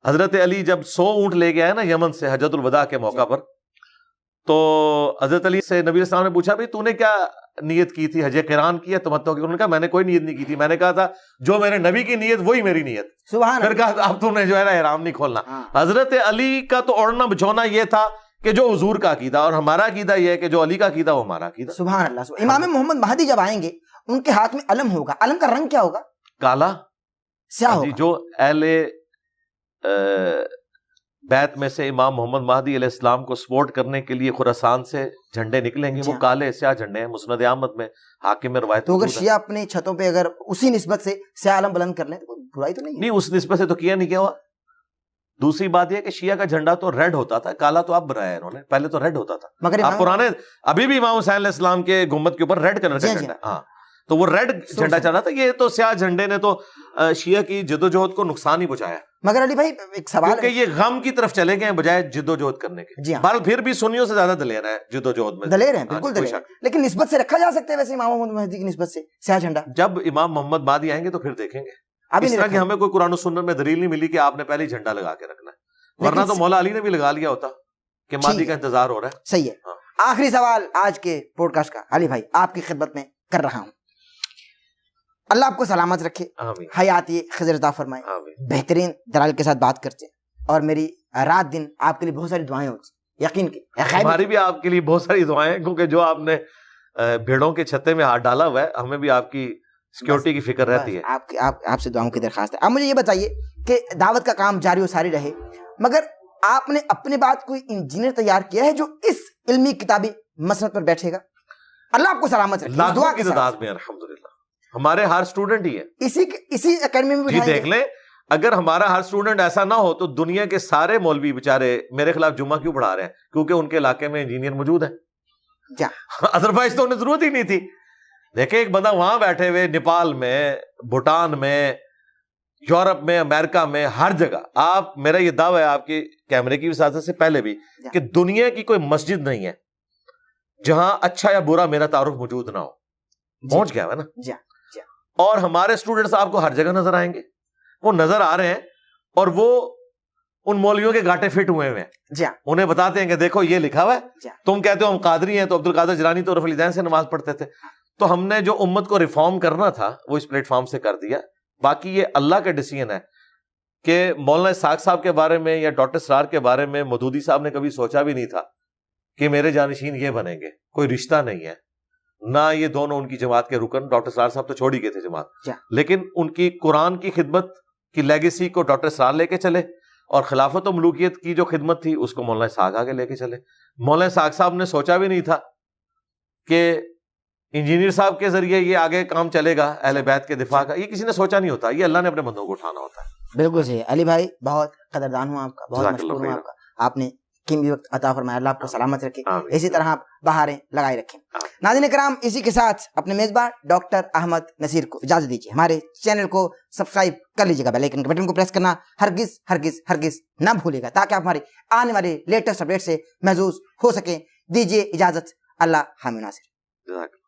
حضرت علی جب 100 اونٹ لے گیا ہے نا یمن سے حجۃ الوداع کے موقع پر, تو حضرت علی سے نبی اسلام نے پوچھا بھائی تو نے کیا نیت کی تھی, حج قران کی ہے تمتع کی؟ انہوں نے کہا میں نے کوئی نیت نہیں کی تھی, میں نے کہا تھا جو میرے نبی کی نیت وہی میری نیت. سبحان اللہ. پھر کہا اب تم نے جو ہے نا احرام نہیں کھولنا. حضرت علی کا تو اوڑھنا بچھونا یہ تھا کہ جو حضور کا عقیدہ, اور ہمارا عقیدہ یہ ہے کہ جو علی کا عقیدہ وہ ہمارا عقیدہ. سبحان اللہ. امام محمد مہدی جب آئیں گے ان کے ہاتھ میں علم ہوگا, علم کا رنگ کیا ہوگا؟ کالا, سیاہ ہوگا. جو اہل بیت میں سے امام محمد مہدی علیہ السلام کو سپورٹ کرنے کے لیے خراسان سے جھنڈے نکلیں گے, وہ کالے سیاہ جھنڈے ہیں. مسند احمد میں حاکم میں روایت. تو اگر شیعہ اپنی چھتوں پہ اگر اسی نسبت سے سیاہ علم بلند کر لیں تو برائی تو نہیں؟ نہیں, اس نسبت سے تو کیا نہیں کیا ہوا. دوسری بات یہ کہ شیعہ کا جھنڈا تو ریڈ ہوتا تھا, کالا تو اب بنایا ہے انہوں نے, پہلے تو ریڈ ہوتا تھا. مگر آپ پرانے ابھی بھی امام حسین علیہ السلام کے گنبد کے اوپر ریڈ کلر کا جھنڈا, ہاں تو وہ ریڈ جھنڈا چل رہا تھا. یہ تو سیاہ جھنڈے نے تو شیعہ کی جدوجہد کو نقصان ہی پہنچایا. مگر علی بھائی ایک سوال کہ یہ غم کی طرف چلے گئے بجائے جدوجہد کرنے کے. جی ہاں, بہرحال پھر بھی سنیوں سے زیادہ دلیر ہے جدوجہد میں, دلیر ہیں بالکل دلیر, لیکن نسبت سے رکھا جا سکتا ہے ویسے امام محمد مہدی کی نسبت سے سیاہ جھنڈا. جب امام محمد مہدی آئیں گے تو پھر دیکھیں گے. اس طرح کہ ہمیں کوئی قرآن و سنت میں دلیل نہیں ملی کہ آپ نے پہلے جھنڈا لگا کے رکھنا ہے, ورنہ تو مولا علی نے بھی لگا لیا ہوتا کہ مہدی کا انتظار ہو رہا ہے. صحیح ہے. آخری سوال آج کے پوڈ کاسٹ کا علی بھائی آپ کی خدمت میں کر رہا ہوں. اللہ آپ کو سلامت رکھے, حیات خضر عطا فرمائے, بہترین دلائل کے ساتھ بات کرتے, اور میری رات دن آپ کے لیے بہت ساری دعائیں ہوتی, یقین کی ہماری بھی آپ کے لیے بہت ساری دعائیں, کیونکہ جو آپ نے بھیڑوں کے چھتے میں ہاتھ ڈالا ہوا ہے, ہمیں بھی آپ کی سیکیورٹی کی فکر رہتی ہے. آپ سے دعاؤں کی درخواست ہے. اب مجھے یہ بتائیے کہ دعوت کا کام جاری و ساری رہے, مگر آپ نے اپنے بعد کوئی انجینئر تیار کیا ہے جو اس علمی کتابی مسند پر بیٹھے گا؟ اللہ آپ کو سلامت رکھے. لاکھوں کی تعداد میں الحمدللہ ہمارے ہر اسٹوڈنٹ ہی ہے اسی اکیڈمی میں. جی دیکھ لیں, اگر ہمارا ہر اسٹوڈنٹ ایسا نہ ہو تو دنیا کے سارے مولوی بیچارے میرے خلاف جمعہ کیوں پڑھا رہے ہیں؟ کیونکہ ان کے علاقے میں انجینئر موجود ہیں. ادروائز تو انہیں ضرورت ہی نہیں تھی. دیکھیں ایک بندہ وہاں بیٹھے ہوئے نیپال میں, بھوٹان میں, یورپ میں, امریکہ میں, ہر جگہ. آپ, میرا یہ دعویٰ ہے آپ کے کیمرے کی وساطت سے پہلے بھی کہ دنیا کی کوئی مسجد نہیں ہے جہاں اچھا یا برا میرا تعارف موجود نہ ہو. پہنچ گیا ہے نا. اور ہمارے اسٹوڈنٹس آپ کو ہر جگہ نظر آئیں گے، وہ نظر آ رہے ہیں اور وہ ان مولویوں کے گاٹے فٹ ہوئے ہیں، جی ہاں، انہیں بتاتے ہیں کہ دیکھو یہ لکھا ہوا جی ہے، ہاں، تم کہتے ہو ہم قادری ہیں، تو عبد القادر جیلانی تو رفع الیدین سے نماز پڑھتے تھے. تو ہم نے جو امت کو ریفارم کرنا تھا وہ اس پلیٹ فارم سے کر دیا. باقی یہ اللہ کا ڈیسیژن ہے کہ مولانا اسحاق صاحب کے بارے میں یا ڈاکٹر اسرار کے بارے میں مودودی صاحب نے کبھی سوچا بھی نہیں تھا کہ میرے جانشین یہ بنیں گے، کوئی رشتہ نہیں ہے، نہ یہ دونوں ان کی جماعت کے رکن. ڈاکٹر اسرار صاحب تو چھوڑ ہی گئے تھے جماعت، لیکن ان کی قرآن کی خدمت کی لیگیسی کو ڈاکٹر اسرار لے کے چلے، اور خلافت و ملوکیت کی جو خدمت تھی اس کو مولانا اسحاق آگے لے کے چلے. مولانا اسحاق صاحب نے سوچا بھی نہیں تھا کہ انجینئر صاحب کے ذریعے یہ آگے کام چلے گا اہل بیت کے دفاع کا، یہ کسی نے سوچا نہیں ہوتا، یہ اللہ نے اپنے بندوں کو اٹھانا ہوتا ہے. بالکل صحیح. علی بھائی بہت قدردان ہوں آپ کا، بہت مشکور ہوں آپ کا، آپ نے قیمتی وقت عطا فرمایا، اللہ آپ کو سلامت رکھے، اسی طرح آپ بہاریں لگائے رکھیں. ناظرین کرام، اسی کے ساتھ اپنے میزبان ڈاکٹر احمد نصیر کو اجازت دیجیے. ہمارے چینل کو سبسکرائب کر لیجیے گا، بیل آئیکن کے بٹن کو پریس کرنا ہرگز ہرگز ہرگز نہ بھولے گا، تاکہ آپ ہمارے آنے والے لیٹسٹ اپڈیٹ سے محظوظ ہو سکیں. دیجیے اجازت، اللہ حامی ناصر.